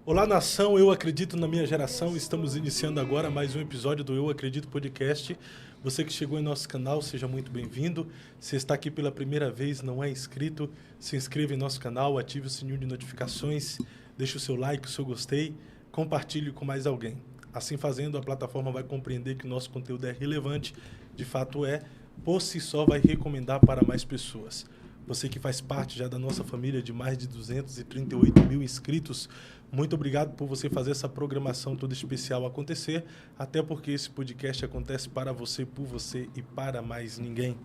Olá, nação, eu acredito na minha geração. Estamos iniciando agora mais um episódio do Eu Acredito Podcast. Você que chegou em nosso canal, seja muito bem-vindo. Se está aqui pela primeira vez, não é inscrito, se inscreva em nosso canal, ative o sininho de notificações, deixe o seu like, o seu gostei, compartilhe com mais alguém. Assim fazendo, a plataforma vai compreender que o nosso conteúdo é relevante, de fato é, por si só vai recomendar para mais pessoas. Você que faz parte já da nossa família de mais de 238 mil inscritos, muito obrigado por você fazer essa programação toda especial acontecer, até porque esse podcast acontece para você, por você e para mais ninguém.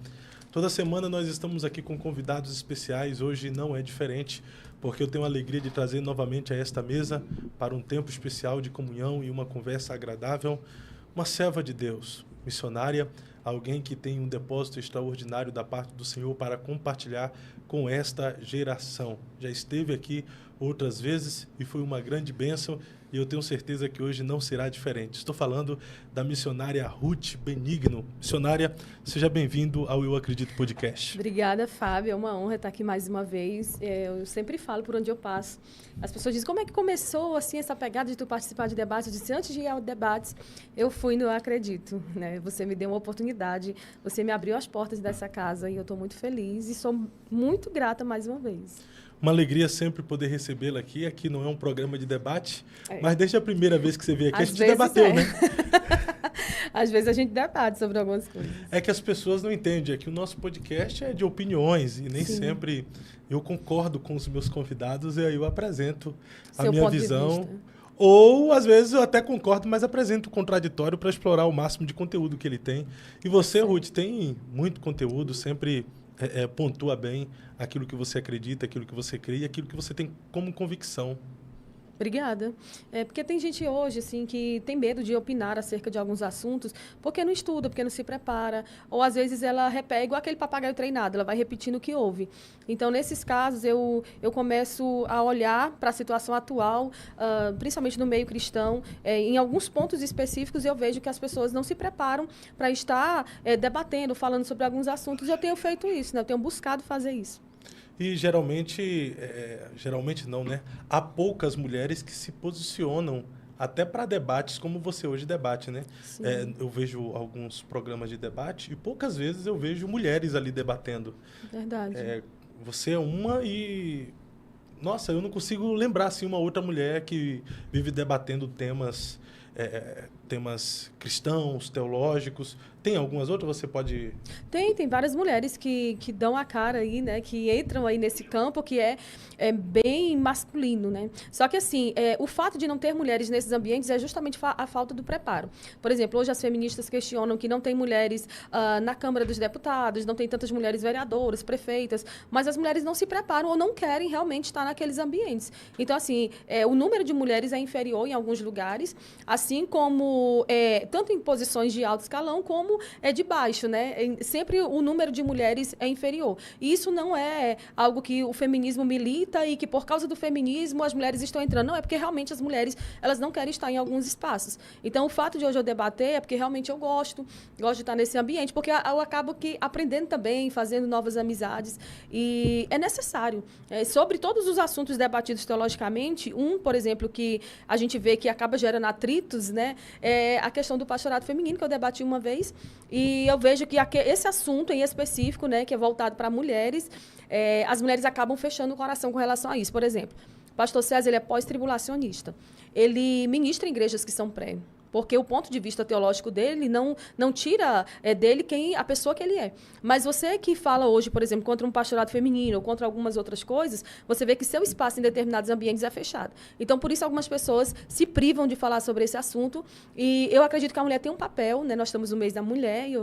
Toda semana nós estamos aqui com convidados especiais, hoje não é diferente, porque eu tenho a alegria de trazer novamente a esta mesa para um tempo especial de comunhão e uma conversa agradável, uma serva de Deus, missionária, alguém que tem um depósito extraordinário da parte do Senhor para compartilhar com esta geração. Já esteve aqui outras vezes e foi uma grande bênção e eu tenho certeza que hoje não será diferente. Estou falando da missionária Ruth Benigno. Missionária, seja bem-vindo ao Eu Acredito Podcast. Obrigada, Fábio. É uma honra estar aqui mais uma vez. Eu sempre falo por onde eu passo. As pessoas dizem, como é que começou assim, essa pegada de tu participar de debates? Eu disse, antes de ir ao debates, eu fui no Eu Acredito. Né? Você me deu uma oportunidade, você me abriu as portas dessa casa e eu estou muito feliz e sou muito grata mais uma vez. Uma alegria sempre poder recebê-la aqui. Aqui não é um programa de debate, mas desde a primeira vez que você veio aqui, a gente debateu, né? Às vezes a gente debate sobre algumas coisas. É que as pessoas não entendem, é que o nosso podcast é de opiniões e nem sempre eu concordo com os meus convidados e aí eu apresento a minha visão. Ou, às vezes, eu até concordo, mas apresento o contraditório para explorar o máximo de conteúdo que ele tem. E você, Ruth, tem muito conteúdo, sempre pontua bem aquilo que você acredita, aquilo que você crê e aquilo que você tem como convicção. Obrigada. Porque tem gente hoje assim, que tem medo de opinar acerca de alguns assuntos porque não estuda, porque não se prepara. Ou, às vezes, ela repete igual aquele papagaio treinado, ela vai repetindo o que ouve. Então, nesses casos, eu começo a olhar para a situação atual, principalmente no meio cristão. Em alguns pontos específicos, eu vejo que as pessoas não se preparam para estar debatendo, falando sobre alguns assuntos. Eu tenho feito isso, né? Eu tenho buscado fazer isso. E geralmente não, né? Há poucas mulheres que se posicionam até para debates como você hoje debate, né? Eu vejo alguns programas de debate e poucas vezes eu vejo mulheres ali debatendo. Verdade. Você é uma e... Nossa, eu não consigo lembrar assim, uma outra mulher que vive debatendo temas cristãos, teológicos. Tem algumas outras? Você pode... Tem várias mulheres que dão a cara aí, né? Que entram aí nesse campo que é bem masculino, né? Só que, assim, o fato de não ter mulheres nesses ambientes é justamente a falta do preparo. Por exemplo, hoje as feministas questionam que não tem mulheres na Câmara dos Deputados, não tem tantas mulheres vereadoras, prefeitas, mas as mulheres não se preparam ou não querem realmente estar naqueles ambientes. Então, assim, o número de mulheres é inferior em alguns lugares, assim como tanto em posições de alto escalão como de baixo, né? Sempre o número de mulheres é inferior. E isso não é algo que o feminismo milita e que por causa do feminismo as mulheres estão entrando. Não, é porque realmente as mulheres elas não querem estar em alguns espaços. Então, o fato de hoje eu debater é porque realmente eu gosto de estar nesse ambiente, porque eu acabo aprendendo também, fazendo novas amizades. E é necessário. Sobre todos os assuntos debatidos teologicamente, por exemplo, que a gente vê que acaba gerando atritos, né? É a questão do pastorado feminino, que eu debati uma vez. E eu vejo que esse assunto em específico, né, que é voltado para mulheres, as mulheres acabam fechando o coração com relação a isso. Por exemplo, o pastor César, ele é pós-tribulacionista. Ele ministra em igrejas que são pré. Porque o ponto de vista teológico dele não tira dele a pessoa que ele é. Mas você que fala hoje, por exemplo, contra um pastorado feminino ou contra algumas outras coisas, você vê que seu espaço em determinados ambientes é fechado. Então, por isso, algumas pessoas se privam de falar sobre esse assunto. E eu acredito que a mulher tem um papel, né? Nós estamos no mês da mulher e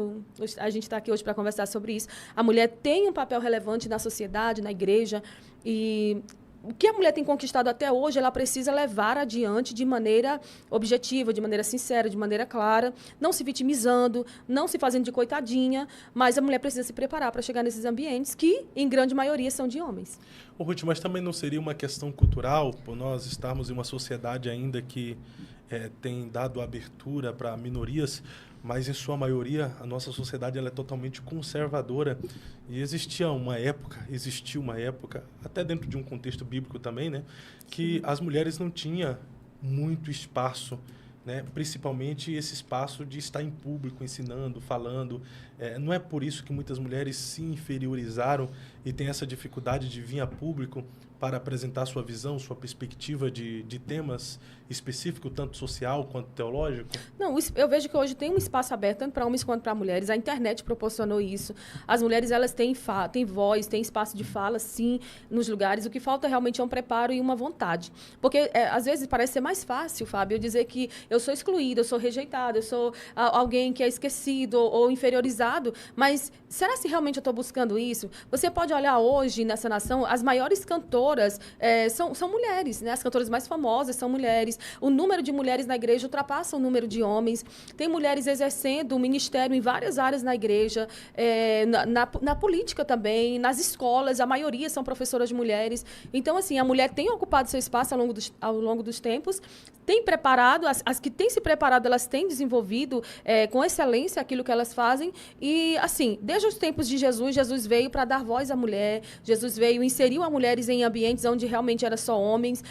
a gente está aqui hoje para conversar sobre isso. A mulher tem um papel relevante na sociedade, na igreja. E o que a mulher tem conquistado até hoje, ela precisa levar adiante de maneira objetiva, de maneira sincera, de maneira clara, não se vitimizando, não se fazendo de coitadinha, mas a mulher precisa se preparar para chegar nesses ambientes que, em grande maioria, são de homens. Ruth, mas também não seria uma questão cultural, por nós estarmos em uma sociedade ainda que tem dado abertura para minorias, mas em sua maioria a nossa sociedade ela é totalmente conservadora e existiu uma época, até dentro de um contexto bíblico também, né, que as mulheres não tinham muito espaço, né? Principalmente esse espaço de estar em público, ensinando, falando. Não é por isso que muitas mulheres se inferiorizaram e têm essa dificuldade de vir a público para apresentar sua visão, sua perspectiva de temas específicos, tanto social quanto teológico? Não, eu vejo que hoje tem um espaço aberto, tanto para homens quanto para mulheres. A internet proporcionou isso. As mulheres, elas têm voz, têm espaço de fala, sim, nos lugares. O que falta realmente é um preparo e uma vontade. Porque, às vezes, parece ser mais fácil, Fábio, eu dizer que eu sou excluída, eu sou rejeitada, eu sou alguém que é esquecido ou inferiorizado. Mas será se realmente eu estou buscando isso? Você pode olhar hoje, nessa nação, as maiores cantoras são mulheres, né? As cantoras mais famosas são mulheres. O número de mulheres na igreja ultrapassa o número de homens. Tem mulheres exercendo o ministério em várias áreas na igreja, na política também, nas escolas, a maioria são professoras de mulheres. Então, assim, a mulher tem ocupado seu espaço ao longo dos tempos, tem preparado, as que têm se preparado, elas têm desenvolvido com excelência aquilo que elas fazem. E, assim, desde os tempos de Jesus, Jesus veio para dar voz à mulher, Jesus veio, inseriu as mulheres em ambientes onde realmente era só homens.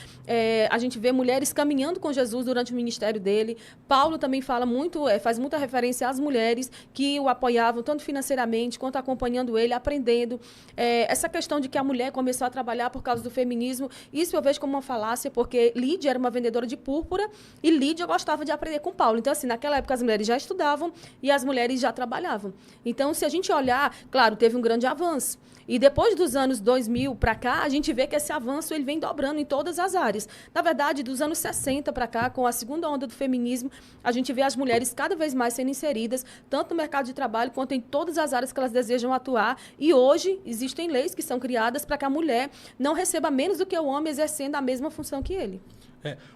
A gente vê mulheres caminhando com Jesus durante o ministério dele. Paulo também fala muito, faz muita referência às mulheres que o apoiavam, tanto financeiramente, quanto acompanhando ele, aprendendo. Essa questão de que a mulher começou a trabalhar por causa do feminismo, isso eu vejo como uma falácia, porque Lídia era uma vendedora de púrpura e Lídia gostava de aprender com Paulo. Então, assim, naquela época as mulheres já estudavam e as mulheres já trabalhavam. Então, se a gente olhar, claro, teve um grande avanço. E depois dos anos 2000 para cá, a gente vê que esse avanço ele vem dobrando em todas as áreas. Na verdade, dos anos 60 para cá, com a segunda onda do feminismo, a gente vê as mulheres cada vez mais sendo inseridas, tanto no mercado de trabalho quanto em todas as áreas que elas desejam atuar. E hoje existem leis que são criadas para que a mulher não receba menos do que o homem exercendo a mesma função que ele.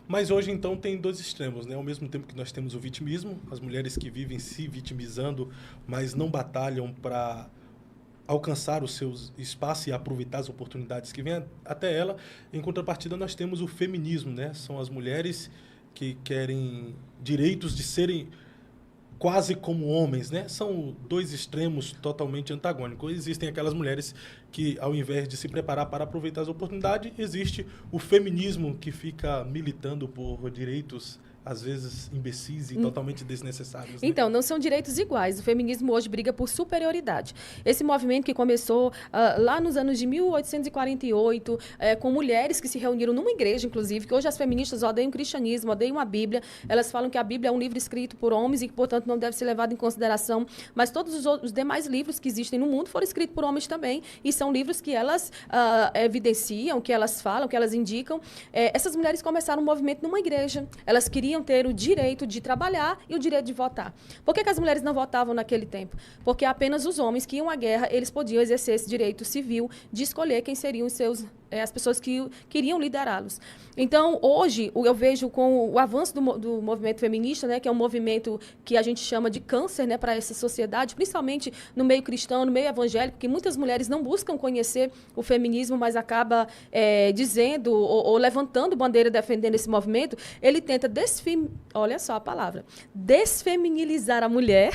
Mas hoje, então, tem dois extremos, né? Ao mesmo tempo que nós temos o vitimismo, as mulheres que vivem se vitimizando, mas não batalham para alcançar os seus espaços e aproveitar as oportunidades que vêm até ela. Em contrapartida, nós temos o feminismo, né? São as mulheres que querem direitos de serem quase como homens, né? São dois extremos totalmente antagônicos. Existem aquelas mulheres que, ao invés de se preparar para aproveitar as oportunidades, existe o feminismo que fica militando por direitos às vezes imbecis e totalmente desnecessários. Né? Então, não são direitos iguais. O feminismo hoje briga por superioridade. Esse movimento que começou lá nos anos de 1848, com mulheres que se reuniram numa igreja, inclusive, que hoje as feministas odeiam o cristianismo, odeiam a Bíblia. Elas falam que a Bíblia é um livro escrito por homens e que, portanto, não deve ser levado em consideração. Mas todos os demais livros que existem no mundo foram escritos por homens também. E são livros que elas evidenciam, que elas falam, que elas indicam. Essas mulheres começaram um movimento numa igreja. Elas queriam ter o direito de trabalhar e o direito de votar. Por que as mulheres não votavam naquele tempo? Porque apenas os homens que iam à guerra, eles podiam exercer esse direito civil de escolher quem seriam as pessoas que queriam liderá-los. Então, hoje, eu vejo com o avanço do movimento feminista, né, que é um movimento que a gente chama de câncer, né, para essa sociedade, principalmente no meio cristão, no meio evangélico, que muitas mulheres não buscam conhecer o feminismo, mas acaba dizendo ou levantando bandeira defendendo esse movimento. Ele tenta olha só a palavra, desfeminilizar a mulher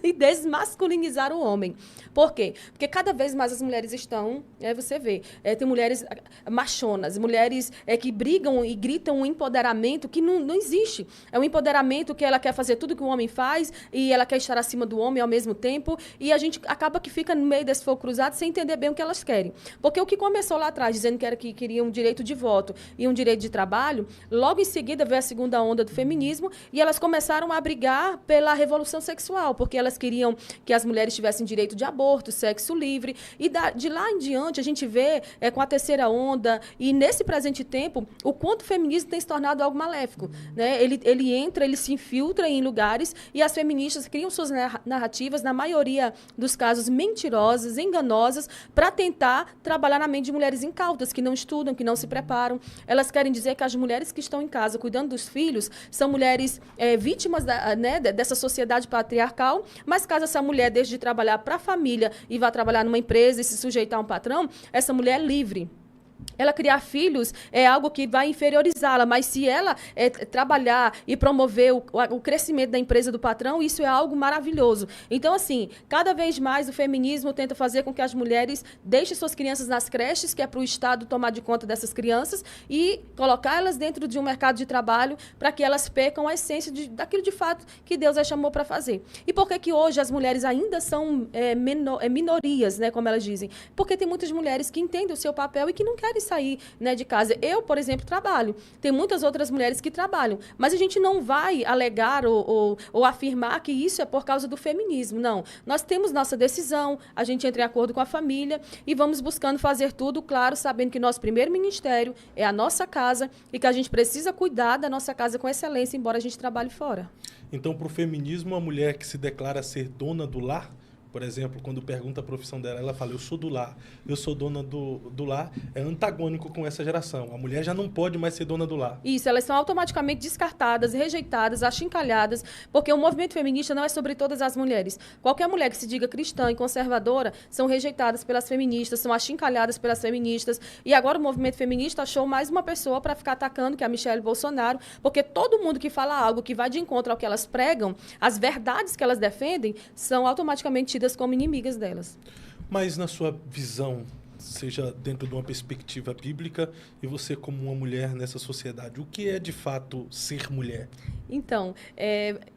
e desmasculinizar o homem. Por quê? Porque cada vez mais as mulheres estão, você vê, tem mulheres machonas, mulheres que brigam e gritam um empoderamento que não existe. É um empoderamento que ela quer fazer tudo que o homem faz e ela quer estar acima do homem ao mesmo tempo, e a gente acaba que fica no meio desse fogo cruzado sem entender bem o que elas querem. Porque o que começou lá atrás, dizendo que queriam um direito de voto e um direito de trabalho, logo em seguida veio a segunda onda do feminismo e elas começaram a brigar pela revolução sexual, porque elas queriam que as mulheres tivessem direito de aborto, sexo livre, e de lá em diante a gente vê com a terceira onda e nesse presente tempo o quanto o feminismo tem se tornado algo maléfico, né? Ele entra, ele se infiltra em lugares e as feministas criam suas narrativas, na maioria dos casos mentirosas, enganosas, para tentar trabalhar na mente de mulheres incautas, que não estudam, que não se preparam. Elas querem dizer que as mulheres que estão em casa cuidando dos filhos são mulheres vítimas dessa sociedade patriarcal, mas caso essa mulher deixe de trabalhar para a família e vá trabalhar numa empresa e se sujeitar a um patrão, essa mulher é livre. ela criar filhos é algo que vai inferiorizá-la, mas se ela trabalhar e promover o crescimento da empresa do patrão, isso é algo maravilhoso. Então, assim, cada vez mais o feminismo tenta fazer com que as mulheres deixem suas crianças nas creches, que é para o Estado tomar de conta dessas crianças, e colocar elas dentro de um mercado de trabalho para que elas percam a essência daquilo de fato que Deus as chamou para fazer. E por que hoje as mulheres ainda são minorias, né, como elas dizem? Porque tem muitas mulheres que entendem o seu papel e que não querem sair, né, de casa. Eu, por exemplo, trabalho. Tem muitas outras mulheres que trabalham. Mas a gente não vai alegar ou afirmar que isso é por causa do feminismo. Não. Nós temos nossa decisão, a gente entra em acordo com a família e vamos buscando fazer tudo, claro, sabendo que nosso primeiro ministério é a nossa casa e que a gente precisa cuidar da nossa casa com excelência, embora a gente trabalhe fora. Então, para o feminismo, a mulher que se declara ser dona do lar, por exemplo, quando pergunta a profissão dela, ela fala, eu sou do lar, eu sou dona do lar, é antagônico com essa geração. A mulher já não pode mais ser dona do lar. Isso, elas são automaticamente descartadas, rejeitadas, achincalhadas, porque o movimento feminista não é sobre todas as mulheres. Qualquer mulher que se diga cristã e conservadora são rejeitadas pelas feministas, são achincalhadas pelas feministas. E agora o movimento feminista achou mais uma pessoa para ficar atacando, que é a Michelle Bolsonaro, porque todo mundo que fala algo que vai de encontro ao que elas pregam, as verdades que elas defendem, são automaticamente como inimigas delas. Mas na sua visão, seja dentro de uma perspectiva bíblica e você como uma mulher nessa sociedade, o que é de fato ser mulher? Então,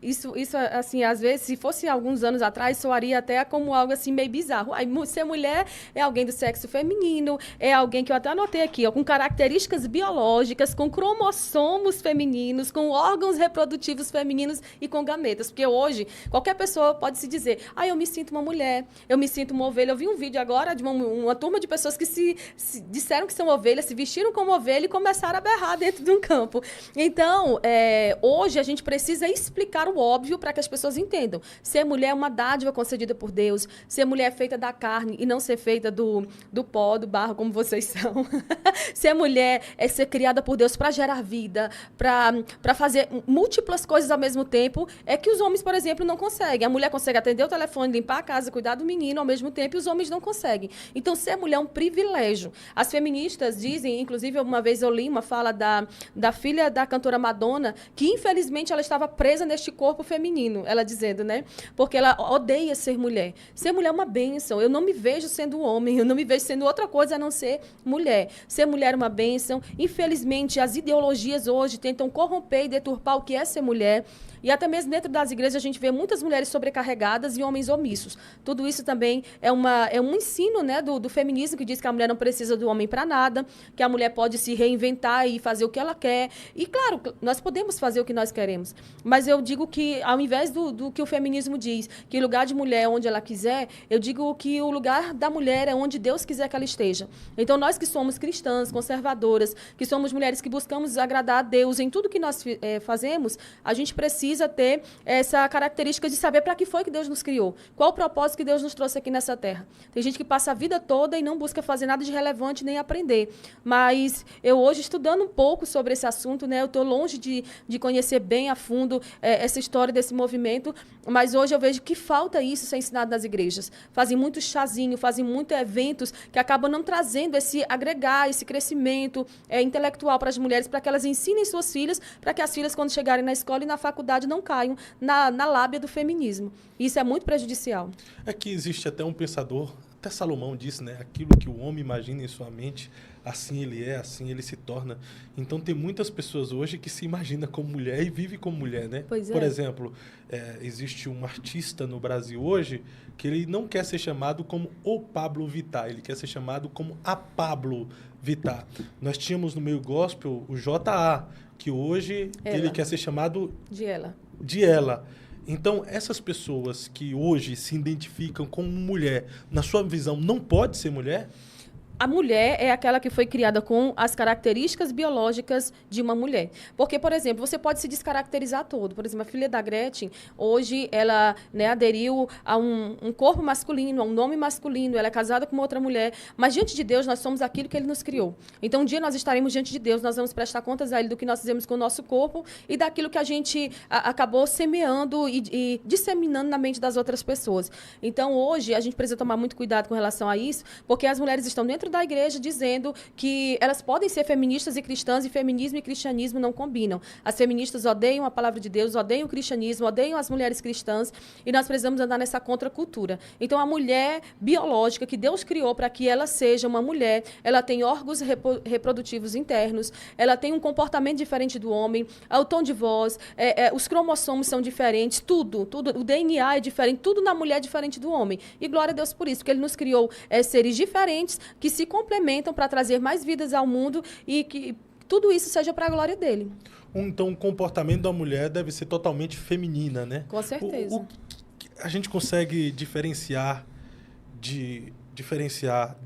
isso assim, às vezes, se fosse alguns anos atrás, soaria até como algo assim meio bizarro. Aí, ser mulher é alguém do sexo feminino, é alguém que eu até anotei aqui, ó, com características biológicas, com cromossomos femininos, com órgãos reprodutivos femininos e com gametas. Porque hoje, qualquer pessoa pode se dizer, eu me sinto uma mulher, eu me sinto uma ovelha. Eu vi um vídeo agora de uma turma de pessoas que se disseram que são ovelhas, se vestiram como ovelha e começaram a berrar dentro de um campo. Então, hoje a gente precisa explicar o óbvio para que as pessoas entendam. Ser mulher é uma dádiva concedida por Deus. Ser mulher é feita da carne e não ser feita do pó, do barro, como vocês são. Ser mulher é ser criada por Deus para gerar vida, para fazer múltiplas coisas ao mesmo tempo. É que os homens, por exemplo, não conseguem. A mulher consegue atender o telefone, limpar a casa, cuidar do menino ao mesmo tempo e os homens não conseguem. Então, ser mulher é um privilégio. As feministas dizem, inclusive, uma vez eu li uma fala da filha da cantora Madonna, que infelizmente ela estava presa neste corpo feminino, ela dizendo, né? Porque ela odeia ser mulher. Ser mulher é uma bênção. Eu não me vejo sendo homem, eu não me vejo sendo outra coisa a não ser mulher. Ser mulher é uma bênção. Infelizmente, as ideologias hoje tentam corromper e deturpar o que é ser mulher. E até mesmo dentro das igrejas a gente vê muitas mulheres sobrecarregadas e homens omissos. Tudo isso também é um ensino, né, do feminismo, que diz que a mulher não precisa do homem para nada, que a mulher pode se reinventar e fazer o que ela quer. E, claro, nós podemos fazer o que nós queremos. Mas eu digo que, ao invés do que o feminismo diz, que o lugar de mulher é onde ela quiser, eu digo que o lugar da mulher é onde Deus quiser que ela esteja. Então, nós que somos cristãs, conservadoras, que somos mulheres que buscamos agradar a Deus em tudo que nós fazemos, a gente precisa ter essa característica de saber para que foi que Deus nos criou. Qual o propósito que Deus nos trouxe aqui nessa terra. Tem gente que passa a vida toda e não busca fazer nada de relevante nem aprender. Mas eu hoje, estudando um pouco sobre esse assunto, né, eu estou longe de conhecer bem a fundo essa história desse movimento, mas hoje eu vejo que falta isso ser ensinado nas igrejas. Fazem muito chazinho, fazem muitos eventos que acabam não trazendo esse crescimento intelectual para as mulheres, para que elas ensinem suas filhas, para que as filhas, quando chegarem na escola e na faculdade, não caiam na lábia do feminismo. Isso é muito prejudicial. Aqui existe até um pensador, até Salomão disse, né? Aquilo que o homem imagina em sua mente, assim ele é, assim ele se torna. Então, tem muitas pessoas hoje que se imaginam como mulher e vivem como mulher, né? Pois é. Por exemplo, existe um artista no Brasil hoje que ele não quer ser chamado como o Pablo Vittar, ele quer ser chamado como a Pablo Vittar. Nós tínhamos no meio gospel o J.A., que hoje ele quer ser chamado de ela. Então, essas pessoas que hoje se identificam como mulher, na sua visão, não pode ser mulher? A mulher é aquela que foi criada com as características biológicas de uma mulher. Porque, por exemplo, você pode se descaracterizar todo. Por exemplo, a filha da Gretchen, hoje, ela, né, aderiu a um corpo masculino, a um nome masculino, ela é casada com uma outra mulher. Mas, diante de Deus, nós somos aquilo que Ele nos criou. Então, um dia nós estaremos diante de Deus, nós vamos prestar contas a Ele do que nós fizemos com o nosso corpo e daquilo que a gente acabou semeando e disseminando na mente das outras pessoas. Então, hoje, a gente precisa tomar muito cuidado com relação a isso, porque as mulheres estão dentro dentro da igreja dizendo que elas podem ser feministas e cristãs, e feminismo e cristianismo não combinam. As feministas odeiam a palavra de Deus, odeiam o cristianismo, odeiam as mulheres cristãs, e nós precisamos andar nessa contracultura. Então, a mulher biológica que Deus criou para que ela seja uma mulher, ela tem órgãos reprodutivos internos, ela tem um comportamento diferente do homem, o tom de voz, os cromossomos são diferentes, tudo, o DNA é diferente, tudo na mulher é diferente do homem. E glória a Deus por isso, porque Ele nos criou seres diferentes que se complementam para trazer mais vidas ao mundo e que tudo isso seja para a glória dele. Então, o comportamento da mulher deve ser totalmente feminina, né? Com certeza. A gente consegue diferenciar de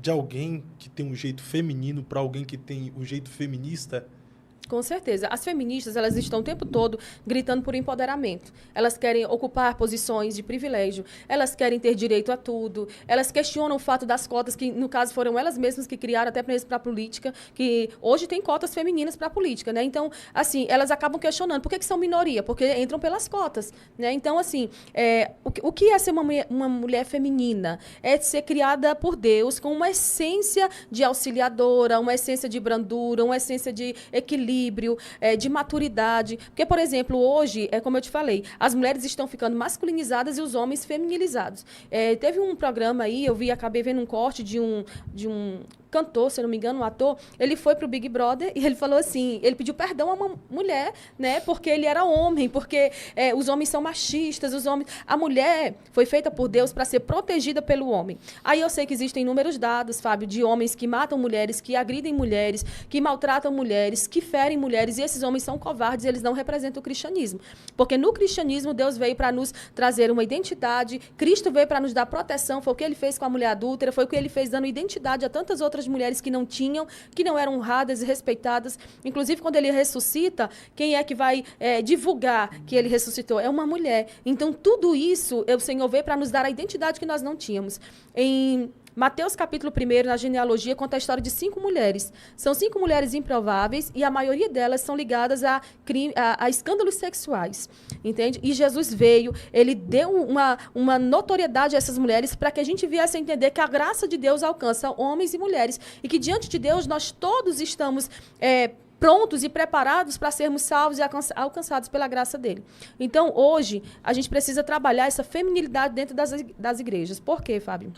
alguém que tem um jeito feminino para alguém que tem um jeito feminista? Com certeza. As feministas, elas estão o tempo todo gritando por empoderamento. Elas querem ocupar posições de privilégio, elas querem ter direito a tudo, elas questionam o fato das cotas, que no caso foram elas mesmas que criaram até mesmo para a política, que hoje tem cotas femininas para a política, né? Então, assim, elas acabam questionando. Por que são minoria? Porque entram pelas cotas, né? Então, assim, o que é ser uma mulher feminina? É ser criada por Deus com uma essência de auxiliadora, uma essência de brandura, uma essência de equilíbrio, de maturidade. Porque, por exemplo, hoje, como eu te falei, as mulheres estão ficando masculinizadas e os homens feminilizados. Teve um programa aí, acabei vendo um corte de um cantor, se eu não me engano, um ator, ele foi pro Big Brother e ele falou assim, ele pediu perdão a uma mulher, né, porque ele era homem, porque os homens são machistas, a mulher foi feita por Deus para ser protegida pelo homem. Aí eu sei que existem inúmeros dados, Fábio, de homens que matam mulheres, que agridem mulheres, que maltratam mulheres, que ferem mulheres, e esses homens são covardes, eles não representam o cristianismo. Porque no cristianismo, Deus veio para nos trazer uma identidade, Cristo veio para nos dar proteção, foi o que ele fez com a mulher adúltera, foi o que ele fez dando identidade a tantas outras mulheres que não tinham, que não eram honradas e respeitadas. Inclusive, quando ele ressuscita, quem é que vai divulgar que ele ressuscitou? É uma mulher. Então, tudo isso, o Senhor veio para nos dar a identidade que nós não tínhamos. Em Mateus capítulo 1, na genealogia, conta a história de 5 mulheres. São 5 mulheres improváveis e a maioria delas são ligadas a escândalos sexuais. Entende? E Jesus veio, ele deu uma notoriedade a essas mulheres para que a gente viesse a entender que a graça de Deus alcança homens e mulheres e que diante de Deus nós todos estamos prontos e preparados para sermos salvos e alcançados pela graça dele. Então, hoje, a gente precisa trabalhar essa feminilidade dentro das igrejas. Por quê, Fábio?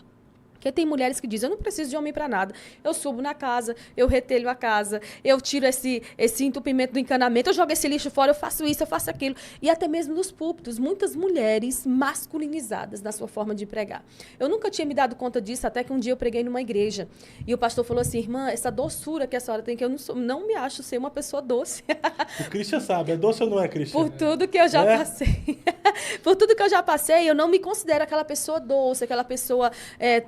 Porque tem mulheres que dizem, eu não preciso de homem para nada. Eu subo na casa, eu retelho a casa, eu tiro esse entupimento do encanamento, eu jogo esse lixo fora, eu faço isso, eu faço aquilo. E até mesmo nos púlpitos, muitas mulheres masculinizadas na sua forma de pregar. Eu nunca tinha me dado conta disso, até que um dia eu preguei numa igreja. E o pastor falou assim, irmã, essa doçura que a senhora tem, que eu não me acho ser uma pessoa doce. O Christian sabe, é doce ou não é, Christian? Por tudo que eu já passei. Por tudo que eu já passei, eu não me considero aquela pessoa doce, aquela pessoa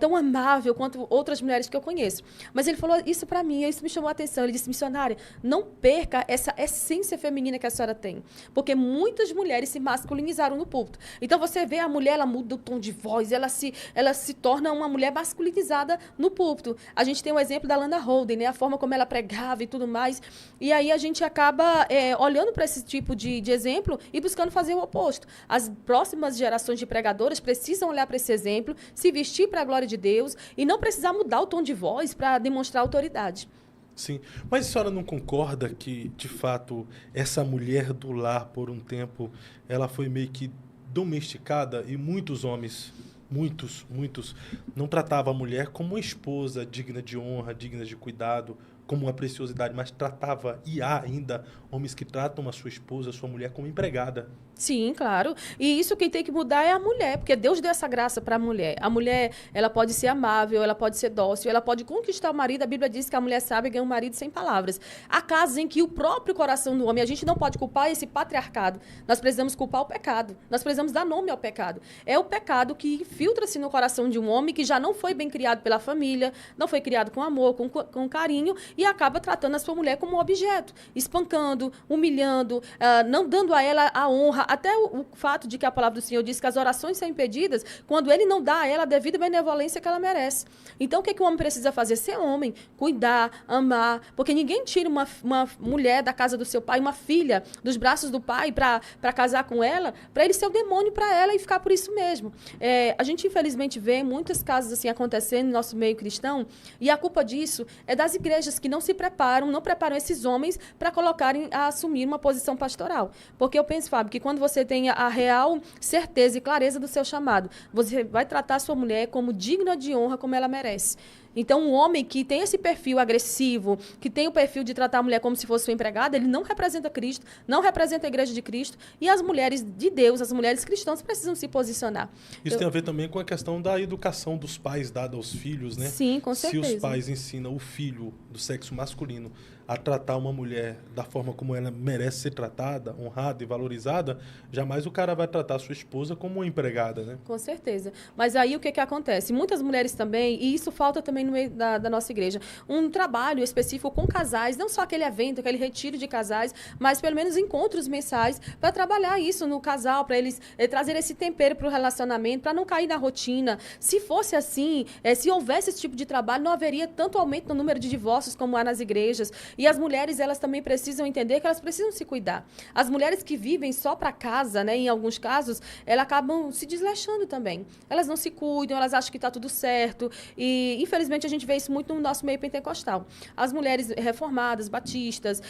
tão amável quanto outras mulheres que eu conheço. Mas ele falou isso para mim, isso me chamou a atenção. Ele disse, missionária, não perca essa essência feminina que a senhora tem. Porque muitas mulheres se masculinizaram no púlpito. Então, você vê a mulher, ela muda o tom de voz, ela se torna uma mulher masculinizada no púlpito. A gente tem o exemplo da Lana Holden, né? A forma como ela pregava e tudo mais. E aí, a gente acaba olhando para esse tipo de exemplo e buscando fazer o oposto. As próximas gerações de pregadoras precisam olhar para esse exemplo, se vestir para a glória de Deus e não precisar mudar o tom de voz para demonstrar autoridade. Sim, mas a senhora não concorda que, de fato, essa mulher do lar, por um tempo, ela foi meio que domesticada e muitos homens, muitos, não tratavam a mulher como uma esposa digna de honra, digna de cuidado, como uma preciosidade, mas tratava, e há ainda homens que tratam a sua esposa, a sua mulher como empregada. Sim, claro. E isso quem tem que mudar é a mulher, porque Deus deu essa graça para a mulher. A mulher, ela pode ser amável, ela pode ser dócil, ela pode conquistar o marido. A Bíblia diz que a mulher sábia ganha um marido sem palavras. Há casos em que o próprio coração do homem, a gente não pode culpar esse patriarcado. Nós precisamos culpar o pecado. Nós precisamos dar nome ao pecado. É o pecado que infiltra-se no coração de um homem que já não foi bem criado pela família, não foi criado com amor, com carinho, e acaba tratando a sua mulher como um objeto, espancando, humilhando, não dando a ela a honra. Até o fato de que a palavra do Senhor diz que as orações são impedidas quando ele não dá a ela a devida benevolência que ela merece. Então, o que o homem precisa fazer? Ser homem, cuidar, amar, porque ninguém tira uma mulher da casa do seu pai, uma filha dos braços do pai para casar com ela, para ele ser o demônio para ela e ficar por isso mesmo. A gente, infelizmente, vê muitos casos assim acontecendo no nosso meio cristão, e a culpa disso é das igrejas que não se preparam, não preparam esses homens para colocarem a assumir uma posição pastoral. Porque eu penso, Fábio, que quando você tem a real certeza e clareza do seu chamado, você vai tratar a sua mulher como digna de honra, como ela merece. Então, um homem que tem esse perfil agressivo, que tem o perfil de tratar a mulher como se fosse sua empregada, ele não representa Cristo, não representa a igreja de Cristo, e as mulheres de Deus, as mulheres cristãs, precisam se posicionar. Isso tem a ver também com a questão da educação dos pais dada aos filhos, né? Sim, com certeza. Se os pais ensinam o filho do sexo masculino a tratar uma mulher da forma como ela merece ser tratada, honrada e valorizada, jamais o cara vai tratar a sua esposa como uma empregada, né? Com certeza. Mas aí o que acontece? Muitas mulheres também, e isso falta também no meio da nossa igreja, um trabalho específico com casais, não só aquele evento, aquele retiro de casais, mas pelo menos encontros mensais para trabalhar isso no casal, para eles trazer esse tempero para o relacionamento, para não cair na rotina. Se fosse assim, se houvesse esse tipo de trabalho, não haveria tanto aumento no número de divórcios como há nas igrejas. E as mulheres, elas também precisam entender que elas precisam se cuidar. As mulheres que vivem só para casa, né, em alguns casos, elas acabam se desleixando também. Elas não se cuidam, elas acham que está tudo certo. E, infelizmente, a gente vê isso muito no nosso meio pentecostal. As mulheres reformadas, batistas,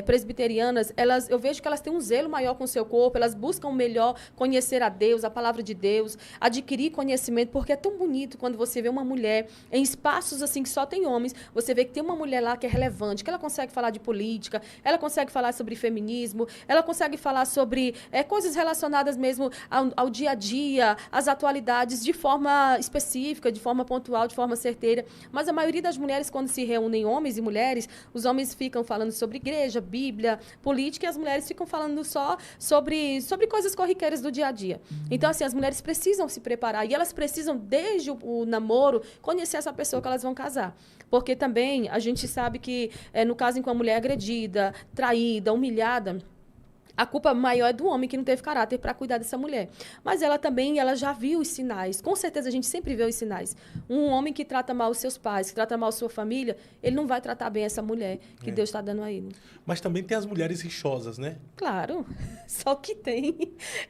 presbiterianas, eu vejo que elas têm um zelo maior com o seu corpo, elas buscam melhor conhecer a Deus, a palavra de Deus, adquirir conhecimento, porque é tão bonito quando você vê uma mulher em espaços assim que só tem homens, você vê que tem uma mulher lá que é relevante, que ela consegue falar de política, ela consegue falar sobre feminismo, ela consegue falar sobre coisas relacionadas mesmo ao dia a dia, às atualidades, de forma específica, de forma pontual, de forma certeira. Mas a maioria das mulheres, quando se reúnem, homens e mulheres, os homens ficam falando sobre igreja, Bíblia, política, e as mulheres ficam falando só sobre coisas corriqueiras do dia a dia. Então, assim, as mulheres precisam se preparar, e elas precisam, desde o namoro, conhecer essa pessoa que elas vão casar. Porque também a gente sabe que, no caso em que uma mulher é agredida, traída, humilhada, a culpa maior é do homem que não teve caráter para cuidar dessa mulher. Mas ela também, ela já viu os sinais. Com certeza a gente sempre vê os sinais. Um homem que trata mal os seus pais, que trata mal a sua família, ele não vai tratar bem essa mulher que Deus está dando a ele. Mas também tem as mulheres rixosas, né? Claro, só que tem.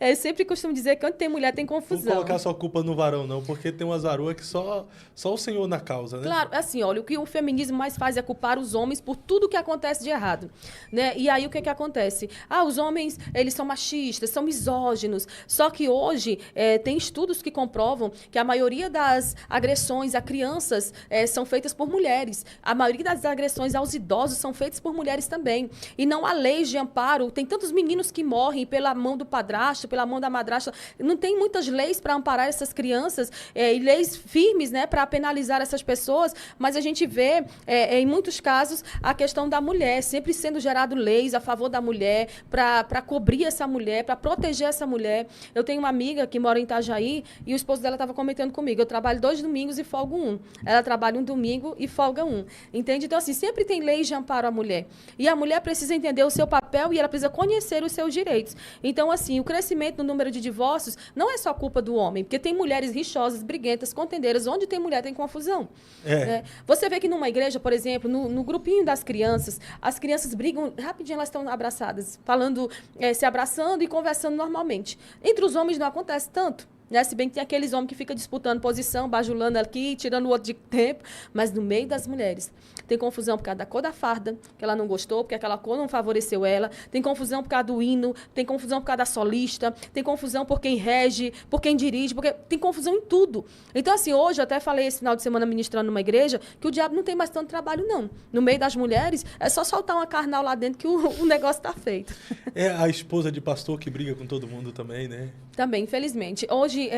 Eu sempre costumo dizer que onde tem mulher tem confusão. Não vou colocar só culpa no varão, não, porque tem umas varoas que só o Senhor na causa, né? Claro, assim, olha, o que o feminismo mais faz é culpar os homens por tudo que acontece de errado, né? E aí o que acontece? Os homens, eles são machistas, são misóginos. Só que hoje tem estudos que comprovam que a maioria das agressões a crianças são feitas por mulheres. A maioria das agressões aos idosos são feitas por mulheres também. E não há leis de amparo. Tem tantos meninos que morrem pela mão do padrasto, pela mão da madrasta. Não tem muitas leis para amparar essas crianças e leis firmes, né, para penalizar essas pessoas. Mas a gente vê, em muitos casos, a questão da mulher, sempre sendo gerado leis a favor da mulher, para cobrir essa mulher, para proteger essa mulher. Eu tenho uma amiga que mora em Itajaí e o esposo dela estava comentando comigo, eu trabalho 2 domingos e folgo 1. Ela trabalha um domingo e folga 1. Entende? Então, assim, sempre tem leis de amparo à mulher. E a mulher precisa entender o seu papel e ela precisa conhecer os seus direitos. Então, assim, o crescimento no número de divórcios não é só culpa do homem, porque tem mulheres rixosas, briguentas, contendeiras. Onde tem mulher, tem confusão. Né? Você vê que numa igreja, por exemplo, no grupinho das crianças, as crianças brigam, rapidinho elas estão abraçadas, falando, se abraçando e conversando normalmente. Entre os homens não acontece tanto. Né? Se bem que tem aqueles homens que ficam disputando posição, bajulando aqui, tirando o outro de tempo, mas no meio das mulheres tem confusão por causa da cor da farda, que ela não gostou, porque aquela cor não favoreceu ela, tem confusão por causa do hino, tem confusão por causa da solista, tem confusão por quem rege, por quem dirige, porque tem confusão em tudo. Então, assim, hoje, eu até falei esse final de semana ministrando numa igreja, que o diabo não tem mais tanto trabalho, não. No meio das mulheres, é só soltar uma carnal lá dentro que o negócio está feito. É a esposa de pastor que briga com todo mundo também, né? Também, infelizmente. Hoje,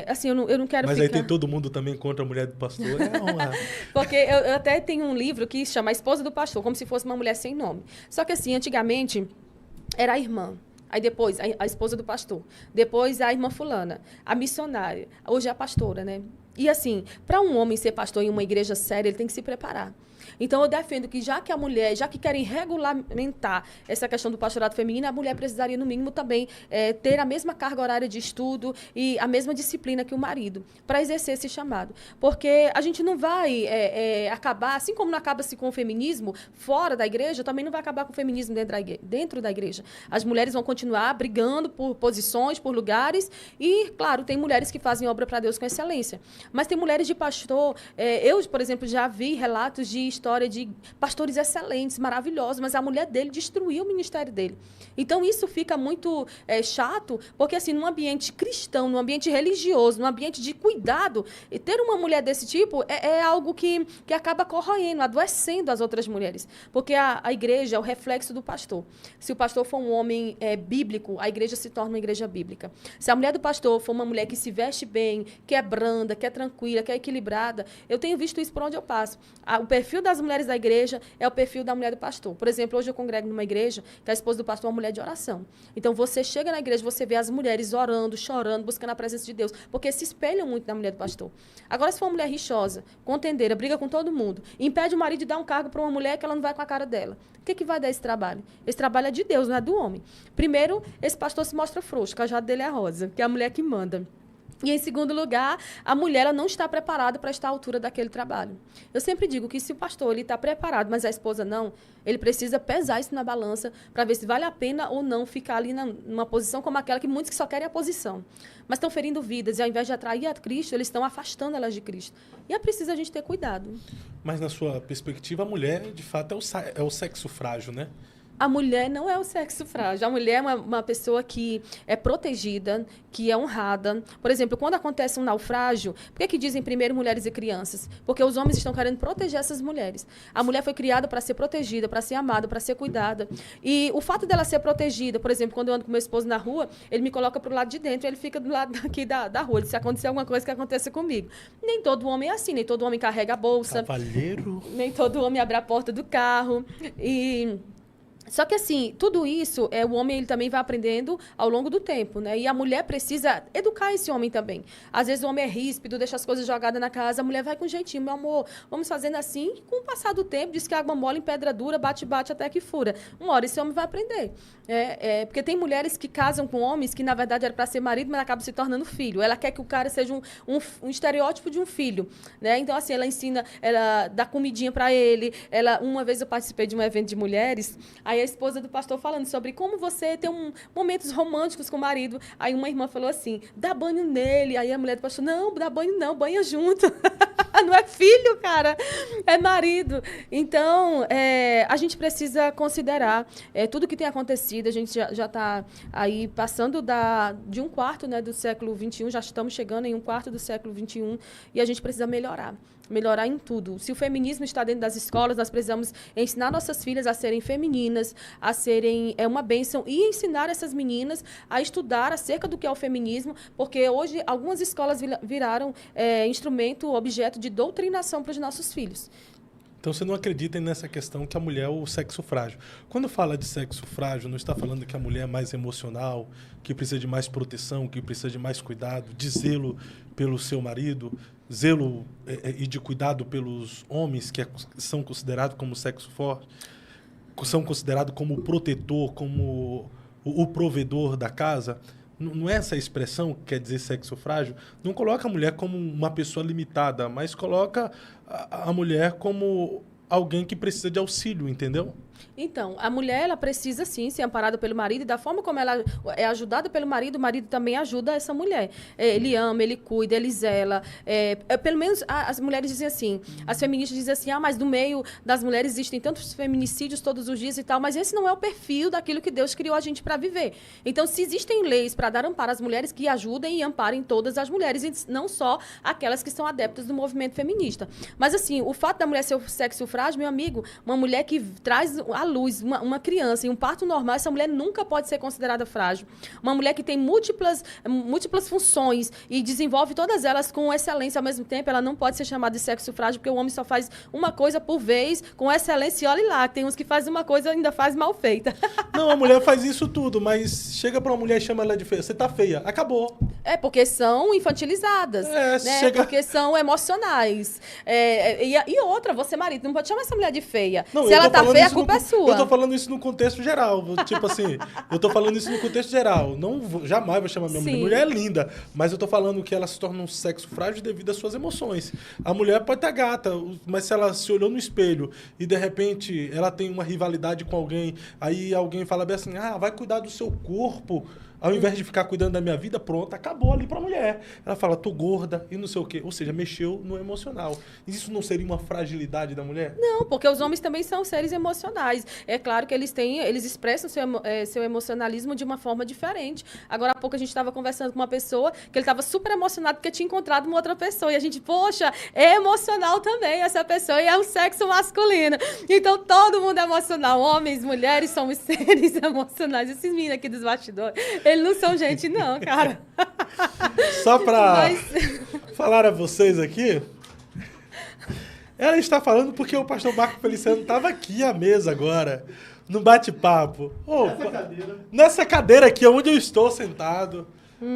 assim, eu não quero Mas ficar... aí tem todo mundo também contra a mulher do pastor. Porque eu até tenho um livro que se chama A Esposa do Pastor, como se fosse uma mulher sem nome. Só que, assim, antigamente, era a irmã. Aí depois, a esposa do pastor. Depois, a irmã fulana. A missionária. Hoje é a pastora, né? E, assim, para um homem ser pastor em uma igreja séria, ele tem que se preparar. Então, eu defendo que já que querem regulamentar essa questão do pastorado feminino, a mulher precisaria, no mínimo, também ter a mesma carga horária de estudo e a mesma disciplina que o marido, para exercer esse chamado. Porque a gente não vai acabar, assim como não acaba-se com o feminismo fora da igreja, também não vai acabar com o feminismo dentro da igreja. As mulheres vão continuar brigando por posições, por lugares, e, claro, tem mulheres que fazem obra para Deus com excelência. Mas tem mulheres de pastor, eu, por exemplo, já vi relatos de história de pastores excelentes, maravilhosos, mas a mulher dele destruiu o ministério dele. Então, isso fica muito chato, porque, assim, num ambiente cristão, num ambiente religioso, num ambiente de cuidado, e ter uma mulher desse tipo é algo que acaba corroendo, adoecendo as outras mulheres. Porque a igreja é o reflexo do pastor. Se o pastor for um homem bíblico, a igreja se torna uma igreja bíblica. Se a mulher do pastor for uma mulher que se veste bem, que é branda, que é tranquila, que é equilibrada, eu tenho visto isso por onde eu passo. O perfil das mulheres da igreja é o perfil da mulher do pastor. Por exemplo, hoje eu congrego numa igreja que a esposa do pastor é uma mulher de oração. Então, você chega na igreja, você vê as mulheres orando, chorando, buscando a presença de Deus, porque se espelham muito na mulher do pastor. Agora, se for uma mulher rixosa, contendeira, briga com todo mundo, impede o marido de dar um cargo para uma mulher que ela não vai com a cara dela, o que vai dar esse trabalho? Esse trabalho é de Deus, não é do homem. Primeiro, esse pastor se mostra frouxo, o cajado dele é rosa, que é a mulher que manda. E, em segundo lugar, a mulher ela não está preparada para estar à altura daquele trabalho. Eu sempre digo que se o pastor está preparado, mas a esposa não, ele precisa pesar isso na balança para ver se vale a pena ou não ficar ali numa posição como aquela que muitos que só querem a posição. Mas estão ferindo vidas e, ao invés de atrair a Cristo, eles estão afastando elas de Cristo. E é preciso a gente ter cuidado. Mas, na sua perspectiva, a mulher, de fato, é o sexo frágil, né? A mulher não é o sexo frágil. A mulher é uma pessoa que é protegida, que é honrada. Por exemplo, quando acontece um naufrágio, por que dizem primeiro mulheres e crianças? Porque os homens estão querendo proteger essas mulheres. A mulher foi criada para ser protegida, para ser amada, para ser cuidada. E o fato dela ser protegida, por exemplo, quando eu ando com meu esposo na rua, ele me coloca para o lado de dentro e ele fica do lado daqui da rua. Se acontecer alguma coisa, que aconteça comigo. Nem todo homem é assim, nem todo homem carrega a bolsa. Cavalheiro. Nem todo homem abre a porta do carro. Só que, assim, tudo isso, o homem ele também vai aprendendo ao longo do tempo, né? E a mulher precisa educar esse homem também. Às vezes o homem é ríspido, deixa as coisas jogadas na casa, a mulher vai com jeitinho, meu amor, vamos fazendo assim, e com o passar do tempo, diz que água mole em pedra dura, bate até que fura. Uma hora esse homem vai aprender. Porque tem mulheres que casam com homens que, na verdade, era para ser marido, mas acabam se tornando filho. Ela quer que o cara seja um estereótipo de um filho, né? Então, assim, ela ensina, ela dá comidinha para ele. Uma vez eu participei de um evento de mulheres, aí a esposa do pastor falando sobre como você tem momentos românticos com o marido. Aí uma irmã falou assim, dá banho nele. Aí a mulher do pastor, não, dá banho não, banha junto. Não é filho, cara, é marido. Então, a gente precisa considerar tudo que tem acontecido. A gente já está aí passando de um quarto, né, do século XXI, já estamos chegando em um quarto do século XXI, e a gente precisa melhorar em tudo. Se o feminismo está dentro das escolas, nós precisamos ensinar nossas filhas a serem femininas, a serem uma bênção, e ensinar essas meninas a estudar acerca do que é o feminismo, porque hoje algumas escolas viraram instrumento, objeto de doutrinação para os nossos filhos. Então, você não acredita nessa questão que a mulher é o sexo frágil. Quando fala de sexo frágil, não está falando que a mulher é mais emocional, que precisa de mais proteção, que precisa de mais cuidado, de zelo pelo seu marido, zelo e de cuidado pelos homens que são considerados como sexo forte, são considerados como o protetor, como o provedor da casa. Não é essa expressão que quer dizer sexo frágil? Não coloca a mulher como uma pessoa limitada, mas coloca a mulher como alguém que precisa de auxílio, entendeu? Então, a mulher ela precisa, sim, ser amparada pelo marido, e da forma como ela é ajudada pelo marido, o marido também ajuda essa mulher. Ele ama, ele cuida, ele zela. Pelo menos as mulheres dizem assim, as feministas dizem assim, mas no meio das mulheres existem tantos feminicídios todos os dias e tal, mas esse não é o perfil daquilo que Deus criou a gente para viver. Então, se existem leis para dar amparo às mulheres, que ajudem e amparem todas as mulheres, e não só aquelas que são adeptas do movimento feminista. Mas, assim, o fato da mulher ser o sexo frágil, meu amigo, uma mulher que traz dando à luz uma criança em um parto normal, essa mulher nunca pode ser considerada frágil. Uma mulher que tem múltiplas funções e desenvolve todas elas com excelência ao mesmo tempo, ela não pode ser chamada de sexo frágil, porque o homem só faz uma coisa por vez, com excelência, e olha lá, tem uns que fazem uma coisa e ainda faz mal feita. Não, a mulher faz isso tudo, mas chega pra uma mulher e chama ela de feia. Você tá feia. Acabou. Porque são infantilizadas, né? Porque são emocionais. E outra, você, marido, não pode chamar essa mulher de feia. Não, se ela tá feia, a culpa é sua. Eu tô falando isso no contexto geral. Tipo assim, eu tô falando isso no contexto geral. Jamais vou chamar minha mulher. Mulher é linda, mas eu tô falando que ela se torna um sexo frágil devido às suas emoções. A mulher pode estar gata, mas se ela se olhou no espelho e de repente ela tem uma rivalidade com alguém, aí alguém fala bem assim, vai cuidar do seu corpo, ao invés de ficar cuidando da minha vida, pronto, acabou ali pra mulher. Ela fala, tô gorda e não sei o quê. Ou seja, mexeu no emocional. Isso não seria uma fragilidade da mulher? Não, porque os homens também são seres emocionais. É claro que eles expressam seu emocionalismo de uma forma diferente. Agora há pouco a gente estava conversando com uma pessoa que ele estava super emocionado porque tinha encontrado uma outra pessoa. E a gente, poxa, é emocional também essa pessoa e é um sexo masculino. Então todo mundo é emocional. Homens, mulheres, somos seres emocionais. Esses meninos aqui dos bastidores, eles não são gente, não, cara. Só pra falar a vocês aqui, ela está falando porque o pastor Marco Feliciano estava aqui à mesa agora, no bate-papo. Nessa cadeira aqui, onde eu estou sentado.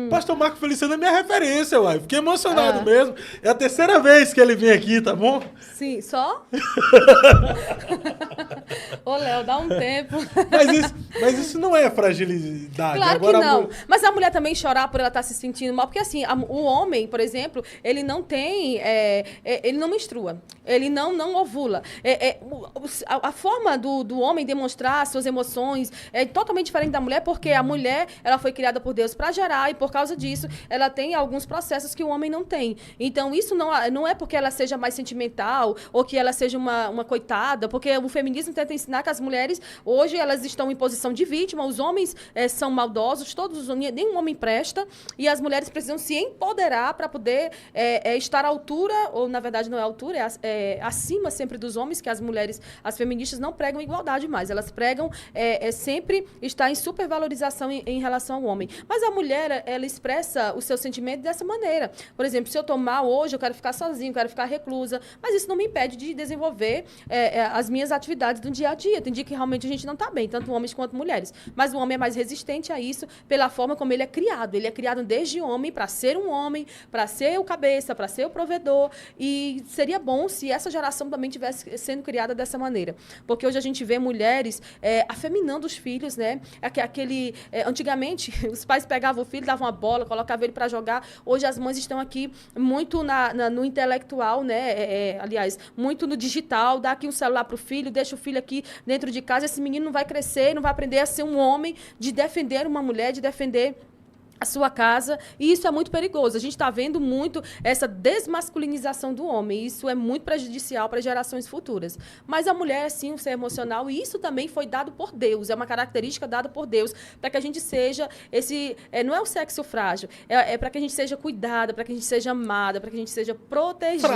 Pastor Marco Feliciano é minha referência, uai. Fiquei emocionado mesmo. É a terceira vez que ele vem aqui, tá bom? Sim, só? Ô, Léo, dá um tempo. Mas isso não é fragilidade. Claro que não. Mas a mulher também chorar por ela estar se sentindo mal. Porque assim, o homem, por exemplo, ele não tem... ele não menstrua. Ele não ovula. A forma do homem demonstrar suas emoções é totalmente diferente da mulher, porque a mulher, ela foi criada por Deus para gerar, e por causa disso, ela tem alguns processos que o homem não tem. Então, isso não é porque ela seja mais sentimental ou que ela seja uma coitada, porque o feminismo tenta ensinar que as mulheres, hoje, elas estão em posição de vítima, os homens são maldosos, nenhum homem presta, e as mulheres precisam se empoderar para poder estar à altura, ou na verdade não é à altura, acima sempre dos homens, que as mulheres, as feministas não pregam igualdade mais, elas pregam sempre estar em supervalorização em relação ao homem. Mas a mulher, ela expressa o seu sentimento dessa maneira. Por exemplo, se eu tô mal hoje, eu quero ficar sozinho, quero ficar reclusa, mas isso não me impede de desenvolver as minhas atividades do dia a dia. Tem dia que realmente a gente não está bem, tanto homens quanto mulheres. Mas o homem é mais resistente a isso pela forma como ele é criado. Ele é criado desde homem para ser um homem, para ser o cabeça, para ser o provedor. E seria bom se essa geração também estivesse sendo criada dessa maneira. Porque hoje a gente vê mulheres afeminando os filhos, né? Antigamente, os pais pegavam o filho, davam uma bola, colocavam ele para jogar. Hoje as mães estão aqui muito no intelectual, né? Aliás, muito no digital. Dá aqui um celular para o filho, deixa o filho aqui dentro de casa. Esse menino não vai crescer, não vai aprender a ser um homem, de defender uma mulher, de defender a sua casa, e isso é muito perigoso. A gente está vendo muito essa desmasculinização do homem, isso é muito prejudicial para gerações futuras. Mas a mulher é sim um ser emocional, e isso também foi dado por Deus, é uma característica dada por Deus, para que a gente seja não é o sexo frágil, é para que a gente seja cuidada, para que a gente seja amada, para que a gente seja protegida.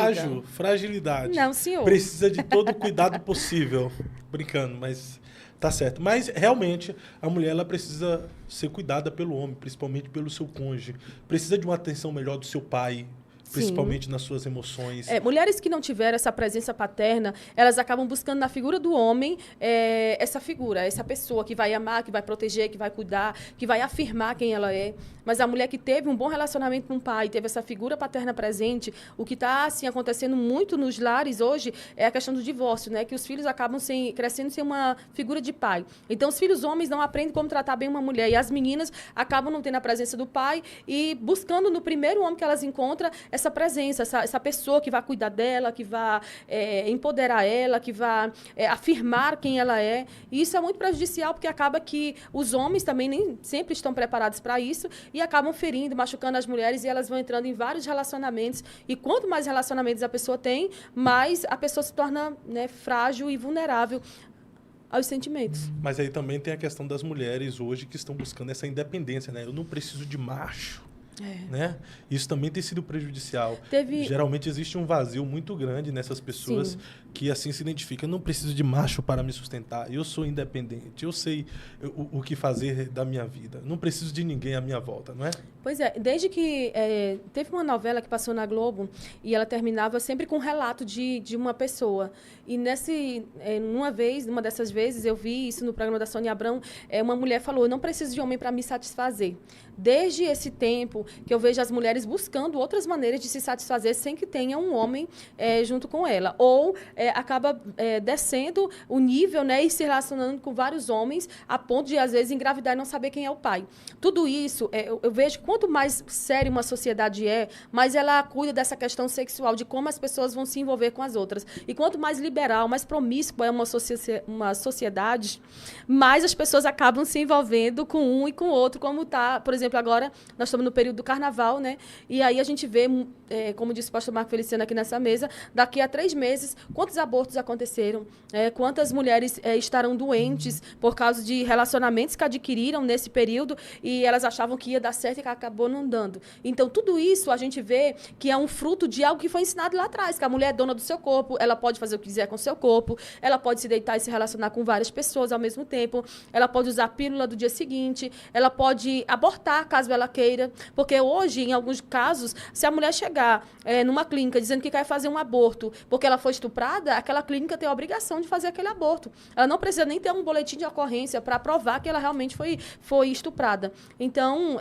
Fragilidade. Não, senhor. Precisa de todo o cuidado possível. Brincando, mas... Tá certo. Mas, realmente, a mulher ela precisa ser cuidada pelo homem, principalmente pelo seu cônjuge. Precisa de uma atenção melhor do seu pai, principalmente nas suas emoções. Mulheres que não tiveram essa presença paterna, elas acabam buscando na figura do homem essa figura, essa pessoa que vai amar, que vai proteger, que vai cuidar, que vai afirmar quem ela é. Mas a mulher que teve um bom relacionamento com o pai, teve essa figura paterna presente, o que está assim, acontecendo muito nos lares hoje é a questão do divórcio, né? Que os filhos acabam crescendo sem uma figura de pai. Então, os filhos homens não aprendem como tratar bem uma mulher, e as meninas acabam não tendo a presença do pai e buscando no primeiro homem que elas encontram essa presença, essa pessoa que vai cuidar dela, que vai empoderar ela, que vai afirmar quem ela é. E isso é muito prejudicial, porque acaba que os homens também nem sempre estão preparados para isso e acabam ferindo, machucando as mulheres, e elas vão entrando em vários relacionamentos. E quanto mais relacionamentos a pessoa tem, mais a pessoa se torna, né, frágil e vulnerável aos sentimentos. Mas aí também tem a questão das mulheres hoje que estão buscando essa independência, né? Eu não preciso de macho. Né? Isso também tem sido prejudicial. Geralmente existe um vazio muito grande nessas pessoas que assim se identifica. Eu não preciso de macho para me sustentar. Eu sou independente. Eu sei o que fazer da minha vida. Não preciso de ninguém à minha volta, não é? Pois é, desde que teve uma novela que passou na Globo e ela terminava sempre com um relato de uma pessoa. E numa dessas vezes, eu vi isso no programa da Sônia Abrão, uma mulher falou, eu não preciso de homem para me satisfazer. Desde esse tempo que eu vejo as mulheres buscando outras maneiras de se satisfazer sem que tenha um homem junto com ela. Ou acaba descendo o nível, né, e se relacionando com vários homens a ponto de, às vezes, engravidar e não saber quem é o pai. Tudo isso, eu vejo que quanto mais séria uma sociedade mais ela cuida dessa questão sexual, de como as pessoas vão se envolver com as outras. E quanto mais liberal, mais promíscua é uma sociedade, mais as pessoas acabam se envolvendo com um e com o outro, como está, por exemplo, agora nós estamos no período do carnaval, né? E aí a gente vê, como disse o pastor Marco Feliciano aqui nessa mesa, daqui a 3 meses, quantos abortos aconteceram, quantas mulheres estarão doentes por causa de relacionamentos que adquiriram nesse período e elas achavam que ia dar certo e que acabou não dando. Então, tudo isso a gente vê que é um fruto de algo que foi ensinado lá atrás, que a mulher é dona do seu corpo, ela pode fazer o que quiser com o seu corpo, ela pode se deitar e se relacionar com várias pessoas ao mesmo tempo, ela pode usar a pílula do dia seguinte, ela pode abortar caso ela queira, porque hoje, em alguns casos, se a mulher chegar numa clínica dizendo que quer fazer um aborto porque ela foi estuprada, aquela clínica tem a obrigação de fazer aquele aborto. Ela não precisa nem ter um boletim de ocorrência para provar que ela realmente foi estuprada. Então,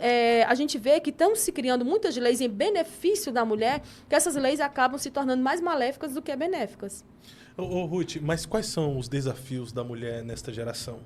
a gente vê que estão se criando muitas leis em benefício da mulher, que essas leis acabam se tornando mais maléficas do que benéficas. Ô, Ruth, mas quais são os desafios da mulher nesta geração?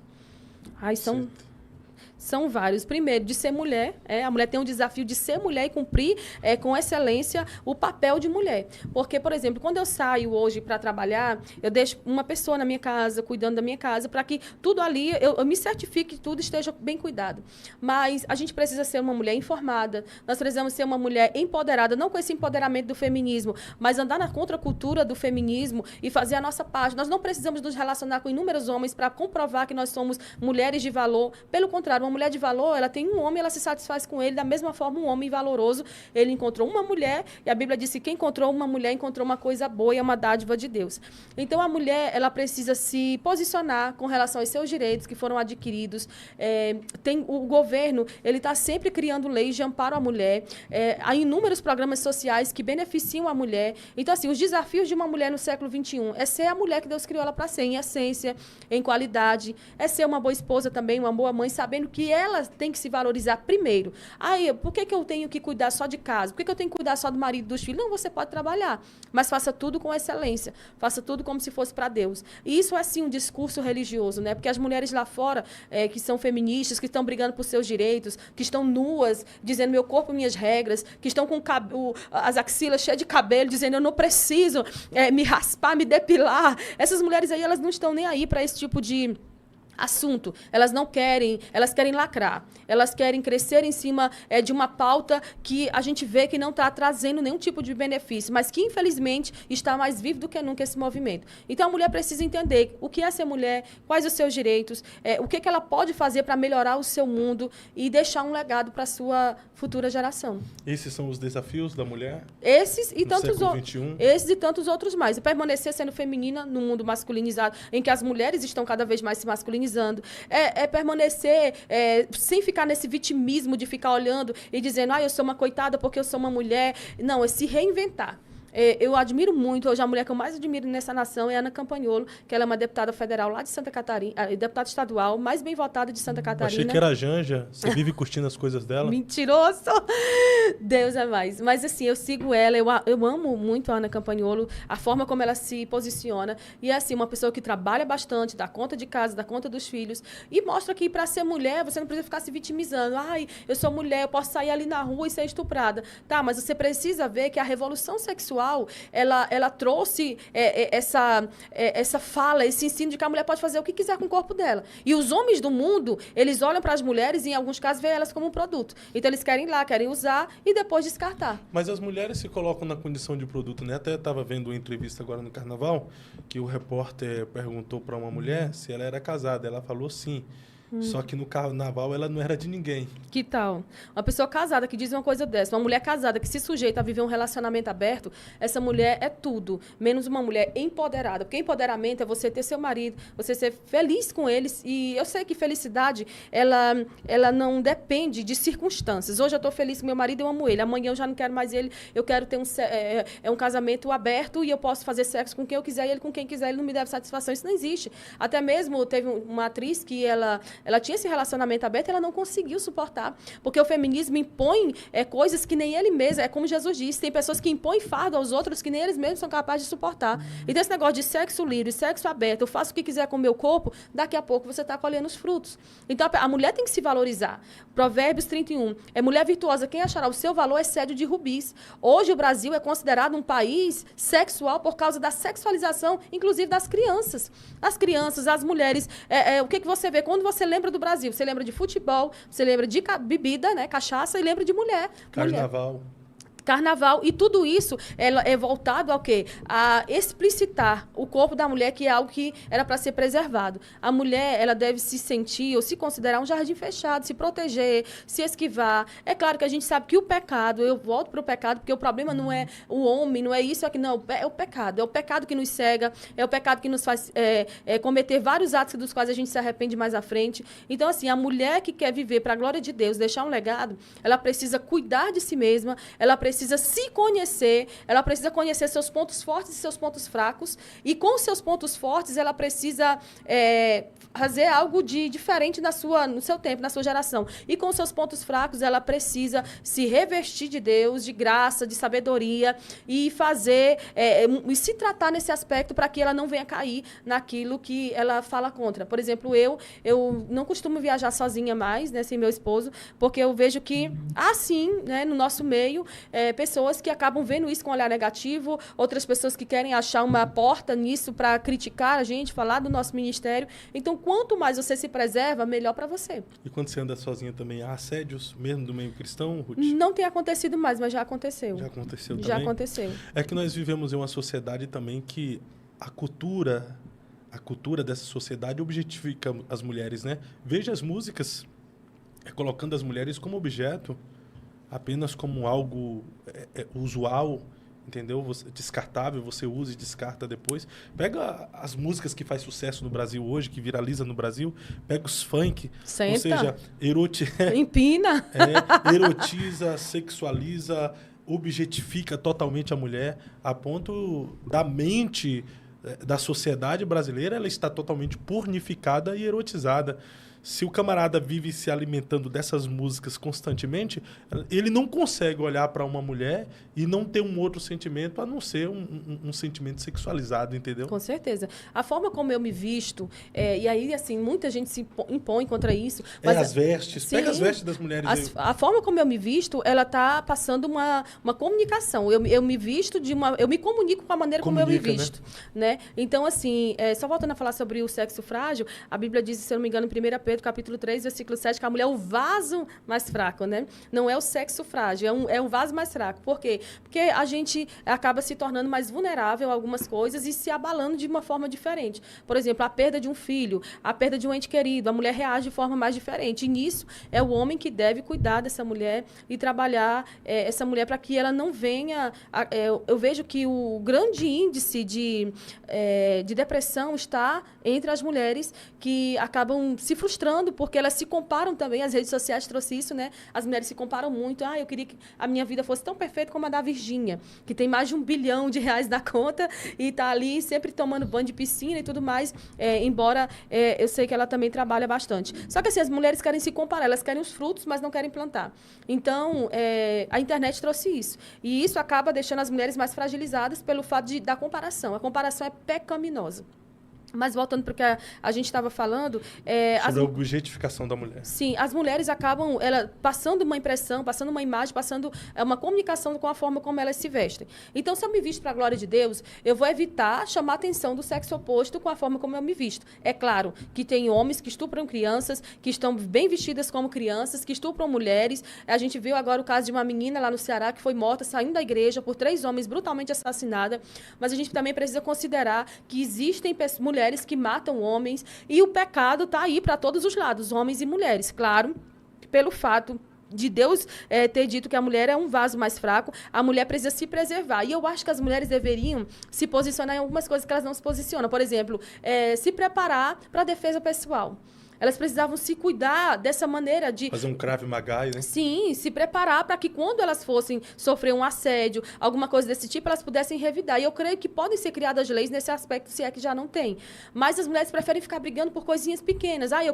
São vários. Primeiro, de ser mulher. A mulher tem um desafio de ser mulher e cumprir com excelência o papel de mulher. Porque, por exemplo, quando eu saio hoje para trabalhar, eu deixo uma pessoa na minha casa, cuidando da minha casa, para que tudo ali, eu me certifique que tudo esteja bem cuidado. Mas a gente precisa ser uma mulher informada, nós precisamos ser uma mulher empoderada, não com esse empoderamento do feminismo, mas andar na contracultura do feminismo e fazer a nossa parte. Nós não precisamos nos relacionar com inúmeros homens para comprovar que nós somos mulheres de valor. Pelo contrário, uma mulher de valor, ela tem um homem, ela se satisfaz com ele, da mesma forma um homem valoroso, ele encontrou uma mulher, e a Bíblia diz que quem encontrou uma mulher encontrou uma coisa boa e é uma dádiva de Deus. Então, a mulher, ela precisa se posicionar com relação aos seus direitos que foram adquiridos. O governo, ele está sempre criando leis de amparo à mulher. Há inúmeros programas sociais que beneficiam a mulher. Então, assim, os desafios de uma mulher no século XXI é ser a mulher que Deus criou ela para ser, em essência, em qualidade, é ser uma boa esposa também, uma boa mãe, sabendo que ela tem que se valorizar primeiro. Por que eu tenho que cuidar só de casa? Por que eu tenho que cuidar só do marido e dos filhos? Não, você pode trabalhar, mas faça tudo com excelência. Faça tudo como se fosse para Deus. E isso é, sim, um discurso religioso, né? Porque as mulheres lá fora, que são feministas, que estão brigando por seus direitos, que estão nuas, dizendo meu corpo, minhas regras, que estão com as axilas cheias de cabelo, dizendo eu não preciso me raspar, me depilar. Essas mulheres aí, elas não estão nem aí para esse tipo de assunto. Elas não querem, elas querem lacrar. Elas querem crescer em cima de uma pauta que a gente vê que não está trazendo nenhum tipo de benefício, mas que, infelizmente, está mais vivo do que nunca esse movimento. Então, a mulher precisa entender o que é ser mulher, quais os seus direitos, o que ela pode fazer para melhorar o seu mundo e deixar um legado para a sua futura geração. Esses são os desafios da mulher? Esses e tantos outros mais. Permanecer sendo feminina no mundo masculinizado, em que as mulheres estão cada vez mais se masculinizando. Permanecer sem ficar nesse vitimismo de ficar olhando e dizendo, eu sou uma coitada porque eu sou uma mulher. Não, é se reinventar. Eu admiro muito, hoje a mulher que eu mais admiro nessa nação é Ana Campagnolo, que ela é uma deputada federal lá de Santa Catarina, deputada estadual, mais bem votada de Santa Catarina. Achei que era a Janja, você vive curtindo as coisas dela. Mentiroso! Deus é mais. Mas assim, eu sigo ela, eu amo muito a Ana Campagnolo, a forma como ela se posiciona, e é assim, uma pessoa que trabalha bastante, dá conta de casa, dá conta dos filhos, e mostra que para ser mulher, você não precisa ficar se vitimizando. Eu sou mulher, eu posso sair ali na rua e ser estuprada. Tá, mas você precisa ver que a revolução sexual ela trouxe essa fala, esse ensino de que a mulher pode fazer o que quiser com o corpo dela. E os homens do mundo, eles olham para as mulheres e, em alguns casos, veem elas como um produto. Então, eles querem ir lá, querem usar e depois descartar. Mas as mulheres se colocam na condição de produto, né? Até estava vendo uma entrevista agora no Carnaval, que o repórter perguntou para uma mulher se ela era casada. Ela falou sim. Só que no carnaval ela não era de ninguém. Que tal? Uma pessoa casada que diz uma coisa dessa, uma mulher casada que se sujeita a viver um relacionamento aberto, essa mulher é tudo, menos uma mulher empoderada. Porque empoderamento é você ter seu marido, você ser feliz com eles. E eu sei que felicidade, ela não depende de circunstâncias. Hoje eu estou feliz com meu marido, eu amo ele. Amanhã eu já não quero mais ele, eu quero ter um casamento aberto e eu posso fazer sexo com quem eu quiser e ele com quem quiser, ele não me deve satisfação. Isso não existe. Até mesmo teve uma atriz que ela tinha esse relacionamento aberto e ela não conseguiu suportar. Porque o feminismo impõe coisas que nem ele mesmo, é como Jesus disse, tem pessoas que impõem fardo aos outros que nem eles mesmos são capazes de suportar. Então esse negócio de sexo livre, sexo aberto, eu faço o que quiser com o meu corpo, daqui a pouco você está colhendo os frutos. Então a mulher tem que se valorizar. Provérbios 31, é mulher virtuosa, quem achará o seu valor é cédio de rubis. Hoje o Brasil é considerado um país sexual por causa da sexualização, inclusive das crianças. As crianças, as mulheres, o que você vê quando você lembra do Brasil? Você lembra de futebol, você lembra de bebida, né, cachaça, e lembra de mulher. Carnaval. Carnaval, e tudo isso é voltado ao quê? A explicitar o corpo da mulher, que é algo que era para ser preservado. A mulher, ela deve se sentir ou se considerar um jardim fechado, se proteger, se esquivar. É claro que a gente sabe que o pecado, eu volto para o pecado, porque o problema não é o homem, não é isso, aqui, não, é o pecado. É o pecado que nos cega, é o pecado que nos faz cometer vários atos dos quais a gente se arrepende mais à frente. Então, assim, a mulher que quer viver para a glória de Deus, deixar um legado, ela precisa cuidar de si mesma, ela precisa se conhecer, ela precisa conhecer seus pontos fortes e seus pontos fracos, e com seus pontos fortes ela precisa fazer algo de diferente no seu tempo, na sua geração. E com seus pontos fracos ela precisa se revestir de Deus, de graça, de sabedoria, e fazer, e se tratar nesse aspecto para que ela não venha cair naquilo que ela fala contra. Por exemplo, eu não costumo viajar sozinha mais, né, sem meu esposo, porque eu vejo que há sim, né, no nosso meio, pessoas que acabam vendo isso com um olhar negativo, outras pessoas que querem achar uma porta nisso para criticar a gente, falar do nosso ministério. Então, quanto mais você se preserva, melhor para você. E quando você anda sozinha também, há assédios mesmo do meio cristão, Ruth? Não tem acontecido mais, mas já aconteceu. Já aconteceu também? Já aconteceu. É que nós vivemos em uma sociedade também que a cultura dessa sociedade objetifica as mulheres, né? Veja as músicas colocando as mulheres como objeto, apenas como algo usual, entendeu? Descartável, você usa e descarta depois. Pega as músicas que faz sucesso no Brasil hoje, que viraliza no Brasil, pega os funk, Senta. ou seja, empina, erotiza, sexualiza, objetifica totalmente a mulher, a ponto da mente da sociedade brasileira, ela está totalmente pornificada e erotizada. Se o camarada vive se alimentando dessas músicas constantemente, ele não consegue olhar para uma mulher e não ter um outro sentimento, a não ser um sentimento sexualizado, entendeu? Com certeza. A forma como eu me visto, e aí, assim, muita gente se impõe contra isso. Mas as vestes. Sim, pega as vestes das mulheres aí. A forma como eu me visto, ela está passando uma comunicação. Eu me visto eu me comunico com a maneira como eu me visto. Né? Então, assim, só voltando a falar sobre o sexo frágil, a Bíblia diz, se eu não me engano, em 1 Pedro, capítulo 3, versículo 7, que a mulher é o vaso mais fraco, né? Não é o sexo frágil, é um vaso mais fraco. Por quê? Porque a gente acaba se tornando mais vulnerável a algumas coisas e se abalando de uma forma diferente. Por exemplo, a perda de um filho, a perda de um ente querido, a mulher reage de forma mais diferente. E nisso é o homem que deve cuidar dessa mulher e trabalhar essa mulher para que ela não venha... eu vejo que o grande índice de depressão está entre as mulheres que acabam se frustrando porque elas se comparam também, as redes sociais trouxeram isso, né? As mulheres se comparam muito. Eu queria que a minha vida fosse tão perfeita como a da Virgínia, que tem mais de R$1 bilhão na conta e está ali sempre tomando banho de piscina e tudo mais, embora eu sei que ela também trabalha bastante. Só que assim, as mulheres querem se comparar, elas querem os frutos, mas não querem plantar. Então, a internet trouxe isso. E isso acaba deixando as mulheres mais fragilizadas pelo fato da comparação. A comparação é pecaminosa. Mas voltando para o que a gente estava falando... sobre a objetificação da mulher. Sim, as mulheres acabam passando uma impressão, passando uma imagem, passando uma comunicação com a forma como elas se vestem. Então, se eu me visto para a glória de Deus, eu vou evitar chamar a atenção do sexo oposto com a forma como eu me visto. É claro que tem homens que estupram crianças, que estão bem vestidas como crianças, que estupram mulheres. A gente viu agora o caso de uma menina lá no Ceará que foi morta saindo da igreja por 3 homens brutalmente assassinada. Mas a gente também precisa considerar que existem mulheres mulheres que matam homens, e o pecado está aí para todos os lados, homens e mulheres. Claro, pelo fato de Deus ter dito que a mulher é um vaso mais fraco, a mulher precisa se preservar. E eu acho que as mulheres deveriam se posicionar em algumas coisas que elas não se posicionam. Por exemplo, se preparar para a defesa pessoal. Elas precisavam se cuidar dessa maneira de... Fazer um Krav Maga, né? Sim, se preparar para que quando elas fossem sofrer um assédio, alguma coisa desse tipo, elas pudessem revidar. E eu creio que podem ser criadas leis nesse aspecto, se é que já não tem. Mas as mulheres preferem ficar brigando por coisinhas pequenas. Eu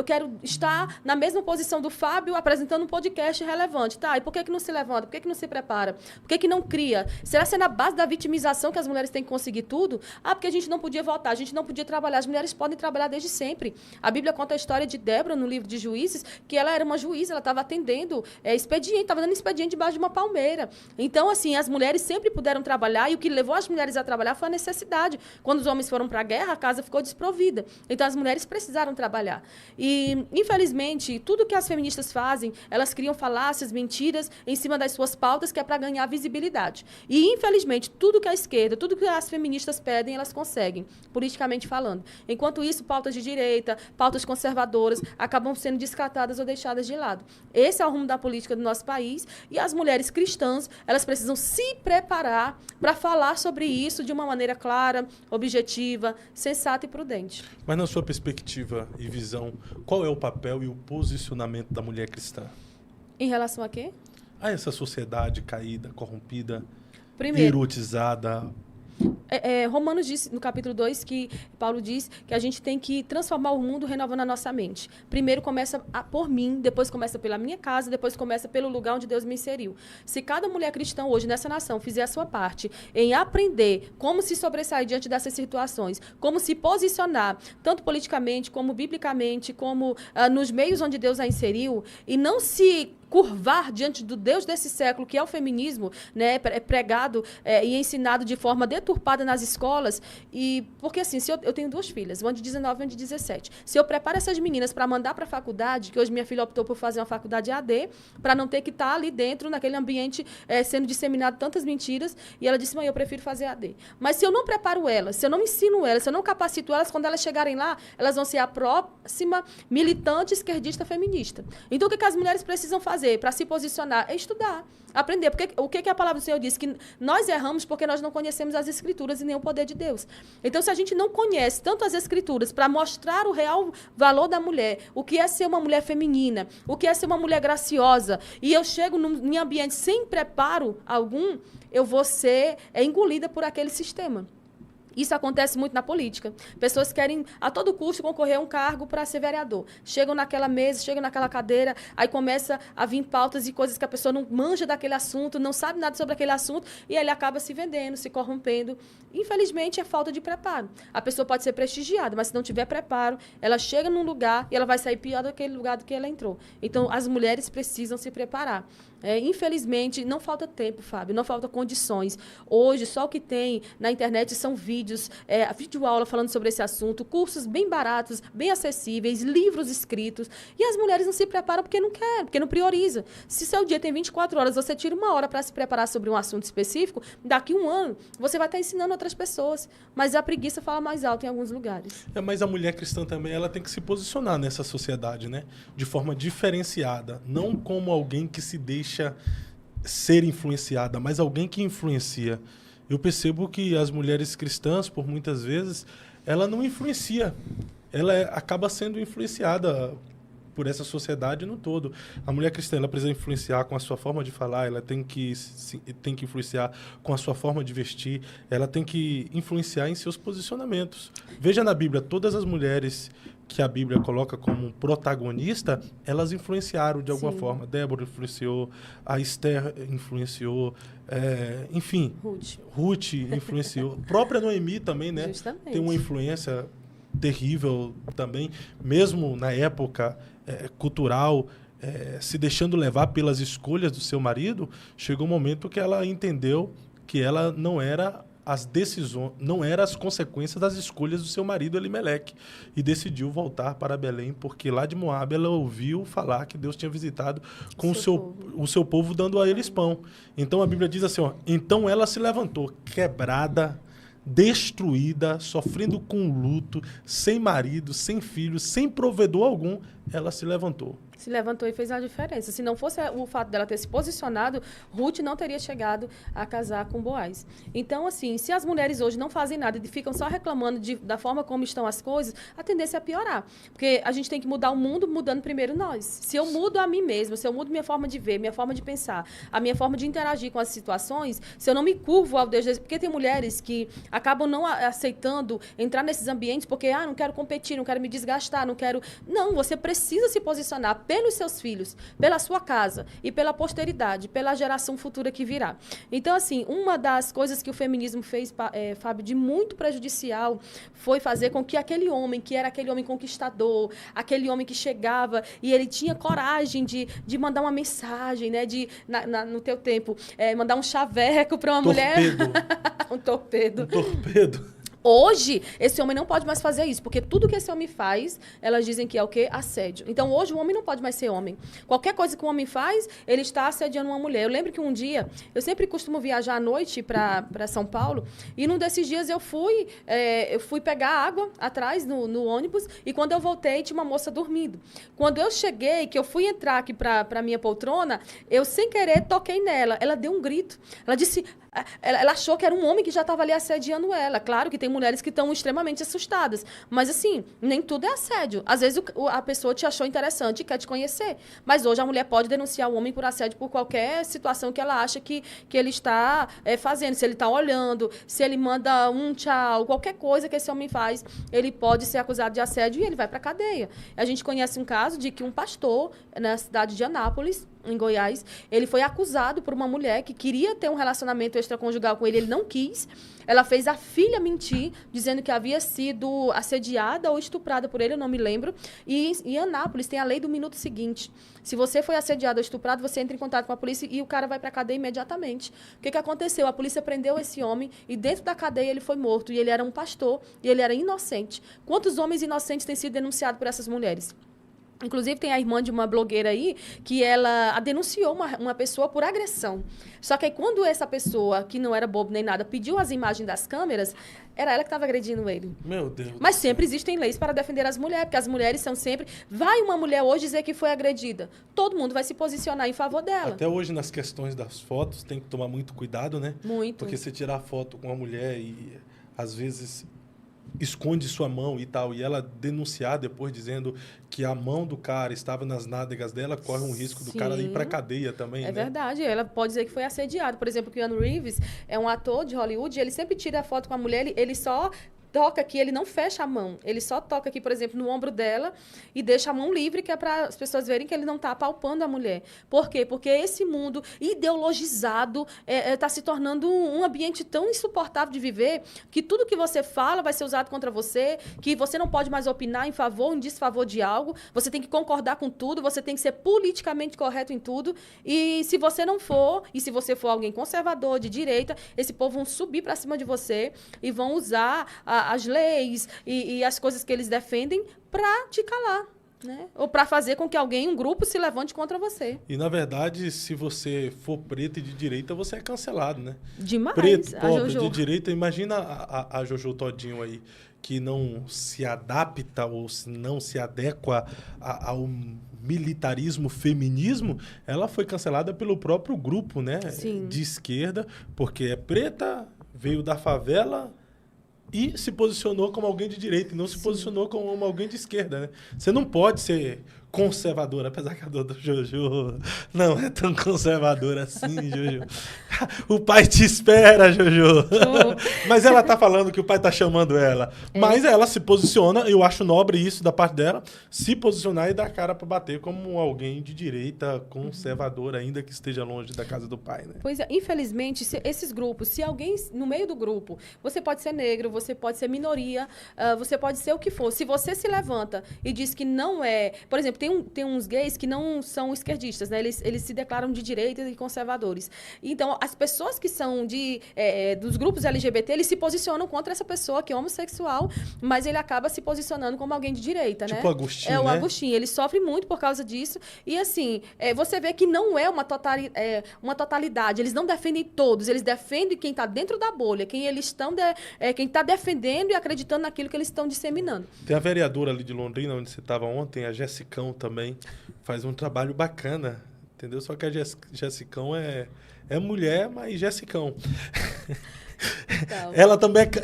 quero estar na mesma posição do Fábio apresentando um podcast relevante. Tá, e por que não se levanta? Por que não se prepara? Por que não cria? Será que é na base da vitimização que as mulheres têm que conseguir tudo? Porque a gente não podia votar, a gente não podia trabalhar. As mulheres podem trabalhar desde sempre. A Bíblia conta a história de Débora no livro de Juízes, que ela era uma juíza, ela estava atendendo expediente, estava dando expediente debaixo de uma palmeira. Então, assim, as mulheres sempre puderam trabalhar, e o que levou as mulheres a trabalhar foi a necessidade. Quando os homens foram para a guerra, a casa ficou desprovida. Então, as mulheres precisaram trabalhar. E, infelizmente, tudo que as feministas fazem, elas criam falácias, mentiras em cima das suas pautas, que é para ganhar visibilidade. E, infelizmente, tudo que a esquerda, tudo que as feministas pedem, elas conseguem, politicamente falando. Enquanto isso, pautas de direita, pautas conservadoras, acabam sendo descartadas ou deixadas de lado. Esse é o rumo da política do nosso país, e as mulheres cristãs, elas precisam se preparar para falar sobre isso de uma maneira clara, objetiva, sensata e prudente. Mas na sua perspectiva e visão, qual é o papel e o posicionamento da mulher cristã? Em relação a quê? A essa sociedade caída, corrompida, Primeiro, erotizada. Romanos diz, no capítulo 2, que Paulo diz que a gente tem que transformar o mundo renovando a nossa mente. Primeiro começa por mim, depois começa pela minha casa, depois começa pelo lugar onde Deus me inseriu. Se cada mulher cristã hoje nessa nação fizer a sua parte em aprender como se sobressair diante dessas situações, como se posicionar, tanto politicamente, como biblicamente, como nos meios onde Deus a inseriu, e não se curvar diante do Deus desse século, que é o feminismo, né, pregado e ensinado de forma deturpada nas escolas. E porque assim, se eu tenho duas filhas, uma de 19 e uma de 17. Se eu preparo essas meninas para mandar para a faculdade, que hoje minha filha optou por fazer uma faculdade AD, para não ter que estar ali dentro, naquele ambiente, sendo disseminado tantas mentiras, e ela disse: mãe, eu prefiro fazer AD. Mas se eu não preparo elas, se eu não ensino elas, se eu não capacito elas, quando elas chegarem lá, elas vão ser a próxima militante esquerdista feminista. Então, o que as mulheres precisam fazer para se posicionar? É estudar, aprender. Porque o que a palavra do Senhor diz? Que nós erramos porque nós não conhecemos as Escrituras e nem o poder de Deus. Então, se a gente não conhece tanto as Escrituras para mostrar o real valor da mulher, o que é ser uma mulher feminina, o que é ser uma mulher graciosa, e eu chego em ambiente sem preparo algum, eu vou ser engolida por aquele sistema. Isso acontece muito na política. Pessoas querem, a todo custo, concorrer a um cargo para ser vereador. Chegam naquela mesa, chegam naquela cadeira, aí começa a vir pautas e coisas que a pessoa não manja daquele assunto, não sabe nada sobre aquele assunto, e ele acaba se vendendo, se corrompendo. Infelizmente, é falta de preparo. A pessoa pode ser prestigiada, mas se não tiver preparo, ela chega num lugar e ela vai sair pior daquele lugar do que ela entrou. Então, as mulheres precisam se preparar. Infelizmente, não falta tempo, Fábio, não falta condições. Hoje, só o que tem na internet são vídeos, videoaula falando sobre esse assunto, cursos bem baratos, bem acessíveis, livros escritos. E as mulheres não se preparam porque não querem, porque não prioriza. Se seu dia tem 24 horas, você tira 1 hora para se preparar sobre um assunto específico, daqui 1 ano, você vai estar ensinando outras pessoas. Mas a preguiça fala mais alto em alguns lugares. Mas a mulher cristã também, ela tem que se posicionar nessa sociedade, né? De forma diferenciada. Não como alguém que se deixa ser influenciada, mas alguém que influencia. Eu percebo que as mulheres cristãs, por muitas vezes, ela não influencia. Ela acaba sendo influenciada por essa sociedade no todo. A mulher cristã, ela precisa influenciar com a sua forma de falar, ela tem que influenciar com a sua forma de vestir, ela tem que influenciar em seus posicionamentos. Veja na Bíblia, todas as mulheres que a Bíblia coloca como protagonista, elas influenciaram de alguma forma. Débora influenciou, a Esther influenciou, enfim, Ruth influenciou. A própria Noemi também, né? Justamente. Tem uma influência terrível também, mesmo na época cultural, se deixando levar pelas escolhas do seu marido, chegou um momento que ela entendeu que ela não era as decisões, não eram as consequências das escolhas do seu marido Elimeleque, e decidiu voltar para Belém, porque lá de Moabe ela ouviu falar que Deus tinha visitado com o seu povo, dando a eles pão. Então a Bíblia diz assim, então ela se levantou quebrada destruída, sofrendo com luto, sem marido, sem filho, sem provedor algum, ela se levantou. Se levantou e fez a diferença. Se não fosse o fato dela ter se posicionado, Ruth não teria chegado a casar com Boaz. Então, assim, se as mulheres hoje não fazem nada e ficam só reclamando da forma como estão as coisas, a tendência é piorar. Porque a gente tem que mudar o mundo mudando primeiro nós. Se eu mudo a mim mesma, se eu mudo minha forma de ver, minha forma de pensar, a minha forma de interagir com as situações, se eu não me curvo ao Deus... Porque tem mulheres que acabam não aceitando entrar nesses ambientes porque, não quero competir, não quero me desgastar, não quero... Não, você precisa se posicionar pelos seus filhos, pela sua casa e pela posteridade, pela geração futura que virá. Então, assim, uma das coisas que o feminismo fez, Fábio, de muito prejudicial, foi fazer com que aquele homem, que era aquele homem conquistador, aquele homem que chegava e ele tinha coragem de mandar uma mensagem, né, no teu tempo, mandar um chaveco para uma mulher... Um torpedo. Um torpedo. Hoje, esse homem não pode mais fazer isso, porque tudo que esse homem faz, elas dizem que é o quê? Assédio. Então, hoje, o homem não pode mais ser homem. Qualquer coisa que o homem faz, ele está assediando uma mulher. Eu lembro que um dia, eu sempre costumo viajar à noite para São Paulo, e num desses dias eu fui pegar água atrás no ônibus, e quando eu voltei, tinha uma moça dormindo. Quando eu cheguei, que eu fui entrar aqui para minha poltrona, eu, sem querer, toquei nela. Ela deu um grito. Ela disse... Ela achou que era um homem que já estava ali assediando ela. Claro que tem mulheres que estão extremamente assustadas. Mas, assim, nem tudo é assédio. Às vezes a pessoa te achou interessante e quer te conhecer. Mas hoje a mulher pode denunciar o homem por assédio por qualquer situação que ela acha que ele está fazendo. Se ele está olhando, se ele manda um tchau, qualquer coisa que esse homem faz, ele pode ser acusado de assédio e ele vai para a cadeia. A gente conhece um caso de que um pastor na cidade de Anápolis, em Goiás, ele foi acusado por uma mulher que queria ter um relacionamento extraconjugal com ele, ele não quis. Ela fez a filha mentir, dizendo que havia sido assediada ou estuprada por ele, eu não me lembro. E em Anápolis tem a lei do minuto seguinte. Se você foi assediado ou estuprado, você entra em contato com a polícia e o cara vai para a cadeia imediatamente. O que aconteceu? A polícia prendeu esse homem e dentro da cadeia ele foi morto. E ele era um pastor e ele era inocente. Quantos homens inocentes têm sido denunciados por essas mulheres? Inclusive, tem a irmã de uma blogueira aí que ela denunciou uma pessoa por agressão. Só que aí, quando essa pessoa, que não era bobo nem nada, pediu as imagens das câmeras, era ela que estava agredindo ele. Meu Deus. Mas sempre existem leis para defender as mulheres, porque as mulheres são sempre... Vai uma mulher hoje dizer que foi agredida, todo mundo vai se posicionar em favor dela. Até hoje, nas questões das fotos, tem que tomar muito cuidado, né? Muito. Porque você tirar foto com uma mulher e, às vezes... esconde sua mão e tal, e ela denunciar depois dizendo que a mão do cara estava nas nádegas dela, corre um risco do cara ir para cadeia também, né? Verdade, ela pode dizer que foi assediado. Por exemplo, o Keanu Reeves é um ator de Hollywood, ele sempre tira a foto com a mulher, ele só toca aqui, ele não fecha a mão. Ele só toca aqui, por exemplo, no ombro dela e deixa a mão livre, que é para as pessoas verem que ele não está apalpando a mulher. Por quê? Porque esse mundo ideologizado está se tornando um ambiente tão insuportável de viver que tudo que você fala vai ser usado contra você, que você não pode mais opinar em favor ou em desfavor de algo, você tem que concordar com tudo, você tem que ser politicamente correto em tudo, e se você não for, e se você for alguém conservador, de direita, esse povo vão subir para cima de você e vão usar as leis e as coisas que eles defendem para te calar, né? Ou para fazer com que um grupo se levante contra você. E, na verdade, se você for preto e de direita, você é cancelado, né? Demais. Preto, pobre, de direita, imagina a Jojo Todinho aí, que não se adapta ou não se adequa ao militarismo, feminismo, ela foi cancelada pelo próprio grupo, né? Sim. De esquerda, porque é preta, veio da favela... e se posicionou como alguém de direita, e não se posicionou como alguém de esquerda, né? Você não pode ser conservadora, apesar que a dor do Jojo não é tão conservadora assim, Jojo. O pai te espera, Jojo. Mas ela tá falando que o pai tá chamando ela. Mas ela se posiciona, eu acho nobre isso da parte dela, se posicionar e dar a cara para bater como alguém de direita, conservadora, ainda que esteja longe da casa do pai, né? Pois é, infelizmente, esses grupos, se alguém no meio do grupo, você pode ser negro, você pode ser minoria, você pode ser o que for. Se você se levanta e diz que não é... Por exemplo, tem uns gays que não são esquerdistas, né? Eles se declaram de direita e conservadores. Então, as pessoas que são dos grupos LGBT, eles se posicionam contra essa pessoa que é homossexual, mas ele acaba se posicionando como alguém de direita, né? Tipo o Agostinho, o né? Agostinho. Ele sofre muito por causa disso. E, assim, você vê que não é uma totalidade. Eles não defendem todos. Eles defendem quem está dentro da bolha, quem está defendendo e acreditando naquilo que eles estão disseminando. Tem a vereadora ali de Londrina, onde você estava ontem, a Jessicão também, faz um trabalho bacana, entendeu? Só que a Jessicão é mulher, mas Jessicão. Então.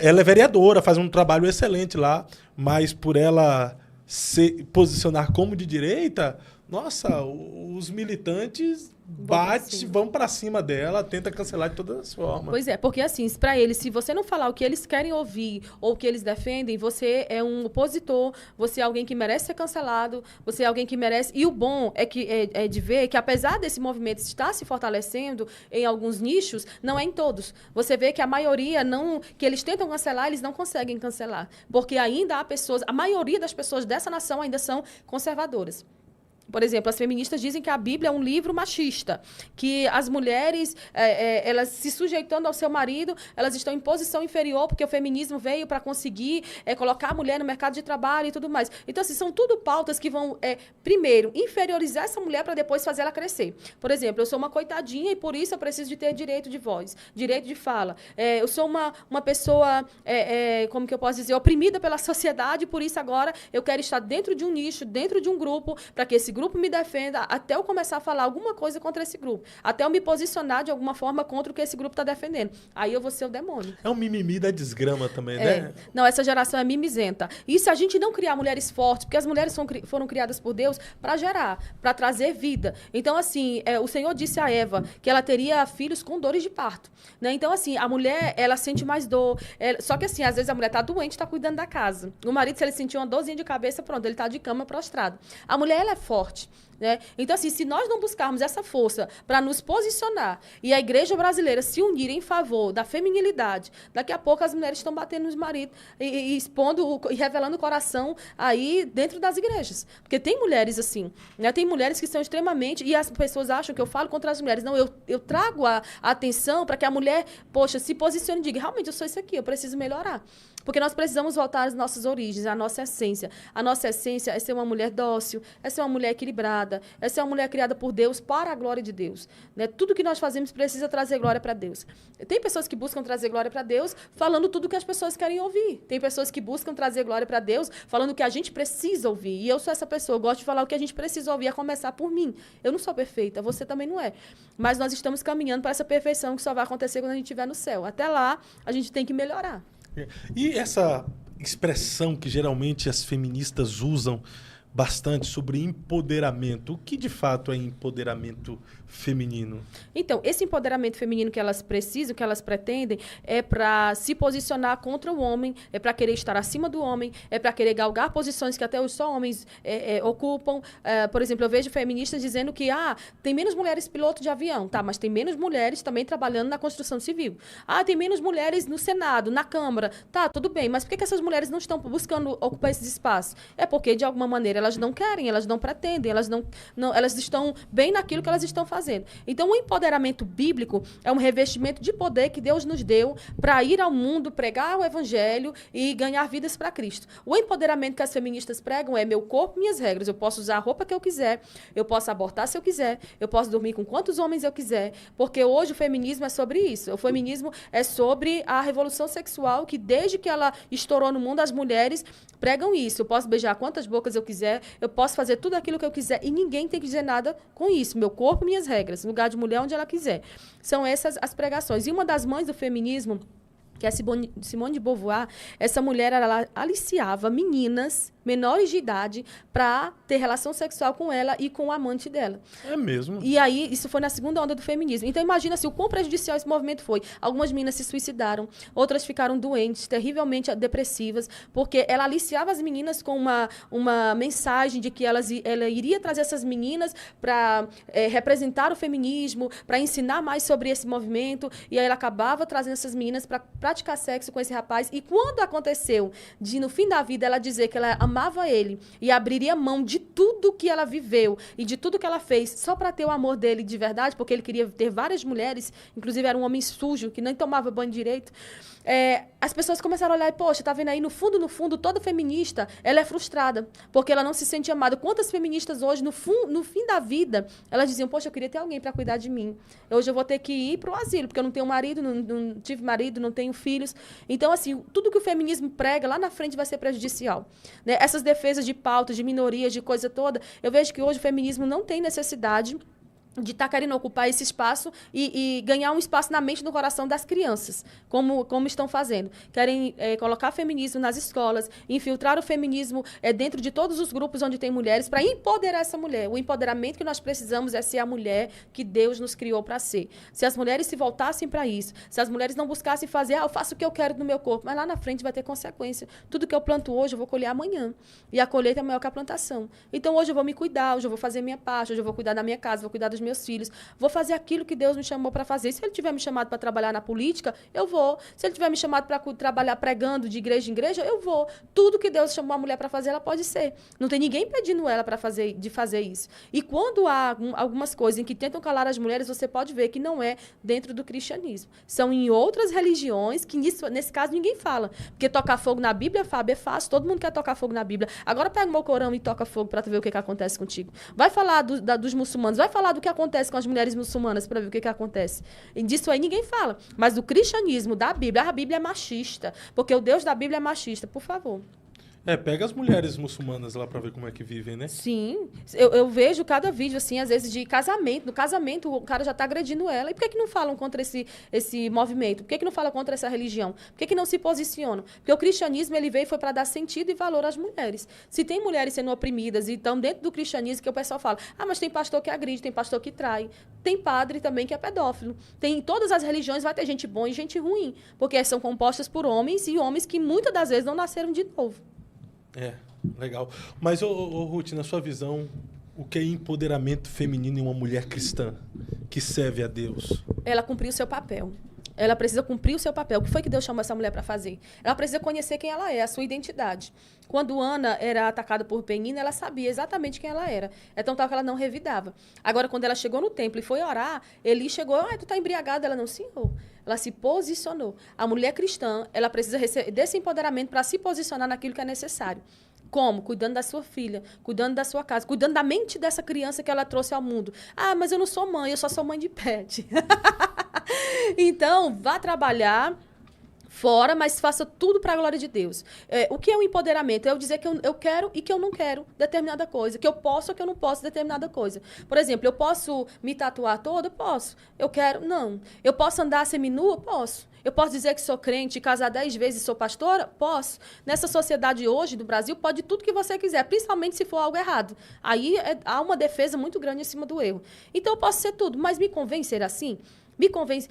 Ela é vereadora, faz um trabalho excelente lá, mas por ela se posicionar como de direita, nossa, os militantes vão para cima dela, tenta cancelar de todas as formas. Pois é, porque assim, para eles, se você não falar o que eles querem ouvir ou o que eles defendem, você é um opositor, você é alguém que merece ser cancelado, você é alguém que merece... E o bom é de ver que, apesar desse movimento estar se fortalecendo em alguns nichos, não é em todos. Você vê que a maioria que eles tentam cancelar, eles não conseguem cancelar. Porque ainda há pessoas... A maioria das pessoas dessa nação ainda são conservadoras. Por exemplo, as feministas dizem que a Bíblia é um livro machista, que as mulheres, elas se sujeitando ao seu marido, elas estão em posição inferior, porque o feminismo veio para conseguir colocar a mulher no mercado de trabalho e tudo mais. Então, assim, são tudo pautas que vão, primeiro, inferiorizar essa mulher para depois fazer ela crescer. Por exemplo, eu sou uma coitadinha e por isso eu preciso de ter direito de voz, direito de fala. Eu sou uma pessoa, como que eu posso dizer, oprimida pela sociedade, por isso agora eu quero estar dentro de um nicho, dentro de um grupo, para que esse grupo me defenda até eu começar a falar alguma coisa contra esse grupo. Até eu me posicionar de alguma forma contra o que esse grupo está defendendo. Aí eu vou ser o demônio. É um mimimi da desgrama também, né? Não, essa geração é mimizenta. E se a gente não criar mulheres fortes, porque as mulheres foram criadas por Deus para gerar, para trazer vida. Então, assim, o Senhor disse a Eva que ela teria filhos com dores de parto. Né? Então, assim, a mulher, ela sente mais dor. Só que, assim, às vezes a mulher está doente, está cuidando da casa. O marido, se ele sentir uma dorzinha de cabeça, pronto, ele está de cama prostrado. A mulher, ela é forte. Né? Então, assim, se nós não buscarmos essa força para nos posicionar e a igreja brasileira se unir em favor da feminilidade, daqui a pouco as mulheres estão batendo nos maridos e expondo e revelando o coração aí dentro das igrejas. Porque tem mulheres assim, né? Tem mulheres que são extremamente... E as pessoas acham que eu falo contra as mulheres. Não, eu trago a atenção para que a mulher, poxa, se posicione e diga, realmente, eu sou isso aqui, eu preciso melhorar. Porque nós precisamos voltar às nossas origens, à nossa essência. A nossa essência é ser uma mulher dócil, é ser uma mulher equilibrada, é ser uma mulher criada por Deus para a glória de Deus. Né? Tudo que nós fazemos precisa trazer glória para Deus. Tem pessoas que buscam trazer glória para Deus falando tudo o que as pessoas querem ouvir. Tem pessoas que buscam trazer glória para Deus falando o que a gente precisa ouvir. E eu sou essa pessoa, eu gosto de falar o que a gente precisa ouvir, a começar por mim. Eu não sou perfeita, você também não é. Mas nós estamos caminhando para essa perfeição que só vai acontecer quando a gente estiver no céu. Até lá, a gente tem que melhorar. E essa expressão que geralmente as feministas usam bastante sobre empoderamento, o que de fato é empoderamento feminino? Então, esse empoderamento feminino que elas precisam, que elas pretendem, é para se posicionar contra o homem, é para querer estar acima do homem, é para querer galgar posições que até hoje só homens ocupam. Por exemplo, eu vejo feministas dizendo que tem menos mulheres piloto de avião, tá? Mas tem menos mulheres também trabalhando na construção civil. Tem menos mulheres no Senado, na Câmara. Tá, tudo bem, mas por que essas mulheres não estão buscando ocupar esses espaços? É porque, de alguma maneira, elas não querem, elas não pretendem, elas estão bem naquilo que elas estão fazendo. Então, o empoderamento bíblico é um revestimento de poder que Deus nos deu para ir ao mundo, pregar o evangelho e ganhar vidas para Cristo. O empoderamento que as feministas pregam é meu corpo, minhas regras. Eu posso usar a roupa que eu quiser, eu posso abortar se eu quiser, eu posso dormir com quantos homens eu quiser, porque hoje o feminismo é sobre isso. O feminismo é sobre a revolução sexual que, desde que ela estourou no mundo, as mulheres pregam isso. Eu posso beijar quantas bocas eu quiser, eu posso fazer tudo aquilo que eu quiser e ninguém tem que dizer nada com isso. Meu corpo, minhas regras. Lugar de mulher onde ela quiser. São essas as pregações. E uma das mães do feminismo, que é Simone de Beauvoir, essa mulher, ela aliciava meninas menores de idade para ter relação sexual com ela e com o amante dela. É mesmo? E aí, isso foi na segunda onda do feminismo. Então, imagina assim, o quão prejudicial esse movimento foi. Algumas meninas se suicidaram, outras ficaram doentes, terrivelmente depressivas, porque ela aliciava as meninas com uma mensagem de que ela iria trazer essas meninas para representar o feminismo, para ensinar mais sobre esse movimento, e aí ela acabava trazendo essas meninas para praticar sexo com esse rapaz. E quando aconteceu de, no fim da vida, ela dizer que ela amava ele e abriria mão de tudo que ela viveu e de tudo que ela fez só para ter o amor dele de verdade, porque ele queria ter várias mulheres, inclusive era um homem sujo, que nem tomava banho direito. As pessoas começaram a olhar e, poxa, tá vendo aí, no fundo, toda feminista, ela é frustrada, porque ela não se sente amada. Quantas feministas hoje, no fim da vida, elas diziam, poxa, eu queria ter alguém para cuidar de mim. Hoje eu vou ter que ir para o asilo, porque eu não tenho marido, não tive marido, não tenho filhos. Então, assim, tudo que o feminismo prega lá na frente vai ser prejudicial. Né? Essas defesas de pautas, de minorias, de coisa toda, eu vejo que hoje o feminismo não tem necessidade de estar querendo ocupar esse espaço e ganhar um espaço na mente e no coração das crianças, como estão fazendo. Querem colocar feminismo nas escolas, infiltrar o feminismo dentro de todos os grupos onde tem mulheres, para empoderar essa mulher. O empoderamento que nós precisamos é ser a mulher que Deus nos criou para ser. Se as mulheres se voltassem para isso, se as mulheres não buscassem fazer, eu faço o que eu quero no meu corpo, mas lá na frente vai ter consequência. Tudo que eu planto hoje, eu vou colher amanhã. E a colheita é maior que a plantação. Então, hoje eu vou me cuidar, hoje eu vou fazer minha parte, hoje eu vou cuidar da minha casa, vou cuidar dos meus filhos, vou fazer aquilo que Deus me chamou para fazer. Se ele tiver me chamado para trabalhar na política, eu vou. Se ele tiver me chamado para trabalhar pregando de igreja em igreja, eu vou. Tudo que Deus chamou a mulher para fazer, ela pode ser. Não tem ninguém pedindo ela de fazer isso. E quando há algumas coisas em que tentam calar as mulheres, você pode ver que não é dentro do cristianismo. São em outras religiões que, nesse caso, ninguém fala. Porque tocar fogo na Bíblia, Fábio, é fácil. Todo mundo quer tocar fogo na Bíblia. Agora pega o meu Corão e toca fogo para tu ver o que acontece contigo. Vai falar dos muçulmanos, vai falar do que acontece com as mulheres muçulmanas para ver o que acontece. E disso aí ninguém fala. Mas do cristianismo, da Bíblia, a Bíblia é machista. Porque o Deus da Bíblia é machista, por favor. Pega as mulheres muçulmanas lá para ver como é que vivem, né? Sim. Eu vejo cada vídeo, assim, às vezes, de casamento. No casamento, o cara já está agredindo ela. E por que não falam contra esse movimento? Por que não falam contra essa religião? Por que não se posicionam? Porque o cristianismo, ele veio foi para dar sentido e valor às mulheres. Se tem mulheres sendo oprimidas e estão dentro do cristianismo, que o pessoal fala, mas tem pastor que agride, tem pastor que trai. Tem padre também que é pedófilo. Em todas as religiões vai ter gente boa e gente ruim. Porque são compostas por homens e homens que muitas das vezes não nasceram de novo. Legal. Mas, Ruth, na sua visão, o que é empoderamento feminino em uma mulher cristã que serve a Deus? Ela cumpriu o seu papel. Ela precisa cumprir o seu papel. O que foi que Deus chamou essa mulher para fazer? Ela precisa conhecer quem ela é, a sua identidade. Quando Ana era atacada por Penina, ela sabia exatamente quem ela era. É tão tal que ela não revidava. Agora, quando ela chegou no templo e foi orar, Eli chegou, tu está embriagada? Ela não, senhor. Ela se posicionou. A mulher cristã, ela precisa receber desse empoderamento para se posicionar naquilo que é necessário. Como? Cuidando da sua filha, cuidando da sua casa, cuidando da mente dessa criança que ela trouxe ao mundo. Mas eu não sou mãe, eu só sou mãe de pet. Então, vá trabalhar fora, mas faça tudo para a glória de Deus. O que é o empoderamento? É eu dizer que eu quero e que eu não quero determinada coisa, que eu posso ou que eu não posso determinada coisa. Por exemplo, eu posso me tatuar toda? Posso. Eu quero? Não. Eu posso andar seminua? Posso. Eu posso dizer que sou crente, casar 10 vezes e sou pastora? Posso. Nessa sociedade hoje do Brasil, pode tudo que você quiser, principalmente se for algo errado. Aí há uma defesa muito grande em cima do erro. Então, eu posso ser tudo, mas me convém ser assim? Me convence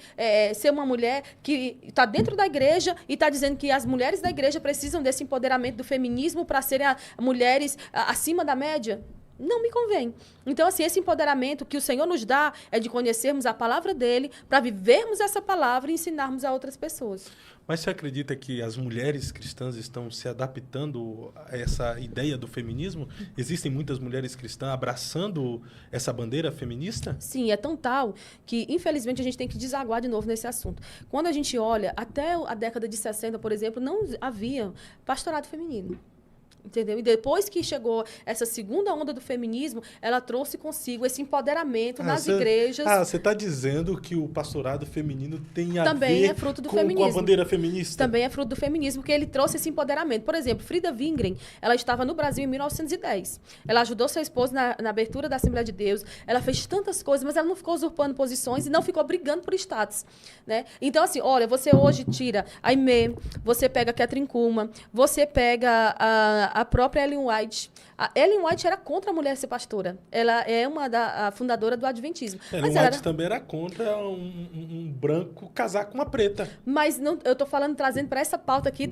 ser uma mulher que está dentro da igreja e está dizendo que as mulheres da igreja precisam desse empoderamento do feminismo para serem mulheres acima da média? Não me convém. Então, assim, esse empoderamento que o Senhor nos dá é de conhecermos a palavra dele para vivermos essa palavra e ensinarmos a outras pessoas. Mas você acredita que as mulheres cristãs estão se adaptando a essa ideia do feminismo? Existem muitas mulheres cristãs abraçando essa bandeira feminista? Sim, é tão tal que, infelizmente, a gente tem que desaguar de novo nesse assunto. Quando a gente olha, até a década de 60, por exemplo, não havia pastorado feminino. Entendeu? E depois que chegou essa segunda onda do feminismo, ela trouxe consigo esse empoderamento nas igrejas. Você está dizendo que o pastorado feminino tem a também ver é fruto do com feminismo. A bandeira feminista? Também é fruto do feminismo, porque ele trouxe esse empoderamento. Por exemplo, Frida Wingren, ela estava no Brasil em 1910. Ela ajudou seu esposo na abertura da Assembleia de Deus. Ela fez tantas coisas, mas ela não ficou usurpando posições e não ficou brigando por status. Né? Então, assim, olha, você hoje tira a Aimee, você pega a Catherine Kuhlman, você pega a própria Ellen White. A Ellen White era contra a mulher ser pastora. Ela é a fundadora do Adventismo. Ellen White também era contra um branco casar com uma preta. Mas não, eu estou trazendo para essa pauta aqui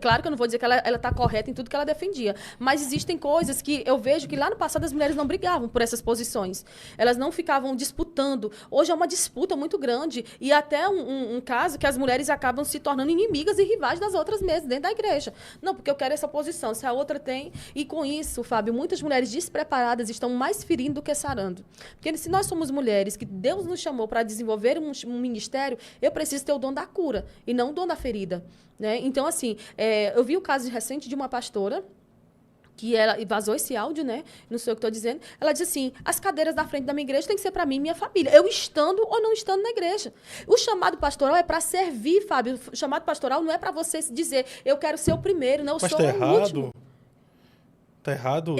claro que eu não vou dizer que ela está correta em tudo que ela defendia, mas existem coisas que eu vejo que lá no passado as mulheres não brigavam por essas posições. Elas não ficavam disputando. Hoje é uma disputa muito grande e até um caso que as mulheres acabam se tornando inimigas e rivais das outras mesmo, dentro da igreja. Não, porque eu quero essa posição, se a outra tem. E com isso, Fábio, muitas mulheres despreparadas estão mais ferindo do que sarando. Porque se nós somos mulheres que Deus nos chamou para desenvolver um ministério, eu preciso ter o dom da cura e não o dom da ferida. Né? Então, assim, eu vi o caso recente de uma pastora que ela vazou esse áudio, né? Não sei o que estou dizendo. Ela diz assim, as cadeiras da frente da minha igreja têm que ser para mim e minha família. Eu estando ou não estando na igreja. O chamado pastoral é para servir, Fábio. O chamado pastoral não é para você dizer, eu quero ser o primeiro, não, eu sou o último. Tá errado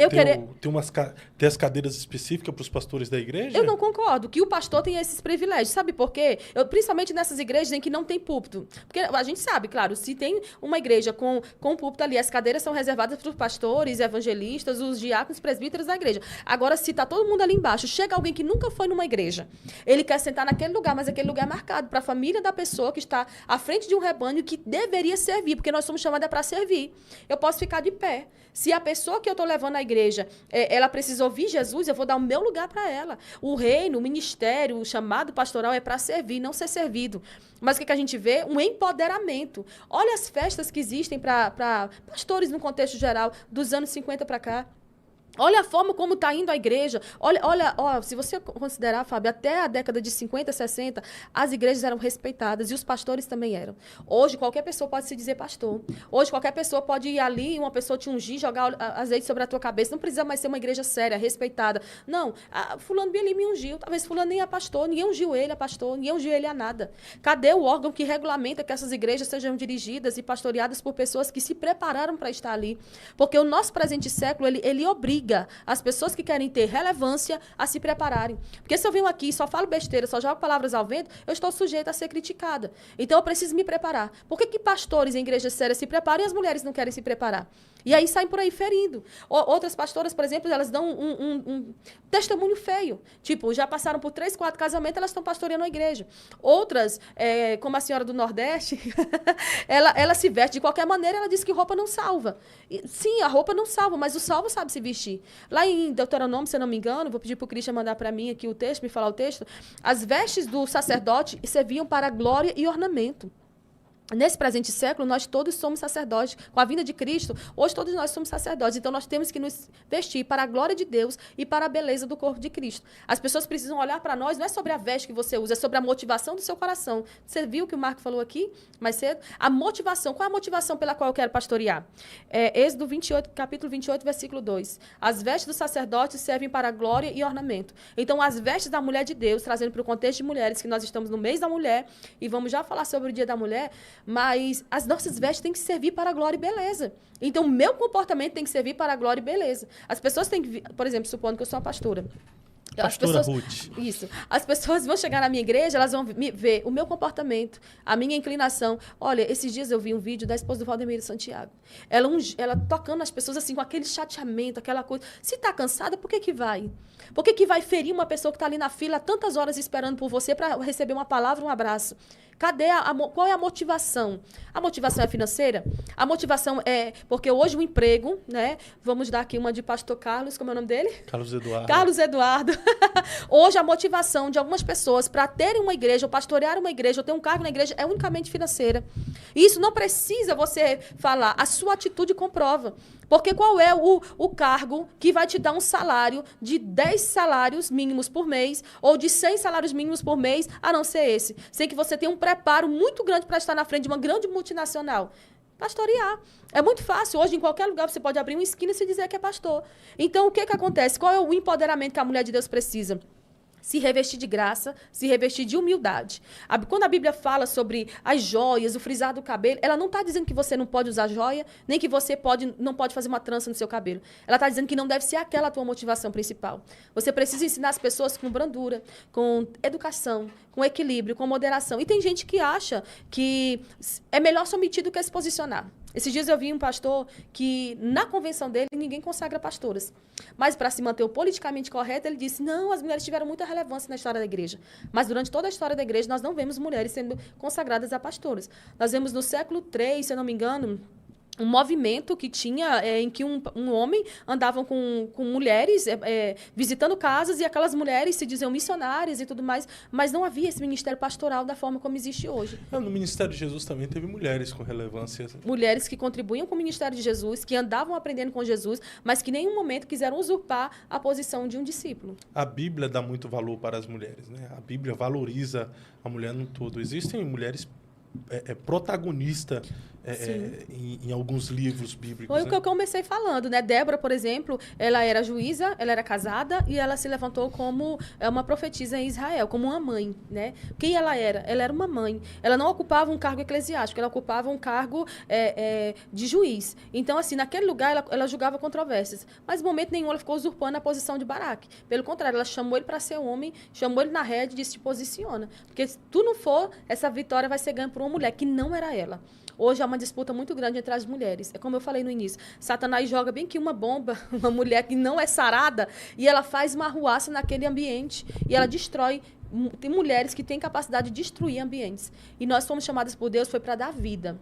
ter as cadeiras específicas para os pastores da igreja? Eu não concordo que o pastor tenha esses privilégios. Sabe por quê? Principalmente nessas igrejas em que não tem púlpito. Porque a gente sabe, claro, se tem uma igreja com púlpito ali, as cadeiras são reservadas para os pastores, evangelistas, os diáconos, presbíteros da igreja. Agora, se tá todo mundo ali embaixo, chega alguém que nunca foi numa igreja, ele quer sentar naquele lugar, mas aquele lugar é marcado para a família da pessoa que está à frente de um rebanho que deveria servir, porque nós somos chamadas para servir. Eu posso ficar de pé. Se a pessoa que eu estou levando à igreja, ela precisa ouvir Jesus, eu vou dar o meu lugar para ela. O reino, o ministério, o chamado pastoral é para servir, não ser servido. Mas o que a gente vê? Um empoderamento. Olha as festas que existem para pastores no contexto geral, dos anos 50 para cá. Olha a forma como está indo a igreja. Olha, se você considerar, Fábio, até a década de 50, 60, as igrejas eram respeitadas e os pastores também eram. Hoje, qualquer pessoa pode se dizer pastor. Hoje, qualquer pessoa pode ir ali, uma pessoa te ungir, jogar azeite sobre a tua cabeça. Não precisa mais ser uma igreja séria, respeitada. Não, fulano bem ali me ungiu. Talvez fulano nem é pastor, ninguém ungiu ele a pastor, ninguém ungiu ele a nada. Cadê o órgão que regulamenta que essas igrejas sejam dirigidas e pastoreadas por pessoas que se prepararam para estar ali? Porque o nosso presente século, ele obriga as pessoas que querem ter relevância a se prepararem. Porque se eu venho aqui e só falo besteira, só jogo palavras ao vento, eu estou sujeita a ser criticada. Então eu preciso me preparar. Por que pastores em igrejas sérias se preparam e as mulheres não querem se preparar? E aí saem por aí ferindo. Outras pastoras, por exemplo, elas dão um testemunho feio. Tipo, já passaram por 3, 4 casamentos, elas estão pastoreando a igreja. Outras, como a senhora do Nordeste, ela se veste de qualquer maneira, ela diz que roupa não salva. Sim, a roupa não salva, mas o salvo sabe se vestir. Lá em Deuteronômio, se eu não me engano, vou pedir para o Christian mandar para mim aqui o texto, me falar o texto, as vestes do sacerdote serviam para glória e ornamento. Nesse presente século, nós todos somos sacerdotes. Com a vinda de Cristo, hoje todos nós somos sacerdotes. Então, nós temos que nos vestir para a glória de Deus e para a beleza do corpo de Cristo. As pessoas precisam olhar para nós, não é sobre a veste que você usa, é sobre a motivação do seu coração. Você viu o que o Marco falou aqui mais cedo? A motivação. Qual é a motivação pela qual eu quero pastorear? Êxodo 28, capítulo 28, versículo 2. As vestes do sacerdote servem para a glória e ornamento. Então, as vestes da mulher de Deus, trazendo para o contexto de mulheres, que nós estamos no mês da mulher, e vamos já falar sobre o dia da mulher, mas as nossas vestes têm que servir para a glória e beleza. Então, o meu comportamento tem que servir para a glória e beleza. As pessoas têm que, por exemplo, supondo que eu sou uma pastora. Pastora Ruth. Isso. As pessoas vão chegar na minha igreja, elas vão ver o meu comportamento, a minha inclinação. Olha, esses dias eu vi um vídeo da esposa do Valdemiro Santiago. Ela tocando as pessoas assim, com aquele chateamento, aquela coisa. Se está cansada, por que vai? Por que vai ferir uma pessoa que está ali na fila tantas horas esperando por você para receber uma palavra, um abraço? Cadê qual é a motivação? A motivação é financeira? A motivação é... Porque hoje o emprego, né? Vamos dar aqui uma de pastor Carlos, como é o nome dele? Carlos Eduardo. Carlos Eduardo. Hoje a motivação de algumas pessoas para terem uma igreja, ou pastorear uma igreja, ou ter um cargo na igreja, é unicamente financeira. E isso não precisa você falar. A sua atitude comprova. Porque qual é o cargo que vai te dar um salário de 10 salários mínimos por mês ou de 100 salários mínimos por mês, a não ser esse? Sem que você tenha um preparo muito grande para estar na frente de uma grande multinacional. Pastorear. É muito fácil. Hoje, em qualquer lugar, você pode abrir uma esquina e se dizer que é pastor. Então, o que acontece? Qual é o empoderamento que a mulher de Deus precisa? Se revestir de graça, se revestir de humildade. Quando a Bíblia fala sobre as joias, o frisar do cabelo, ela não está dizendo que você não pode usar joia, nem que você não pode fazer uma trança no seu cabelo. Ela está dizendo que não deve ser aquela a tua motivação principal. Você precisa ensinar as pessoas com brandura, com educação, com equilíbrio, com moderação. E tem gente que acha que é melhor se omitir do que se posicionar. Esses dias eu vi um pastor que, na convenção dele, ninguém consagra pastoras. Mas, para se manter o politicamente correto, ele disse, não, as mulheres tiveram muita relevância na história da igreja. Mas, durante toda a história da igreja, nós não vemos mulheres sendo consagradas a pastoras. Nós vemos no século III, se eu não me engano, um movimento que tinha, em que um homem andava com mulheres, visitando casas, e aquelas mulheres se diziam missionárias e tudo mais, mas não havia esse ministério pastoral da forma como existe hoje. No Ministério de Jesus também teve mulheres com relevância. Mulheres que contribuíam com o ministério de Jesus, que andavam aprendendo com Jesus, mas que em nenhum momento quiseram usurpar a posição de um discípulo. A Bíblia dá muito valor para as mulheres, né? A Bíblia valoriza a mulher no todo. Existem mulheres protagonistas em alguns livros bíblicos. Foi o que eu comecei falando, né? Débora, por exemplo, ela era juíza, ela era casada e ela se levantou como uma profetisa em Israel, como uma mãe, né? Quem ela era? Ela era uma mãe. Ela não ocupava um cargo eclesiástico, ela ocupava um cargo de juiz. Então, assim, naquele lugar ela julgava controvérsias. Mas, em momento nenhum, ela ficou usurpando a posição de Baraque. Pelo contrário, ela chamou ele para ser homem, chamou ele na rede e disse, te posiciona. Porque se tu não for, essa vitória vai ser ganha por uma mulher, que não era ela. Hoje há uma disputa muito grande entre as mulheres. É como eu falei no início. Satanás joga bem que uma bomba, uma mulher que não é sarada, e ela faz uma arruaça naquele ambiente. E ela destrói. Tem mulheres que têm capacidade de destruir ambientes. E nós fomos chamadas por Deus, foi para dar vida.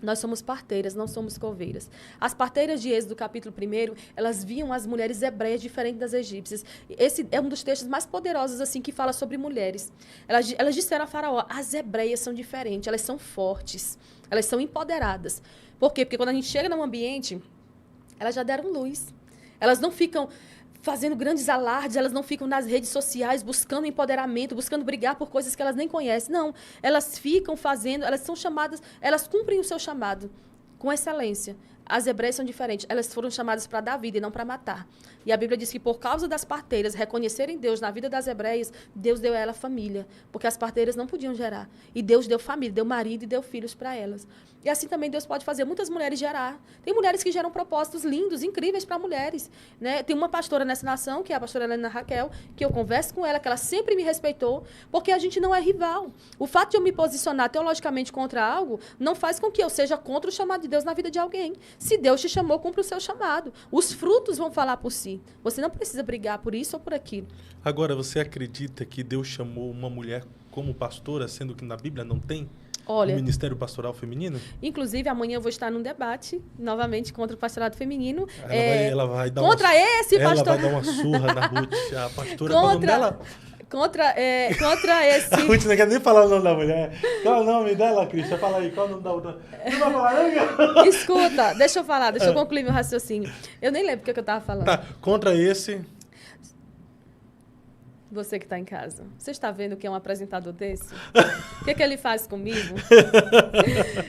Nós somos parteiras, não somos coveiras. As parteiras de Êxodo, capítulo 1, elas viam as mulheres hebreias diferentes das egípcias. Esse é um dos textos mais poderosos assim que fala sobre mulheres. Elas disseram a Faraó, as hebreias são diferentes, elas são fortes, elas são empoderadas. Por quê? Porque quando a gente chega num ambiente, elas já deram luz. Elas não ficam fazendo grandes alardes, elas não ficam nas redes sociais buscando empoderamento, buscando brigar por coisas que elas nem conhecem. Não, elas ficam fazendo, elas são chamadas, elas cumprem o seu chamado com excelência. As hebreias são diferentes, elas foram chamadas para dar vida e não para matar. E a Bíblia diz que por causa das parteiras reconhecerem Deus na vida das hebreias, Deus deu a ela família, porque as parteiras não podiam gerar. E Deus deu família, deu marido e deu filhos para elas. E assim também Deus pode fazer muitas mulheres gerar. Tem mulheres que geram propósitos lindos, incríveis para mulheres, né? Tem uma pastora nessa nação, que é a pastora Helena Raquel, que eu converso com ela, que ela sempre me respeitou, porque a gente não é rival. O fato de eu me posicionar teologicamente contra algo não faz com que eu seja contra o chamado de Deus na vida de alguém. Se Deus te chamou, cumpre o seu chamado. Os frutos vão falar por si. Você não precisa brigar por isso ou por aquilo. Agora, você acredita que Deus chamou uma mulher como pastora, sendo que na Bíblia não tem? Olha, o Ministério Pastoral Feminino? Inclusive, amanhã eu vou estar num debate, novamente, contra o pastorado feminino. Ela vai dar esse pastor... Ela vai dar uma surra na Ruth, a pastora. Qual o nome dela? Contra esse... A Ruth não quer nem falar o nome da mulher. Qual é o nome dela, Cristian? Fala aí, qual é o nome da outra? Não vai falar, não? Escuta, deixa eu falar, deixa eu concluir meu raciocínio. Eu nem lembro o que eu estava falando. Tá, contra esse... Você que está em casa, você está vendo o que é um apresentador desse? O que ele faz comigo?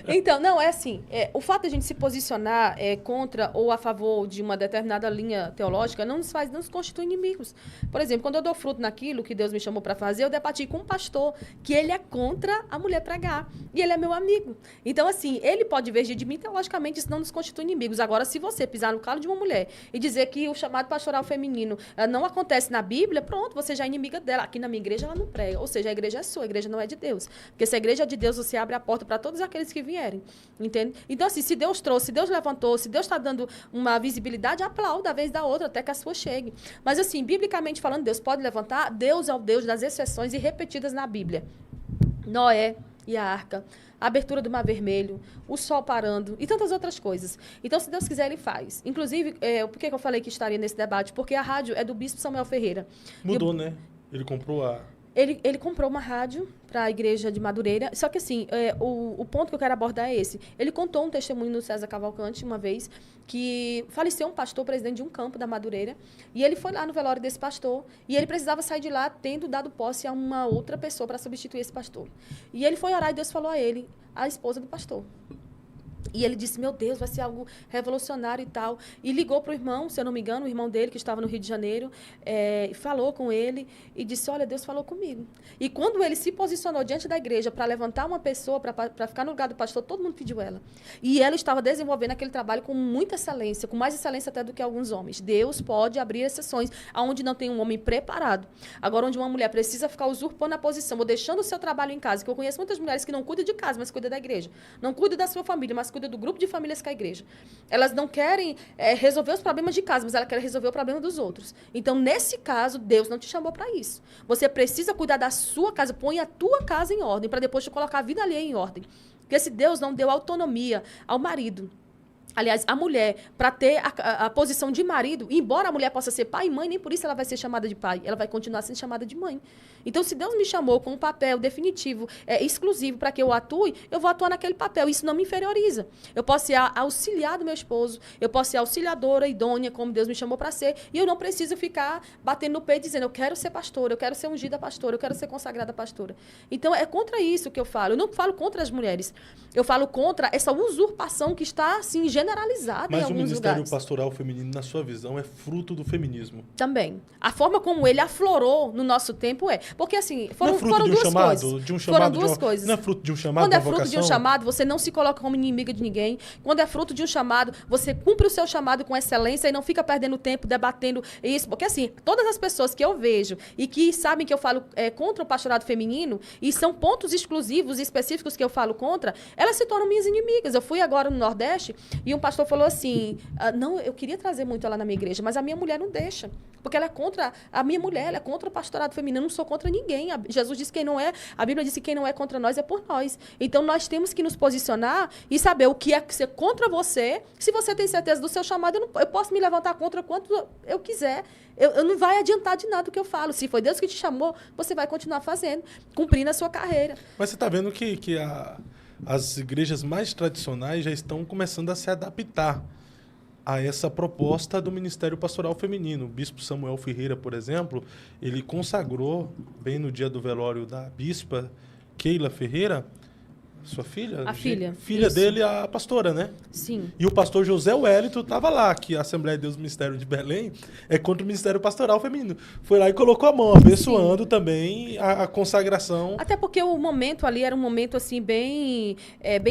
Então, não, é assim, o fato de a gente se posicionar contra ou a favor de uma determinada linha teológica não nos constitui inimigos. Por exemplo, quando eu dou fruto naquilo que Deus me chamou para fazer, eu debati com um pastor que ele é contra a mulher pregar. E ele é meu amigo. Então, assim, ele pode divergir de mim, teologicamente isso não nos constitui inimigos. Agora, se você pisar no calo de uma mulher e dizer que o chamado pastoral feminino não acontece na Bíblia, pronto, você já é inimiga dela. Aqui na minha igreja ela não prega. Ou seja, a igreja é sua, a igreja não é de Deus. Porque se a igreja é de Deus, você abre a porta para todos aqueles que vierem. Entende? Então, assim, se Deus trouxe, se Deus levantou, se Deus está dando uma visibilidade, aplauda a vez da outra até que a sua chegue. Mas, assim, biblicamente falando, Deus pode levantar. Deus é o Deus das exceções e repetidas na Bíblia. Noé e a arca, a abertura do Mar Vermelho, o sol parando e tantas outras coisas. Então, se Deus quiser, ele faz. Inclusive, por que eu falei que estaria nesse debate? Porque a rádio é do bispo Samuel Ferreira. Mudou, né? Ele comprou a... Ele comprou uma rádio para a igreja de Madureira. Só que, assim, o ponto que eu quero abordar é esse. Ele contou um testemunho no César Cavalcante, uma vez, que faleceu um pastor, presidente de um campo da Madureira, e ele foi lá no velório desse pastor, e ele precisava sair de lá tendo dado posse a uma outra pessoa para substituir esse pastor. E ele foi orar e Deus falou a ele, a esposa do pastor. E ele disse, meu Deus, vai ser algo revolucionário e tal. E ligou para o irmão, se eu não me engano, o irmão dele, que estava no Rio de Janeiro, falou com ele e disse, olha, Deus falou comigo. E quando ele se posicionou diante da igreja para levantar uma pessoa, para ficar no lugar do pastor, todo mundo pediu ela. E ela estava desenvolvendo aquele trabalho com muita excelência, com mais excelência até do que alguns homens. Deus pode abrir exceções, onde não tem um homem preparado. Agora, onde uma mulher precisa ficar usurpando a posição, ou deixando o seu trabalho em casa, que eu conheço muitas mulheres que não cuidam de casa, mas cuidam da igreja. Não cuidam da sua família, mas cuidam do grupo de famílias que é a igreja. Elas não querem resolver os problemas de casa, mas elas querem resolver o problema dos outros. Então, nesse caso, Deus não te chamou para isso. Você precisa cuidar da sua casa, põe a tua casa em ordem, para depois te colocar a vida alheia em ordem. Porque se Deus não deu autonomia ao marido, aliás, a mulher, para ter a posição de marido, embora a mulher possa ser pai e mãe, nem por isso ela vai ser chamada de pai, ela vai continuar sendo chamada de mãe. Então, se Deus me chamou com um papel definitivo, exclusivo para que eu atue, eu vou atuar naquele papel. Isso não me inferioriza. Eu posso ser auxiliar do meu esposo, eu posso ser auxiliadora, idônea, como Deus me chamou para ser, e eu não preciso ficar batendo no peito dizendo, eu quero ser pastora, eu quero ser ungida pastora, eu quero ser consagrada pastora. Então, é contra isso que eu falo. Eu não falo contra as mulheres. Eu falo contra essa usurpação que está, assim, generalizada em alguns lugares. Mas o ministério pastoral feminino, na sua visão, é fruto do feminismo? Também. A forma como ele aflorou no nosso tempo é... Porque, assim, foram duas coisas. Foram duas coisas. Não é fruto de um chamado, quando é fruto de um chamado, você não se coloca como inimiga de ninguém. Quando é fruto de um chamado, você cumpre o seu chamado com excelência e não fica perdendo tempo debatendo isso. Porque, assim, todas as pessoas que eu vejo e que sabem que eu falo contra o pastorado feminino, e são pontos exclusivos e específicos que eu falo contra, elas se tornam minhas inimigas. Eu fui agora no Nordeste e um pastor falou assim, não, eu queria trazer muito ela na minha igreja, mas a minha mulher não deixa. Porque ela é contra a minha mulher, ela é contra o pastorado feminino, eu não sou contra ninguém. Jesus disse que quem não é, a Bíblia diz que quem não é contra nós é por nós. Então, nós temos que nos posicionar e saber o que é ser contra você. Se você tem certeza do seu chamado, eu posso me levantar contra quanto eu quiser. Eu não vai adiantar de nada o que eu falo. Se foi Deus que te chamou, você vai continuar fazendo, cumprindo a sua carreira. Mas você está vendo que as igrejas mais tradicionais já estão começando a se adaptar a essa proposta do Ministério Pastoral Feminino. O bispo Samuel Ferreira, por exemplo, ele consagrou, bem no dia do velório da bispa Keila Ferreira, sua filha? A filha. Filha dele, a pastora, né? Sim. E o pastor José Wellington estava lá, que a Assembleia de Deus do Ministério de Belém é contra o Ministério Pastoral Feminino. Foi lá e colocou a mão, abençoando também a consagração. Até porque o momento ali era um momento, assim, bem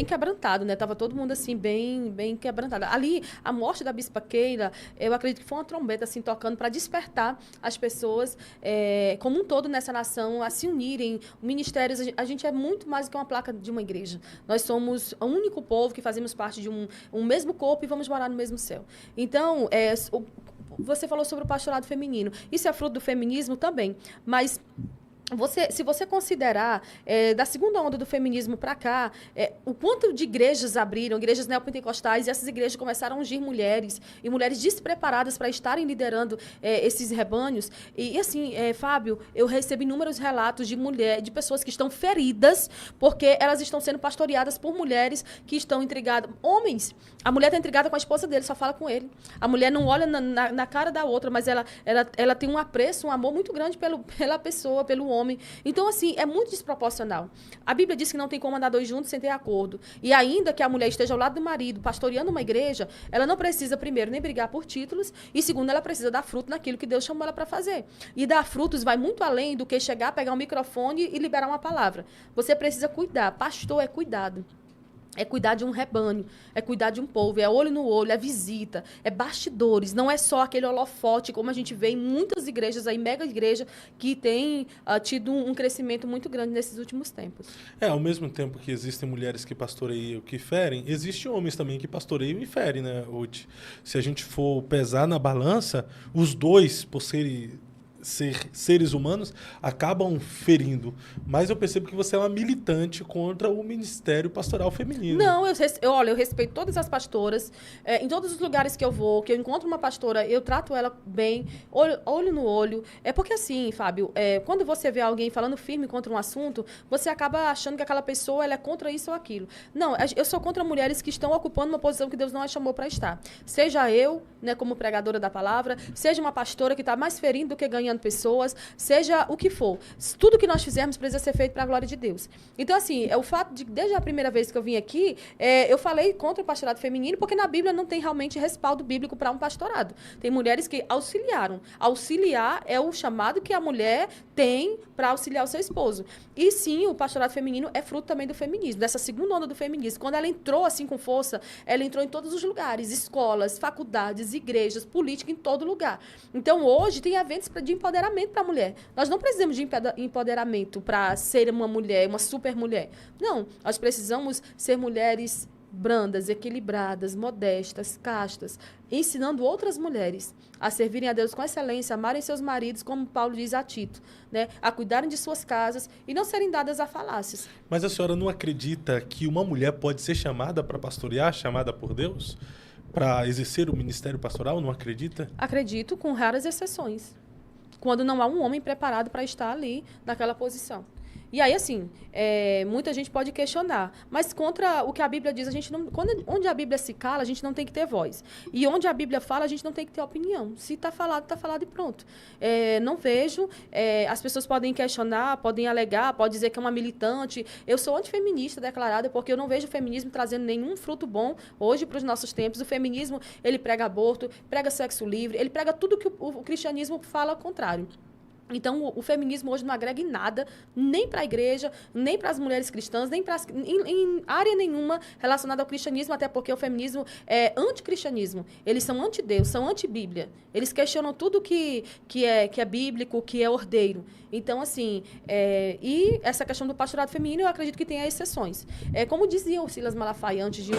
quebrantado, né? Tava todo mundo, assim, bem quebrantado. Ali, a morte da bispa Keila, eu acredito que foi uma trombeta, assim, tocando para despertar as pessoas, como um todo nessa nação, a se unirem. Ministérios, a gente é muito mais do que uma placa de uma igreja. Nós somos o único povo que fazemos parte de um mesmo corpo e vamos morar no mesmo céu. Então, você falou sobre o pastorado feminino. Isso é fruto do feminismo também, mas... se você considerar, da segunda onda do feminismo para cá, o quanto de igrejas abriram, igrejas neopentecostais, e essas igrejas começaram a ungir mulheres, e mulheres despreparadas para estarem liderando esses rebanhos. E assim, Fábio, eu recebi inúmeros relatos de pessoas que estão feridas, porque elas estão sendo pastoreadas por mulheres que estão intrigadas. Homens, a mulher está intrigada com a esposa dele, só fala com ele. A mulher não olha na cara da outra, mas ela tem um apreço, um amor muito grande pela pessoa, pelo homem. Então, assim, é muito desproporcional. A Bíblia diz que não tem como andar dois juntos sem ter acordo. E ainda que a mulher esteja ao lado do marido, pastoreando uma igreja, ela não precisa, primeiro, nem brigar por títulos, e segundo, ela precisa dar fruto naquilo que Deus chamou ela para fazer. E dar frutos vai muito além do que chegar, pegar um microfone e liberar uma palavra. Você precisa cuidar. Pastor é cuidado. É cuidar de um rebanho, é cuidar de um povo, é olho no olho, é visita, é bastidores, não é só aquele holofote, como a gente vê em muitas igrejas, aí, mega igreja, que tem tido um crescimento muito grande nesses últimos tempos. Ao mesmo tempo que existem mulheres que pastoreiam que ferem, existem homens também que pastoreiam e ferem, né, Ruth? Se a gente for pesar na balança, os dois, por serem seres humanos, acabam ferindo. Mas eu percebo que você é uma militante contra o Ministério Pastoral Feminino. Não, eu respeito todas as pastoras. Em todos os lugares que eu vou, que eu encontro uma pastora, eu trato ela bem, olho no olho. É porque assim, Fábio, quando você vê alguém falando firme contra um assunto, você acaba achando que aquela pessoa ela é contra isso ou aquilo. Não, eu sou contra mulheres que estão ocupando uma posição que Deus não a chamou para estar. Seja eu, né, como pregadora da palavra, seja uma pastora que está mais ferindo do que ganhando pessoas, seja o que for. Tudo que nós fizermos precisa ser feito para a glória de Deus. Então, assim, o fato de, desde a primeira vez que eu vim aqui, eu falei contra o pastorado feminino, porque na Bíblia não tem realmente respaldo bíblico para um pastorado. Tem mulheres que auxiliaram. Auxiliar é o chamado que a mulher tem para auxiliar o seu esposo. E sim, o pastorado feminino é fruto também do feminismo, dessa segunda onda do feminismo. Quando ela entrou assim com força, ela entrou em todos os lugares, escolas, faculdades, igrejas, política, em todo lugar. Então, hoje, tem eventos de empoderamento para a mulher. Nós não precisamos de empoderamento para ser uma mulher, uma super mulher. Não, nós precisamos ser mulheres brandas, equilibradas, modestas, castas, ensinando outras mulheres a servirem a Deus com excelência, amarem seus maridos, como Paulo diz a Tito, né? A cuidarem de suas casas e não serem dadas a falácias. Mas a senhora não acredita que uma mulher pode ser chamada para pastorear, chamada por Deus, para exercer o ministério pastoral? Não acredita? Acredito, com raras exceções. Quando não há um homem preparado para estar ali naquela posição. E aí, assim, muita gente pode questionar, mas contra o que a Bíblia diz, a gente não, onde a Bíblia se cala, a gente não tem que ter voz. E onde a Bíblia fala, a gente não tem que ter opinião. Se está falado e pronto. Não vejo, as pessoas podem questionar, podem alegar, podem dizer que é uma militante. Eu sou antifeminista declarada, porque eu não vejo o feminismo trazendo nenhum fruto bom hoje para os nossos tempos. O feminismo, ele prega aborto, prega sexo livre, ele prega tudo que o cristianismo fala ao contrário. Então, o feminismo hoje não agrega em nada, nem para a igreja, nem para as mulheres cristãs, nem em área nenhuma relacionada ao cristianismo, até porque o feminismo é anticristianismo. Eles são anti-Deus, são anti-Bíblia. Eles questionam tudo que é bíblico, que é ordeiro. Então, assim, e essa questão do pastorado feminino, eu acredito que tem exceções. Como dizia o Silas Malafaia, antes de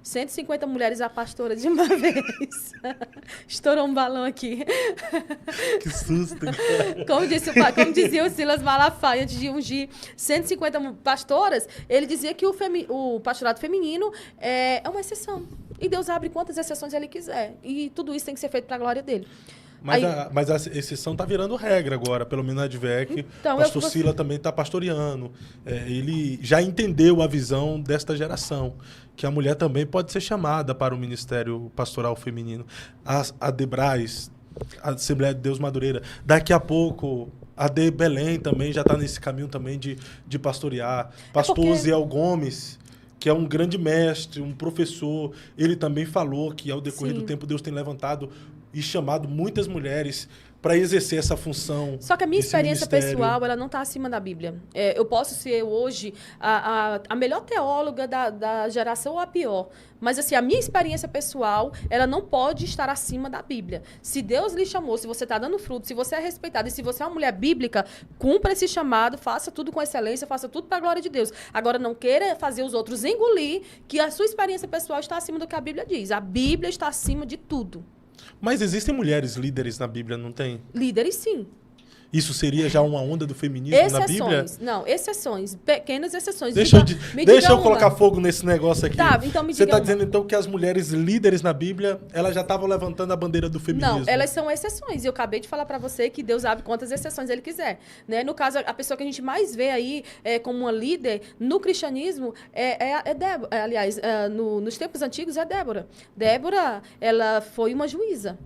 150 mulheres a pastora de uma vez. Estourou um balão aqui. Que susto. Como dizia o Silas Malafaia, antes de ungir 150 pastoras, ele dizia que o pastorado feminino é uma exceção. E Deus abre quantas exceções ele quiser. E tudo isso tem que ser feito para a glória dele. Mas a exceção está virando regra agora, pelo menos na ADVEC. Então, o pastor Sila também está pastoreando. Ele já entendeu a visão desta geração, que a mulher também pode ser chamada para o ministério pastoral feminino. A Debrais, a Assembleia de Deus Madureira, daqui a pouco a de Belém também já está nesse caminho também de pastorear. Pastor Ziel Gomes, que é um grande mestre, um professor, ele também falou que ao decorrer do tempo Deus tem levantado e chamado muitas mulheres para exercer essa função. Só que a minha experiência pessoal, ela não está acima da Bíblia. Eu posso ser hoje a melhor teóloga da geração ou a pior. Mas, assim, a minha experiência pessoal, ela não pode estar acima da Bíblia. Se Deus lhe chamou, se você está dando fruto, se você é respeitada e se você é uma mulher bíblica, cumpra esse chamado, faça tudo com excelência, faça tudo para a glória de Deus. Agora, não queira fazer os outros engolir que a sua experiência pessoal está acima do que a Bíblia diz. A Bíblia está acima de tudo. Mas existem mulheres líderes na Bíblia, não tem? Líderes, sim. Isso seria já uma onda do feminismo na Bíblia? Não, exceções. Pequenas exceções. Deixa eu colocar fogo nesse negócio aqui. Tá, então me diga. Você está dizendo, então, que as mulheres líderes na Bíblia, elas já estavam levantando a bandeira do feminismo? Não, elas são exceções. E eu acabei de falar para você que Deus abre quantas exceções Ele quiser. Né? No caso, a pessoa que a gente mais vê aí como uma líder no cristianismo é Débora. Aliás, nos tempos antigos é Débora. Débora, ela foi uma juíza.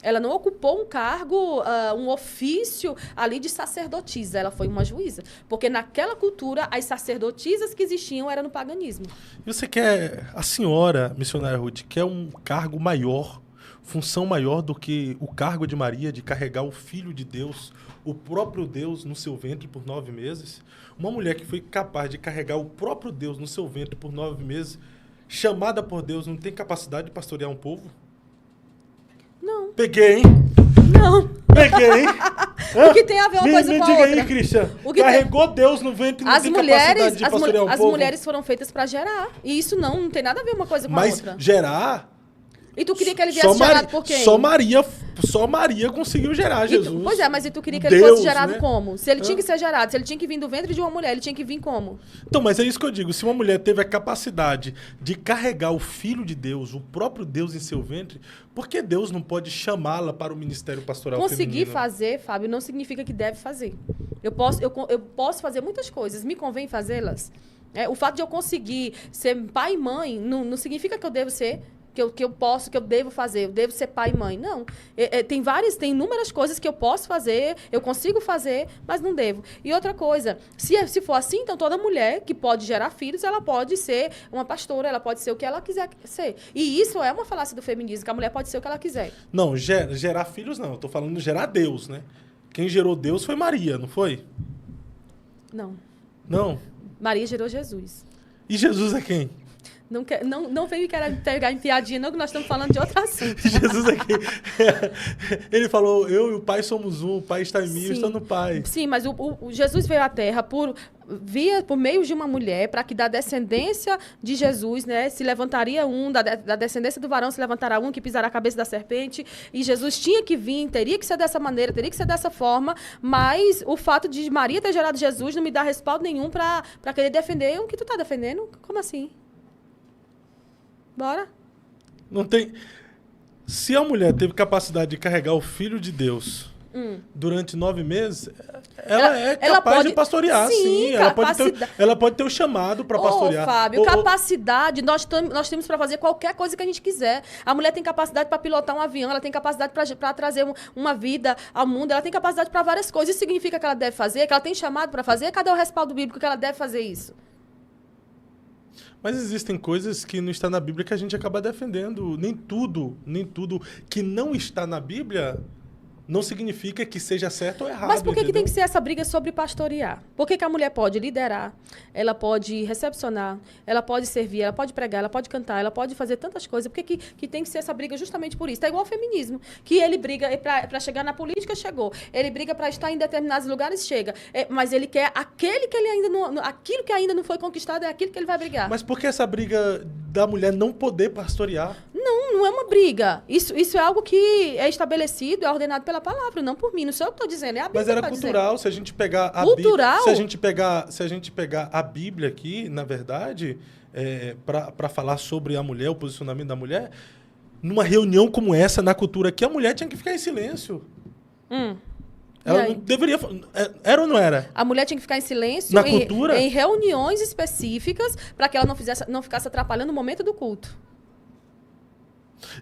Ela não ocupou um cargo, um ofício ali de sacerdotisa. Ela foi uma juíza. Porque naquela cultura, as sacerdotisas que existiam eram no paganismo. E você quer, a senhora, missionária Ruth, quer um cargo maior, função maior do que o cargo de Maria, de carregar o Filho de Deus, o próprio Deus no seu ventre por 9 meses? Uma mulher que foi capaz de carregar o próprio Deus no seu ventre por 9 meses, chamada por Deus, não tem capacidade de pastorear um povo? Não. Peguei, hein? Não. Peguei, hein? O que tem a ver uma coisa com a outra? Me diga aí, Cristian. Carregou Deus no ventre e não tem capacidade de pastorear um povo? As mulheres foram feitas para gerar. E isso não tem nada a ver uma coisa com a outra. Mas gerar... E tu queria que ele viesse gerado por quem? Só Maria conseguiu gerar Jesus. Pois é, mas e tu queria que ele fosse gerado, né? Como? Se ele tinha que ser gerado, se ele tinha que vir do ventre de uma mulher, ele tinha que vir como? Então, mas é isso que eu digo. Se uma mulher teve a capacidade de carregar o Filho de Deus, o próprio Deus em seu ventre, por que Deus não pode chamá-la para o ministério pastoral feminino? Conseguir fazer, Fábio, não significa que deve fazer. Eu posso fazer muitas coisas. Me convém fazê-las? O fato de eu conseguir ser pai e mãe não significa que eu devo ser... Que eu devo fazer, eu devo ser pai e mãe. Não. Tem inúmeras coisas que eu posso fazer, eu consigo fazer, mas não devo. E outra coisa, se for assim, então toda mulher que pode gerar filhos, ela pode ser uma pastora, ela pode ser o que ela quiser ser. E isso é uma falácia do feminismo, que a mulher pode ser o que ela quiser. Não, gerar filhos não, eu tô falando de gerar Deus, né? Quem gerou Deus foi Maria, não foi? Não. Não? Maria gerou Jesus. E Jesus é quem? Não vem me querer pegar em piadinha, não, que nós estamos falando de outro assunto. Jesus aqui, ele falou, eu e o Pai somos um, o Pai está em mim, eu estou no Pai. Sim, mas o Jesus veio à Terra por meio de uma mulher, para que da descendência de Jesus, né, se levantaria da descendência do varão se levantará um que pisará a cabeça da serpente, e Jesus tinha que vir, teria que ser dessa maneira, teria que ser dessa forma, mas o fato de Maria ter gerado Jesus não me dá respaldo nenhum para querer defender o que tu está defendendo. Como assim? Bora? Não tem... Se a mulher teve capacidade de carregar o Filho de Deus durante 9 meses, ela é capaz de pastorear, sim. Ela pode ter o chamado para pastorear. Fábio, capacidade, nós temos para fazer qualquer coisa que a gente quiser. A mulher tem capacidade para pilotar um avião, ela tem capacidade para trazer uma vida ao mundo, ela tem capacidade para várias coisas. Isso significa que ela deve fazer, que ela tem chamado para fazer? Cadê o respaldo bíblico que ela deve fazer isso? Mas existem coisas que não está na Bíblia que a gente acaba defendendo. Nem tudo que não está na Bíblia não significa que seja certo ou errado. Mas por que tem que ser essa briga sobre pastorear? Por que a mulher pode liderar, ela pode recepcionar, ela pode servir, ela pode pregar, ela pode cantar, ela pode fazer tantas coisas? Por que tem que ser essa briga justamente por isso? É igual ao feminismo, que ele briga para chegar na política, chegou. Ele briga para estar em determinados lugares, chega. Mas ele quer aquilo que ainda não foi conquistado, é aquilo que ele vai brigar. Mas por que essa briga da mulher não poder pastorear? Não é uma briga. Isso é algo que é estabelecido, é ordenado pela palavra, não por mim. Não sou eu que estou dizendo, é a Bíblia. Mas era cultural, se a gente pegar a Bíblia. Se a gente pegar a Bíblia aqui, na verdade, para falar sobre a mulher, o posicionamento da mulher, numa reunião como essa, na cultura aqui, a mulher tinha que ficar em silêncio. Ela não deveria... Era ou não era? A mulher tinha que ficar em silêncio na cultura? Em reuniões específicas para que ela não ficasse atrapalhando o momento do culto.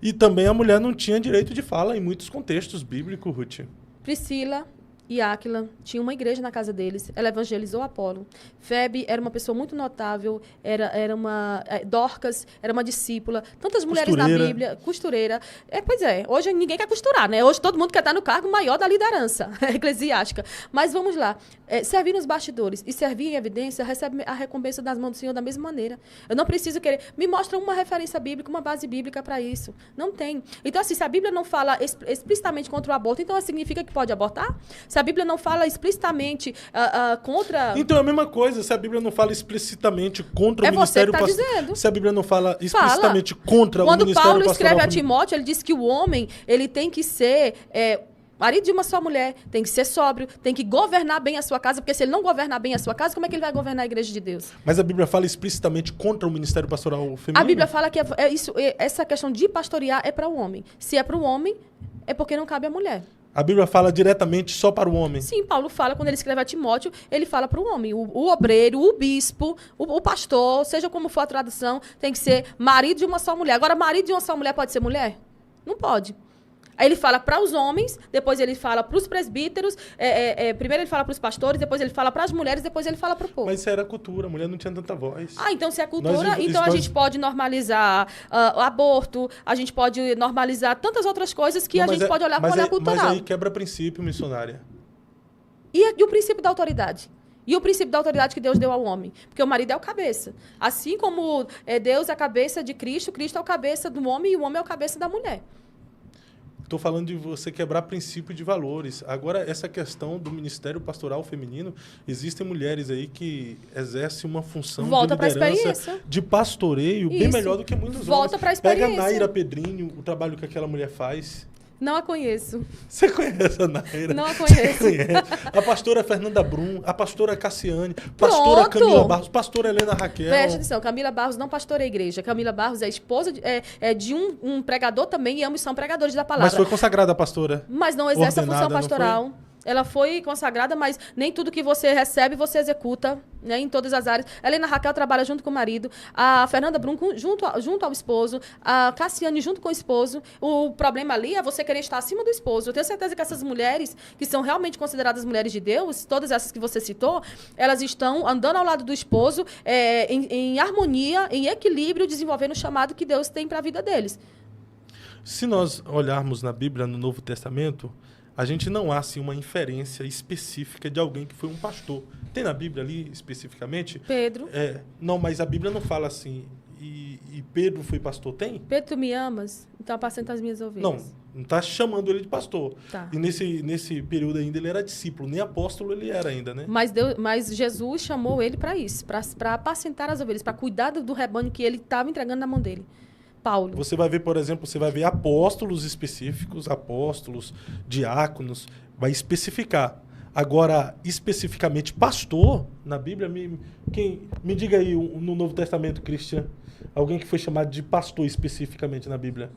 E também a mulher não tinha direito de fala em muitos contextos bíblicos, Ruth. Priscila e Áquila tinham uma igreja na casa deles. Ela evangelizou Apolo. Febe era uma pessoa muito notável. Dorcas era uma discípula. Tantas mulheres na Bíblia. Costureira. Pois é, hoje ninguém quer costurar, né? Hoje todo mundo quer estar no cargo maior da liderança eclesiástica. Mas vamos lá. Servir nos bastidores e servir em evidência recebe a recompensa das mãos do Senhor da mesma maneira. Eu não preciso querer... Me mostra uma referência bíblica, uma base bíblica para isso. Não tem. Então, assim, se a Bíblia não fala explicitamente contra o aborto, então significa que pode abortar? Se a Bíblia não fala explicitamente contra... Então é a mesma coisa, se a Bíblia não fala explicitamente contra o ministério pastoral... dizendo. Se a Bíblia não fala explicitamente contra o ministério pastoral... Quando Paulo escreve a Timóteo, ele diz que o homem ele tem que ser... marido de uma só mulher, tem que ser sóbrio, tem que governar bem a sua casa, porque se ele não governar bem a sua casa, como é que ele vai governar a igreja de Deus? Mas a Bíblia fala explicitamente contra o ministério pastoral feminino? A Bíblia fala que essa questão de pastorear é para o homem. Se é para o homem, é porque não cabe à mulher. A Bíblia fala diretamente só para o homem? Sim, Paulo fala, quando ele escreve a Timóteo, ele fala para o homem. O obreiro, o bispo, o pastor, seja como for a tradução, tem que ser marido de uma só mulher. Agora, marido de uma só mulher pode ser mulher? Não pode. Aí ele fala para os homens, depois ele fala para os presbíteros, primeiro ele fala para os pastores, depois ele fala para as mulheres, depois ele fala para o povo. Mas isso era cultura, a mulher não tinha tanta voz. Então se é cultura, então a gente pode normalizar o aborto, a gente pode normalizar tantas outras coisas que a gente pode olhar com o olhar cultural. Mas aí quebra princípio, missionária. E o princípio da autoridade? E o princípio da autoridade que Deus deu ao homem? Porque o marido é o cabeça. Assim como Deus é a cabeça de Cristo, Cristo é o cabeça do homem e o homem é o cabeça da mulher. Estou falando de você quebrar princípio de valores. Agora, essa questão do ministério pastoral feminino, existem mulheres aí que exercem uma função de liderança, de pastoreio, bem melhor do que muitos homens. Pega a Naira Pedrinho, o trabalho que aquela mulher faz. Não a conheço. Você conhece a Naira? Não a conheço. A pastora Fernanda Brum, a pastora Cassiane, pastora Camila Barros, pastora Helena Raquel. Preste atenção, Camila Barros não pastoreia a igreja. Camila Barros é esposa de um pregador também e ambos são pregadores da palavra. Mas foi consagrada a pastora? Mas não exerce a função pastoral. Ela foi consagrada, mas nem tudo que você recebe, você executa, né, em todas as áreas. A Helena Raquel trabalha junto com o marido, a Fernanda Brum junto ao esposo, a Cassiane junto com o esposo. O problema ali é você querer estar acima do esposo. Eu tenho certeza que essas mulheres, que são realmente consideradas mulheres de Deus, todas essas que você citou, elas estão andando ao lado do esposo, em harmonia, em equilíbrio, desenvolvendo o chamado que Deus tem para a vida deles. Se nós olharmos na Bíblia, no Novo Testamento, a gente não há assim, uma inferência específica de alguém que foi um pastor. Tem na Bíblia ali, especificamente? Pedro. Não, mas a Bíblia não fala assim, e Pedro foi pastor? Tem? Pedro, tu me amas? Então apacenta as minhas ovelhas. Não está chamando ele de pastor. Tá. E nesse período ainda ele era discípulo, nem apóstolo ele era ainda, né? Mas Jesus chamou ele para isso, para apacentar as ovelhas, para cuidar do rebanho que ele estava entregando na mão dele. Paulo. Você vai ver, por exemplo, apóstolos específicos, apóstolos, diáconos, vai especificar. Agora, especificamente pastor, na Bíblia, me diga aí no Novo Testamento, Cristian, alguém que foi chamado de pastor especificamente na Bíblia.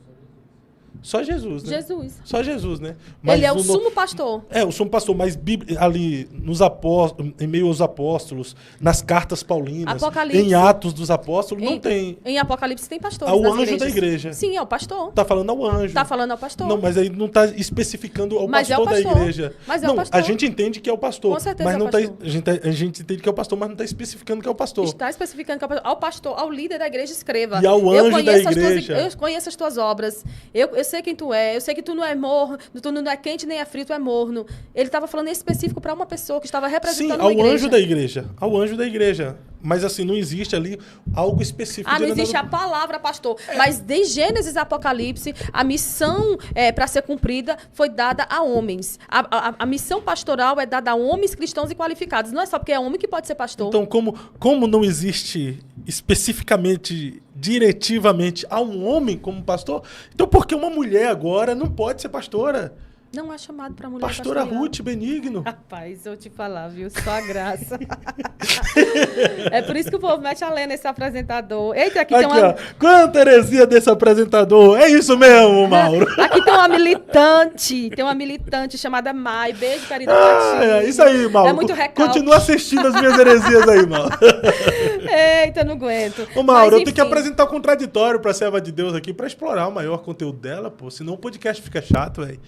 Só Jesus, né? Jesus. Só Jesus, né? Mas ele é o sumo pastor. O sumo pastor, mas ali nos apóstolos, em meio aos apóstolos, nas cartas paulinas, em Atos dos Apóstolos, não tem. Em Apocalipse tem pastores. Ao anjo da igreja. Sim, é o pastor. Tá falando ao anjo. Tá falando ao pastor. Não, mas aí não tá especificando ao pastor da igreja. Mas é o pastor. A gente entende que é o pastor. Com certeza mas não é o pastor. A gente entende que é o pastor, mas não está especificando que é o pastor. Está especificando que é o pastor. Ao pastor, ao líder da igreja, escreva. E ao anjo da igreja. Eu conheço as tuas obras. Eu sei quem tu é. Eu sei que tu não é morno, tu não é quente nem é frio, tu é morno. Ele estava falando em específico para uma pessoa que estava representando uma igreja. Sim, ao anjo da igreja. Ao anjo da igreja. Mas assim, não existe ali algo específico. Não existe a palavra, pastor. Mas de Gênesis a Apocalipse, a missão para ser cumprida foi dada a homens. A missão pastoral é dada a homens cristãos e qualificados. Não é só porque é homem que pode ser pastor. Então, como não existe especificamente, diretivamente, a um homem como pastor, então por que uma mulher agora não pode ser pastora? Não é chamado para mulher Pastora pastorear. Ruth Benigno. Rapaz, eu te falar, viu? Só a graça. É por isso que o povo mete a lenda nesse apresentador. Eita, aqui tem uma... Ó. Quanta heresia desse apresentador. É isso mesmo, Mauro. Aqui tem uma militante. Tem uma militante chamada Mai. Beijo, querida Patinha. É isso aí, Mauro. É muito recalque. Continua assistindo as minhas heresias aí, Mauro. Eita, não aguento. Ô, Mauro, eu tenho que apresentar o contraditório pra serva de Deus aqui pra explorar o maior conteúdo dela, pô. Senão o podcast fica chato, velho.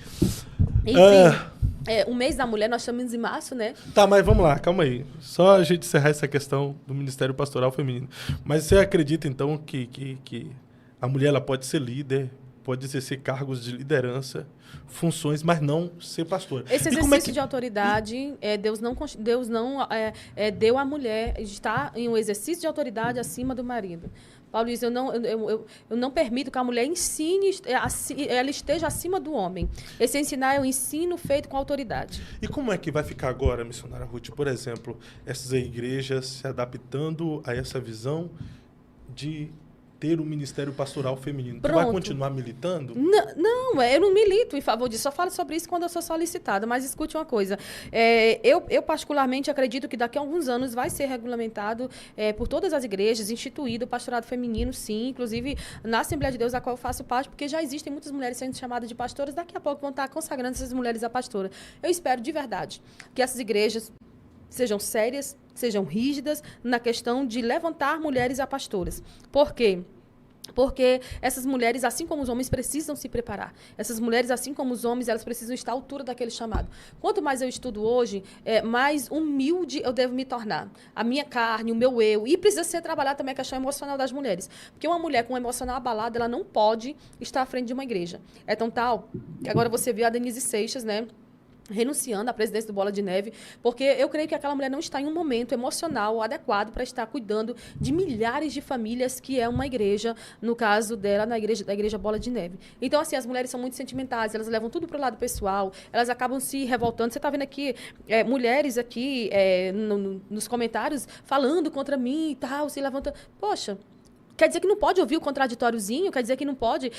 Enfim, o mês da mulher nós estamos em março, né? Tá, mas vamos lá, calma aí. Só a gente encerrar essa questão do Ministério Pastoral Feminino. Mas você acredita, então, que a mulher ela pode ser líder, pode exercer cargos de liderança, funções, mas não ser pastora? Esse exercício de autoridade, Deus não deu à mulher estar em um exercício de autoridade acima do marido. Paulo diz, eu não permito que a mulher ensine, ela esteja acima do homem. Esse ensinar é um ensino feito com autoridade. E como é que vai ficar agora, missionária Ruth, por exemplo, essas igrejas se adaptando a essa visão de ter um ministério pastoral feminino? Tu vai continuar militando? Não, eu não milito em favor disso. Só falo sobre isso quando eu sou solicitada. Mas escute uma coisa. Eu particularmente acredito que daqui a alguns anos vai ser regulamentado por todas as igrejas, instituído o pastorado feminino, sim. Inclusive, na Assembleia de Deus, a qual eu faço parte, porque já existem muitas mulheres sendo chamadas de pastoras. Daqui a pouco vão estar consagrando essas mulheres a pastora. Eu espero de verdade que essas igrejas sejam sérias, sejam rígidas na questão de levantar mulheres a pastoras. Por quê? Porque essas mulheres, assim como os homens, precisam se preparar. Essas mulheres, assim como os homens, elas precisam estar à altura daquele chamado. Quanto mais eu estudo hoje, mais humilde eu devo me tornar. A minha carne, o meu eu. E precisa ser trabalhada também a questão emocional das mulheres. Porque uma mulher com um emocional abalado, ela não pode estar à frente de uma igreja. É tão tal que agora você viu a Denise Seixas, né? Renunciando à presidência do Bola de Neve, porque eu creio que aquela mulher não está em um momento emocional adequado para estar cuidando de milhares de famílias, que é uma igreja, no caso dela, da igreja Bola de Neve. Então, assim, as mulheres são muito sentimentais, elas levam tudo para o lado pessoal, elas acabam se revoltando. Você está vendo aqui mulheres aqui nos comentários falando contra mim e tal, se levantando. Poxa, quer dizer que não pode ouvir o contraditóriozinho? Quer dizer que não pode?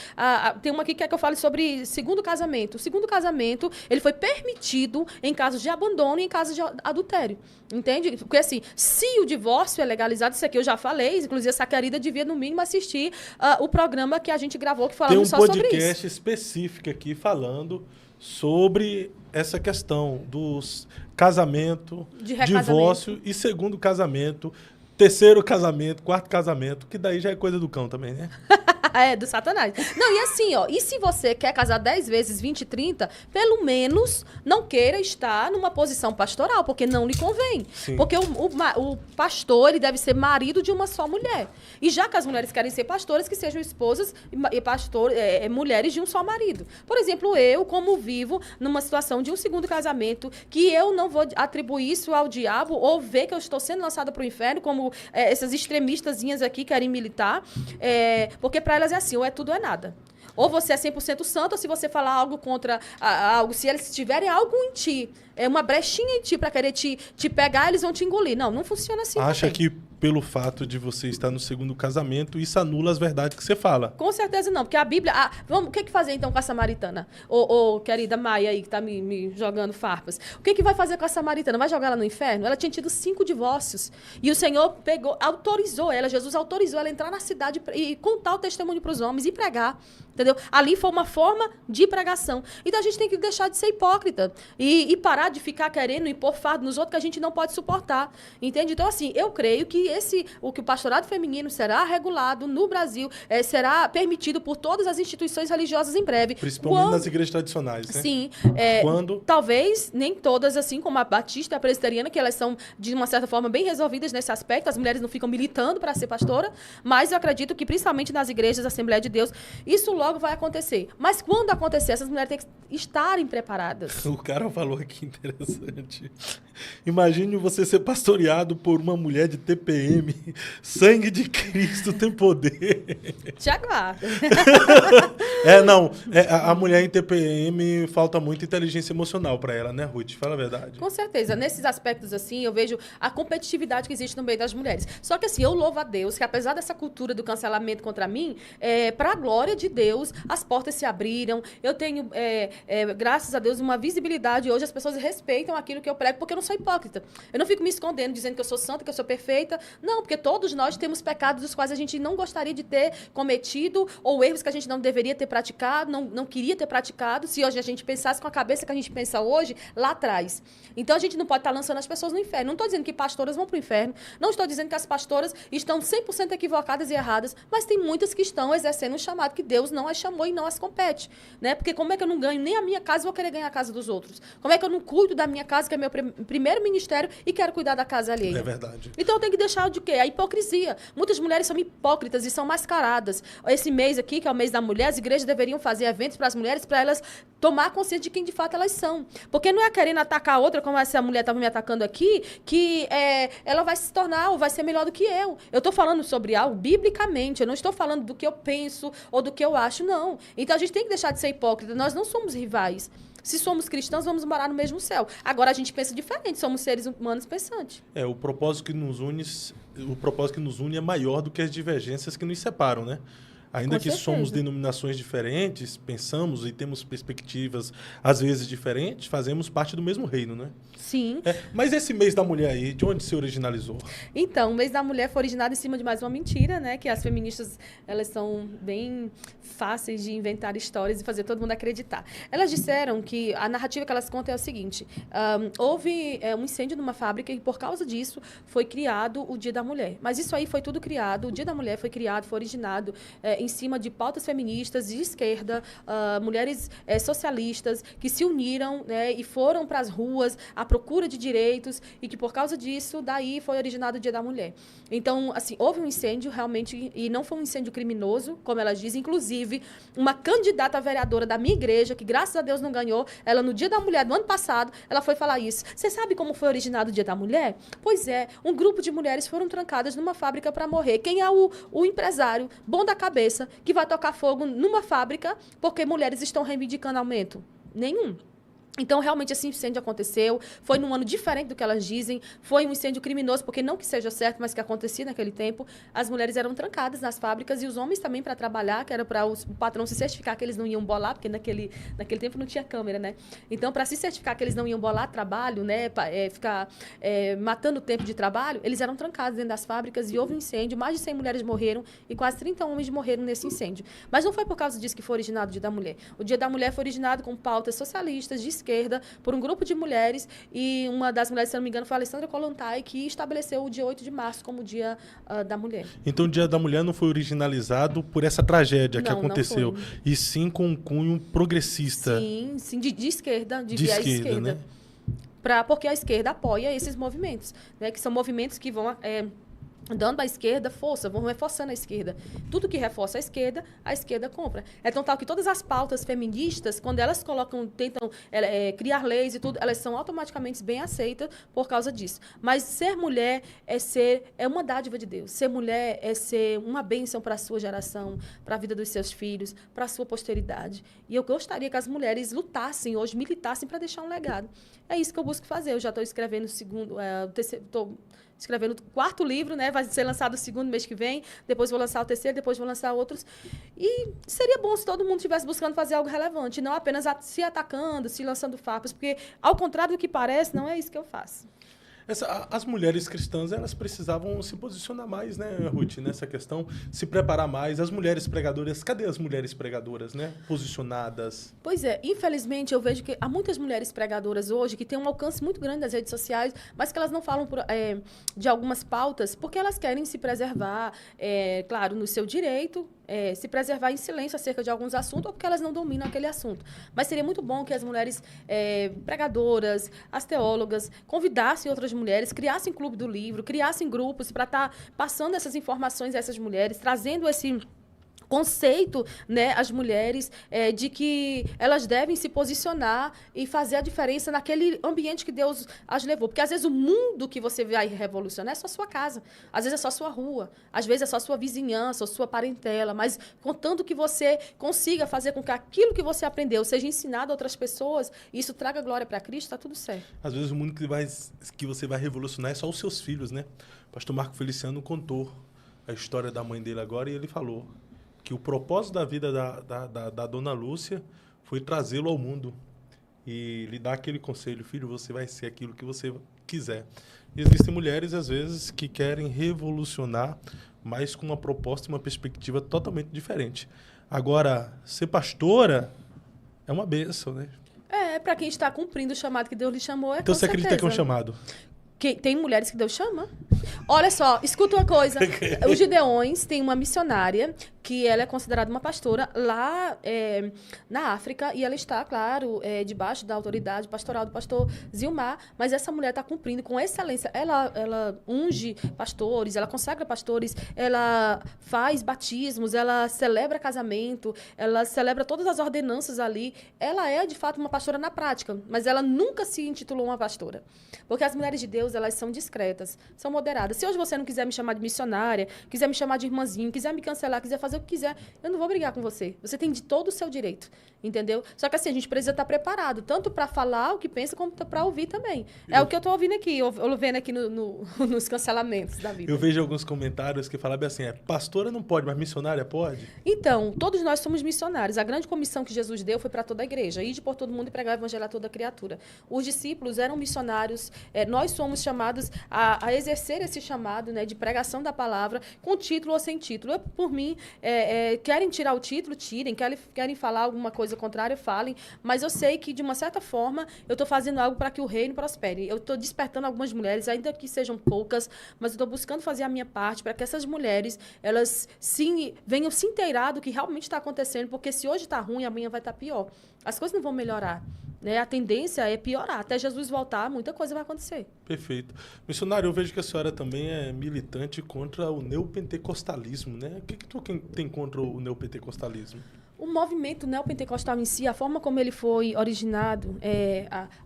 Tem uma aqui que quer que eu fale sobre segundo casamento. O segundo casamento, ele foi permitido em casos de abandono e em casos de adultério. Entende? Porque, assim, se o divórcio é legalizado, isso aqui eu já falei, inclusive essa querida devia, no mínimo, assistir o programa que a gente gravou, que falando só sobre isso. Tem um podcast específico aqui falando sobre essa questão dos casamento, divórcio e segundo casamento, terceiro casamento, quarto casamento, que daí já é coisa do cão também, né? Do Satanás. Não, e assim, e se você quer casar 10 vezes, 20, 30, pelo menos não queira estar numa posição pastoral, porque não lhe convém. Sim. Porque o pastor, ele deve ser marido de uma só mulher. E já que as mulheres querem ser pastoras, que sejam esposas e mulheres de um só marido. Por exemplo, eu, como vivo numa situação de um segundo casamento, que eu não vou atribuir isso ao diabo ou ver que eu estou sendo lançada para o inferno, como tipo, essas extremistazinhas aqui querem militar, porque para elas é assim, ou é tudo ou é nada. Ou você é 100% santo, ou se você falar algo contra algo, se eles tiverem algo em ti, uma brechinha em ti para querer te pegar, eles vão te engolir. Não funciona assim. Acha também. que pelo fato de você estar no segundo casamento, isso anula as verdades que você fala? Com certeza não, porque a Bíblia... o que fazer então com a samaritana? Ô, querida Maia aí, que tá me jogando farpas. O que vai fazer com a samaritana? Vai jogar ela no inferno? Ela tinha tido 5 divórcios. E o Senhor autorizou ela, Jesus autorizou ela a entrar na cidade e contar o testemunho para os homens e pregar. Entendeu? Ali foi uma forma de pregação. Então a gente tem que deixar de ser hipócrita e parar de ficar querendo impor fardo nos outros que a gente não pode suportar. Entende? Então, assim, eu creio que o que o pastorado feminino será regulado no Brasil, será permitido por todas as instituições religiosas em breve. Principalmente nas igrejas tradicionais, né? Sim. Quando? Talvez nem todas, assim como a Batista e a Presbiteriana, que elas são, de uma certa forma, bem resolvidas nesse aspecto. As mulheres não ficam militando para ser pastora, mas eu acredito que, principalmente nas igrejas da Assembleia de Deus, isso logo vai acontecer. Mas quando acontecer, essas mulheres têm que estarem preparadas. O cara falou aqui interessante. Imagine você ser pastoreado por uma mulher de TPM. Sangue de Cristo tem poder. Te aguardo. A mulher em TPM falta muita inteligência emocional para ela, né, Ruth? Fala a verdade. Com certeza. Nesses aspectos, assim, eu vejo a competitividade que existe no meio das mulheres. Só que, assim, eu louvo a Deus que, apesar dessa cultura do cancelamento contra mim, para a glória de Deus, as portas se abriram. Eu tenho, graças a Deus, uma visibilidade. Hoje as pessoas respeitam aquilo que eu prego, porque eu não sou hipócrita. Eu não fico me escondendo, dizendo que eu sou santa, que eu sou perfeita. Não, porque todos nós temos pecados dos quais a gente não gostaria de ter cometido, ou erros que a gente não deveria ter praticado, não queria ter praticado, se hoje a gente pensasse com a cabeça que a gente pensa hoje, lá atrás. Então a gente não pode estar lançando as pessoas no inferno. Não estou dizendo que pastoras vão para o inferno, não estou dizendo que as pastoras estão 100% equivocadas e erradas, mas tem muitas que estão exercendo um chamado que Deus não as chamou e não as compete. Né? Porque como é que eu não ganho nem a minha casa e vou querer ganhar a casa dos outros? Como é que eu não cuido da minha casa, que é meu primeiro ministério, e quero cuidar da casa alheia? É verdade. Então eu tenho que deixar de quê? A hipocrisia. Muitas mulheres são hipócritas e são mascaradas. Esse mês aqui, que é o mês da mulher, as igrejas deveriam fazer eventos para as mulheres, para elas tomar consciência de quem de fato elas são. Porque não é querendo atacar a outra, como essa mulher estava me atacando aqui, que ela vai se tornar ou vai ser melhor do que eu. Eu estou falando sobre algo biblicamente, eu não estou falando do que eu penso ou do que eu acho, não. Então a gente tem que deixar de ser hipócrita. Nós não somos rivais. Se somos cristãos, vamos morar no mesmo céu. Agora a gente pensa diferente, somos seres humanos pensantes. O propósito que nos une é maior do que as divergências que nos separam, né? Ainda que somos denominações diferentes, pensamos e temos perspectivas às vezes diferentes, fazemos parte do mesmo reino, né? Sim. Mas esse mês da mulher aí, de onde se originalizou? Então, o mês da mulher foi originado em cima de mais uma mentira, né? Que as feministas, elas são bem fáceis de inventar histórias e fazer todo mundo acreditar. Elas disseram que a narrativa que elas contam é o seguinte: houve um incêndio numa fábrica e por causa disso foi criado o Dia da Mulher. Mas isso aí foi tudo criado, o Dia da Mulher foi criado, foi originado em cima de pautas feministas de esquerda, mulheres socialistas que se uniram, né, e foram para as ruas à procura de direitos e que por causa disso, daí foi originado o Dia da Mulher. Então, assim, houve um incêndio realmente, e não foi um incêndio criminoso, como elas dizem. Inclusive, uma candidata a vereadora da minha igreja, que graças a Deus não ganhou, ela no Dia da Mulher do ano passado, ela foi falar isso. Você sabe como foi originado o Dia da Mulher? Pois é, um grupo de mulheres foram trancadas numa fábrica para morrer. Quem é o empresário bom da cabeça que vai tocar fogo numa fábrica porque mulheres estão reivindicando aumento? Nenhum. Então, realmente, esse incêndio aconteceu. Foi num ano diferente do que elas dizem. Foi um incêndio criminoso, porque não que seja certo, mas que acontecia naquele tempo. As mulheres eram trancadas nas fábricas e os homens também para trabalhar, que era para o patrão se certificar que eles não iam bolar, porque naquele tempo não tinha câmera, né? Então, para se certificar que eles não iam bolar trabalho, né, ficar matando o tempo de trabalho, eles eram trancados dentro das fábricas e houve um incêndio. Mais de 100 mulheres morreram e quase 30 homens morreram nesse incêndio. Mas não foi por causa disso que foi originado o Dia da Mulher. O Dia da Mulher foi originado com pautas socialistas, de esquerda, por um grupo de mulheres, e uma das mulheres, se não me engano, foi a Alessandra Kollontai, que estabeleceu o dia 8 de março como o Dia da Mulher. Então o Dia da Mulher não foi originalizado por essa tragédia que aconteceu, e sim com um cunho progressista. Sim, de esquerda, de viés esquerda. Né? Porque a esquerda apoia esses movimentos, né, que são movimentos que vão dando à esquerda força, vão reforçando a esquerda. Tudo que reforça a esquerda compra. É tão tal que todas as pautas feministas, quando elas tentam criar leis e tudo, elas são automaticamente bem aceitas por causa disso. Mas ser mulher é uma dádiva de Deus. Ser mulher é ser uma bênção para a sua geração, para a vida dos seus filhos, para a sua posteridade. E eu gostaria que as mulheres lutassem hoje, militassem para deixar um legado. É isso que eu busco fazer. Eu já estou escrevendo escrevendo o 4º livro, né? Vai ser lançado o 2º mês que vem, depois vou lançar o 3º, depois vou lançar outros. E seria bom se todo mundo estivesse buscando fazer algo relevante, não apenas se atacando, se lançando farpas, porque, ao contrário do que parece, não é isso que eu faço. As mulheres cristãs, elas precisavam se posicionar mais, né, Ruth, nessa questão, se preparar mais. As mulheres pregadoras, cadê as mulheres pregadoras, né, posicionadas? Pois é, infelizmente eu vejo que há muitas mulheres pregadoras hoje que têm um alcance muito grande nas redes sociais, mas que elas não falam de algumas pautas porque elas querem se preservar, claro, no seu direito, se preservar em silêncio acerca de alguns assuntos ou porque elas não dominam aquele assunto. Mas seria muito bom que as mulheres pregadoras, as teólogas, convidassem outras mulheres, criassem clube do livro, criassem grupos para estar passando essas informações a essas mulheres, trazendo esse conceito, né, às mulheres de que elas devem se posicionar e fazer a diferença naquele ambiente que Deus as levou. Porque, às vezes, o mundo que você vai revolucionar é só a sua casa. Às vezes, é só a sua rua. Às vezes, é só a sua vizinhança ou sua parentela. Mas, contanto que você consiga fazer com que aquilo que você aprendeu seja ensinado a outras pessoas e isso traga glória para Cristo, está tudo certo. Às vezes, o mundo que você vai revolucionar é só os seus filhos, né? O pastor Marco Feliciano contou a história da mãe dele agora e ele falou que o propósito da vida da dona Lúcia foi trazê-lo ao mundo e lhe dar aquele conselho: filho, você vai ser aquilo que você quiser. E existem mulheres, às vezes, que querem revolucionar, mas com uma proposta e uma perspectiva totalmente diferente. Agora, ser pastora é uma bênção, né? Para quem está cumprindo o chamado que Deus lhe chamou, então você acredita que é um chamado? Tem mulheres que Deus chama? Olha só, escuta uma coisa. Os Gideões têm uma missionária que ela é considerada uma pastora lá na África e ela está, claro, debaixo da autoridade pastoral do pastor Zilmar, mas essa mulher está cumprindo com excelência. Ela unge pastores, ela consagra pastores, ela faz batismos, ela celebra casamento, ela celebra todas as ordenanças ali. Ela é, de fato, uma pastora na prática, mas ela nunca se intitulou uma pastora. Porque as mulheres de Deus, elas são discretas, são moderadas. Se hoje você não quiser me chamar de missionária, quiser me chamar de irmãzinho, quiser me cancelar, quiser fazer o que quiser, eu não vou brigar com você. Você tem de todo o seu direito, entendeu? Só que assim, a gente precisa estar preparado, tanto para falar o que pensa, como para ouvir também. É o que eu estou ouvindo aqui, eu vendo aqui nos cancelamentos da vida. Eu vejo alguns comentários que falam assim, pastora não pode, mas missionária pode? Então, todos nós somos missionários. A grande comissão que Jesus deu foi para toda a igreja, ir por todo mundo e pregar o evangelho a toda criatura. Os discípulos eram missionários, nós somos chamados a exercer esse chamado, né, de pregação da palavra, com título ou sem título. Por mim, querem tirar o título, tirem. Querem falar alguma coisa contrária, falem. Mas eu sei que, de uma certa forma, eu estou fazendo algo para que o reino prospere. Eu estou despertando algumas mulheres, ainda que sejam poucas, mas eu estou buscando fazer a minha parte para que essas mulheres, elas sim, venham se inteirar do que realmente está acontecendo, porque se hoje está ruim, amanhã vai estar pior. As coisas não vão melhorar. Né? A tendência é piorar. Até Jesus voltar, muita coisa vai acontecer. Perfeito. Missionário, eu vejo que a senhora também é militante contra o neopentecostalismo, né? O que tu tem contra o neopentecostalismo? O movimento neopentecostal em si, a forma como ele foi originado,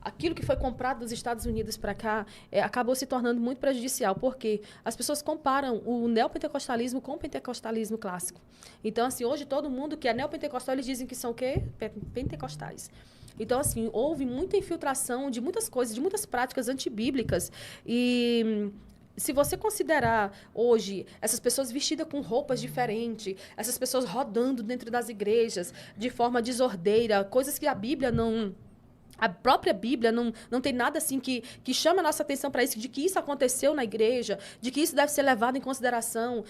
aquilo que foi comprado dos Estados Unidos para cá, acabou se tornando muito prejudicial, porque as pessoas comparam o neopentecostalismo com o pentecostalismo clássico. Então, assim, hoje todo mundo que é neopentecostal, eles dizem que são o quê? Pentecostais. Então, assim, houve muita infiltração de muitas coisas, de muitas práticas antibíblicas. E se você considerar hoje essas pessoas vestidas com roupas diferentes, essas pessoas rodando dentro das igrejas de forma desordeira, coisas que a Bíblia não... A própria Bíblia não tem nada assim que chama a nossa atenção para isso, de que isso aconteceu na igreja, de que isso deve ser levado em consideração,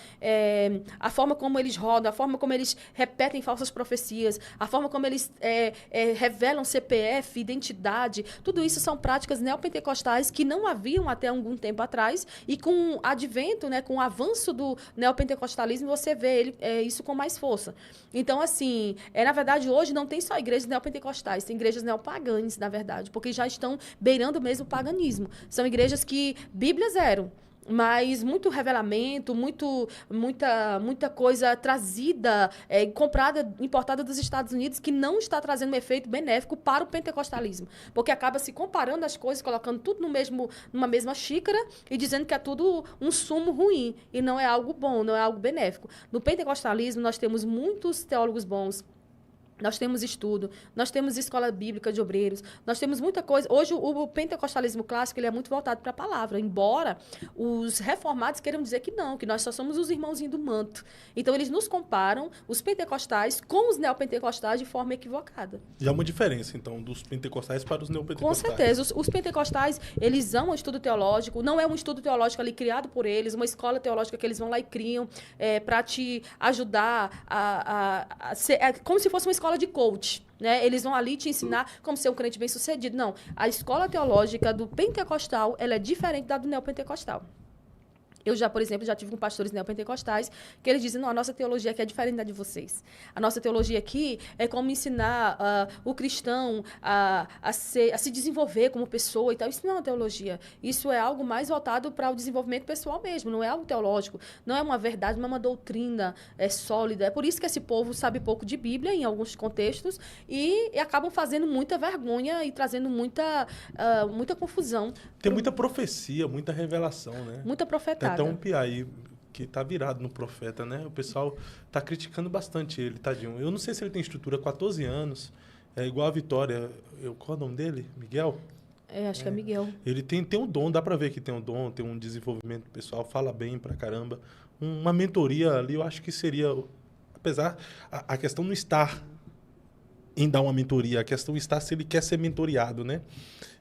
a forma como eles rodam, a forma como eles repetem falsas profecias, a forma como eles revelam CPF, identidade. Tudo isso são práticas neopentecostais que não haviam até algum tempo atrás, e com o advento, né, com o avanço do neopentecostalismo, você vê isso com mais força. Então, assim, na verdade, hoje não tem só igrejas neopentecostais, tem igrejas neopagãs, na verdade, porque já estão beirando mesmo o paganismo. São igrejas que Bíblia zero. mas muito revelamento, muita coisa trazida, comprada, importada dos Estados Unidos, que não está trazendo um efeito benéfico para o pentecostalismo. Porque acaba se comparando as coisas, colocando tudo numa mesma xícara e dizendo que é tudo um sumo ruim. E não é algo bom, não é algo benéfico. No pentecostalismo, nós temos muitos teólogos bons. Nós temos estudo, nós temos escola bíblica de obreiros, nós temos muita coisa. Hoje, o pentecostalismo clássico ele é muito voltado para a palavra, embora os reformados queiram dizer que não, que nós só somos os irmãozinhos do manto. Então, eles nos comparam, os pentecostais, com os neopentecostais de forma equivocada. E há uma diferença, então, dos pentecostais para os neopentecostais. Com certeza. Os pentecostais, eles amam o estudo teológico, não é um estudo teológico ali criado por eles, uma escola teológica que eles vão lá e criam para te ajudar a ser... como se fosse uma escola de coach, né? Eles vão ali te ensinar como ser um crente bem-sucedido. Não, a escola teológica do pentecostal, ela é diferente da do neopentecostal. Eu já, por exemplo, já tive com pastores neopentecostais que eles dizem, não, a nossa teologia aqui é diferente da de vocês. A nossa teologia aqui é como ensinar o cristão a se desenvolver como pessoa e tal. Isso não é uma teologia. Isso é algo mais voltado para o desenvolvimento pessoal mesmo, não é algo teológico. Não é uma verdade, não é uma doutrina sólida. É por isso que esse povo sabe pouco de Bíblia, em alguns contextos, e acabam fazendo muita vergonha e trazendo muita confusão. Tem muita profecia, muita revelação, né? Muita profetada. Tem até um piaí que tá virado no profeta, né? O pessoal tá criticando bastante ele, tadinho. Eu não sei se ele tem estrutura, 14 anos, é igual a Vitória. Qual é o nome dele? Miguel? Acho que é Miguel. Ele tem um dom, dá para ver que tem um dom, tem um desenvolvimento pessoal, fala bem pra caramba. Uma mentoria ali, eu acho que seria... Apesar, a questão não está em dar uma mentoria, a questão está se ele quer ser mentoriado, né?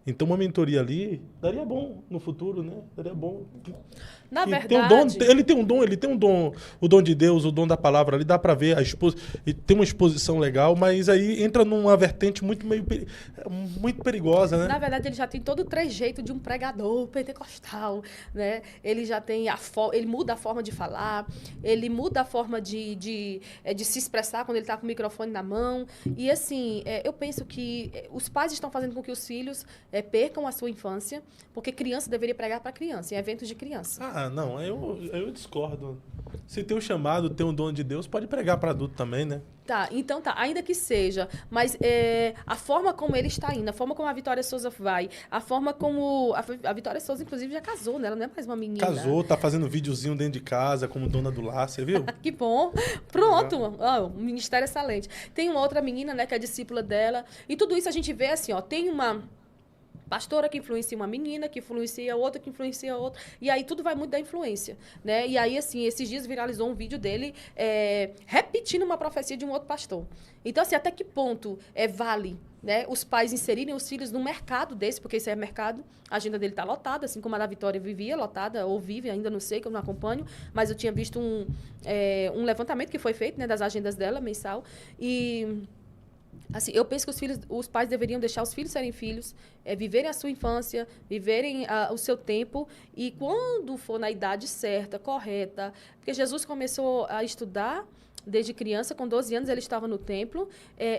Então, uma mentoria ali daria bom no futuro, né? Daria bom. Na verdade... Ele tem um dom, o dom de Deus, o dom da palavra ali, dá para ver, e tem uma exposição legal, mas aí entra numa vertente muito perigosa, né? Na verdade, ele já tem todo o trejeito de um pregador pentecostal, né? Ele já tem ele muda a forma de falar, ele muda a forma de se expressar quando ele está com o microfone na mão. E, assim, eu penso que os pais estão fazendo com que os filhos percam a sua infância, porque criança deveria pregar para criança, em eventos de criança. Não, eu discordo. Se tem o chamado, tem o dom de Deus, pode pregar para adulto também, né? Então ainda que seja, mas a forma como ele está indo, a forma como a Vitória Souza vai, a forma como... A Vitória Souza, inclusive, já casou, né? Ela não é mais uma menina. Casou, tá fazendo videozinho dentro de casa, como dona do lar, você viu? Que bom. Pronto. Um ministério excelente. Tem uma outra menina, né, que é discípula dela. E tudo isso a gente vê assim, tem uma pastora que influencia uma menina, que influencia outra, que influencia outra. E aí tudo vai muito da influência, né? E aí, assim, esses dias viralizou um vídeo dele repetindo uma profecia de um outro pastor. Então, assim, até que ponto vale, né, os pais inserirem os filhos num mercado desse, porque isso é mercado, a agenda dele está lotada, assim como a da Vitória vivia lotada, ou vive, ainda não sei, que eu não acompanho, mas eu tinha visto um levantamento que foi feito, né, das agendas dela, mensal, e... Assim, eu penso que os pais deveriam deixar os filhos serem filhos, viverem a sua infância, viverem o seu tempo, e quando for na idade certa, correta, porque Jesus começou a estudar desde criança, com 12 anos ele estava no templo,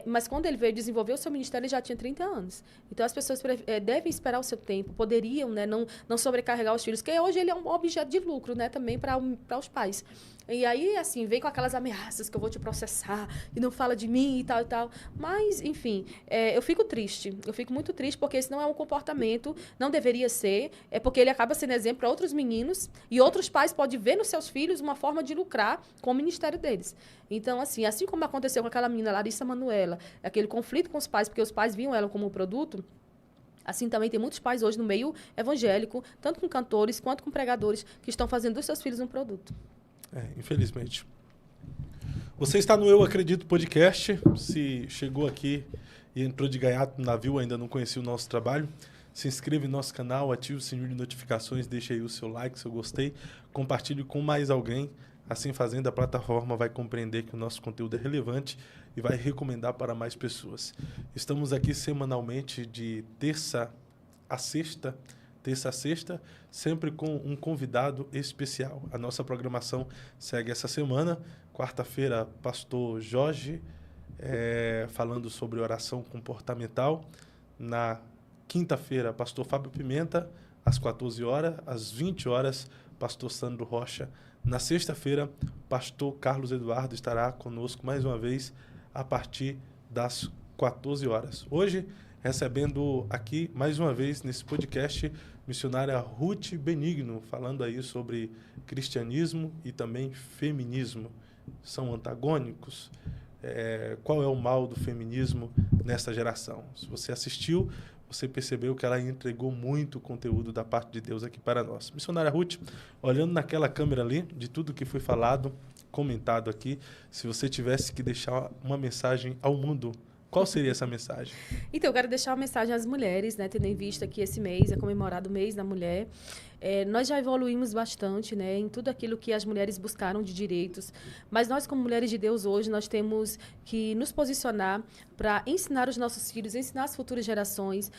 mas quando ele veio desenvolver o seu ministério, ele já tinha 30 anos. Então, as pessoas devem esperar o seu tempo, poderiam, né, não sobrecarregar os filhos, porque hoje ele é um objeto de lucro, né, também para os pais. E aí, assim, vem com aquelas ameaças que eu vou te processar e não fala de mim e tal e tal. Mas, enfim, eu fico triste. Eu fico muito triste porque esse não é um comportamento, não deveria ser, porque ele acaba sendo exemplo para outros meninos e outros pais podem ver nos seus filhos uma forma de lucrar com o ministério deles. Então, assim como aconteceu com aquela menina Larissa Manoela, aquele conflito com os pais, porque os pais viam ela como um produto, assim também tem muitos pais hoje no meio evangélico, tanto com cantores quanto com pregadores, que estão fazendo dos seus filhos um produto. Infelizmente. Você está no Eu Acredito Podcast. Se chegou aqui e entrou de gaiato no navio, ainda não conhecia o nosso trabalho, se inscreva em nosso canal, ative o sininho de notificações, deixe aí o seu like, seu gostei, compartilhe com mais alguém. Assim fazendo, a plataforma vai compreender que o nosso conteúdo é relevante e vai recomendar para mais pessoas. Estamos aqui semanalmente de terça a sexta, sempre com um convidado especial. A nossa programação segue essa semana. Quarta-feira, pastor Jorge, falando sobre oração comportamental. Na quinta-feira, pastor Fábio Pimenta, às 14 horas. Às 20 horas, pastor Sandro Rocha. Na sexta-feira, pastor Carlos Eduardo estará conosco mais uma vez a partir das 14 horas. Hoje, recebendo aqui mais uma vez nesse podcast missionária Ruth Benigno, falando aí sobre cristianismo e também feminismo. São antagônicos? Qual é o mal do feminismo nesta geração? Se você assistiu, você percebeu que ela entregou muito conteúdo da parte de Deus aqui para nós. Missionária Ruth, olhando naquela câmera ali, de tudo que foi falado, comentado aqui, se você tivesse que deixar uma mensagem ao mundo, qual seria essa mensagem? Então, eu quero deixar uma mensagem às mulheres, né? Tendo em vista que esse mês é comemorado o mês da mulher. Nós já evoluímos bastante, né, em tudo aquilo que as mulheres buscaram de direitos, mas nós, como mulheres de Deus hoje, nós temos que nos posicionar para ensinar os nossos filhos, ensinar as futuras gerações,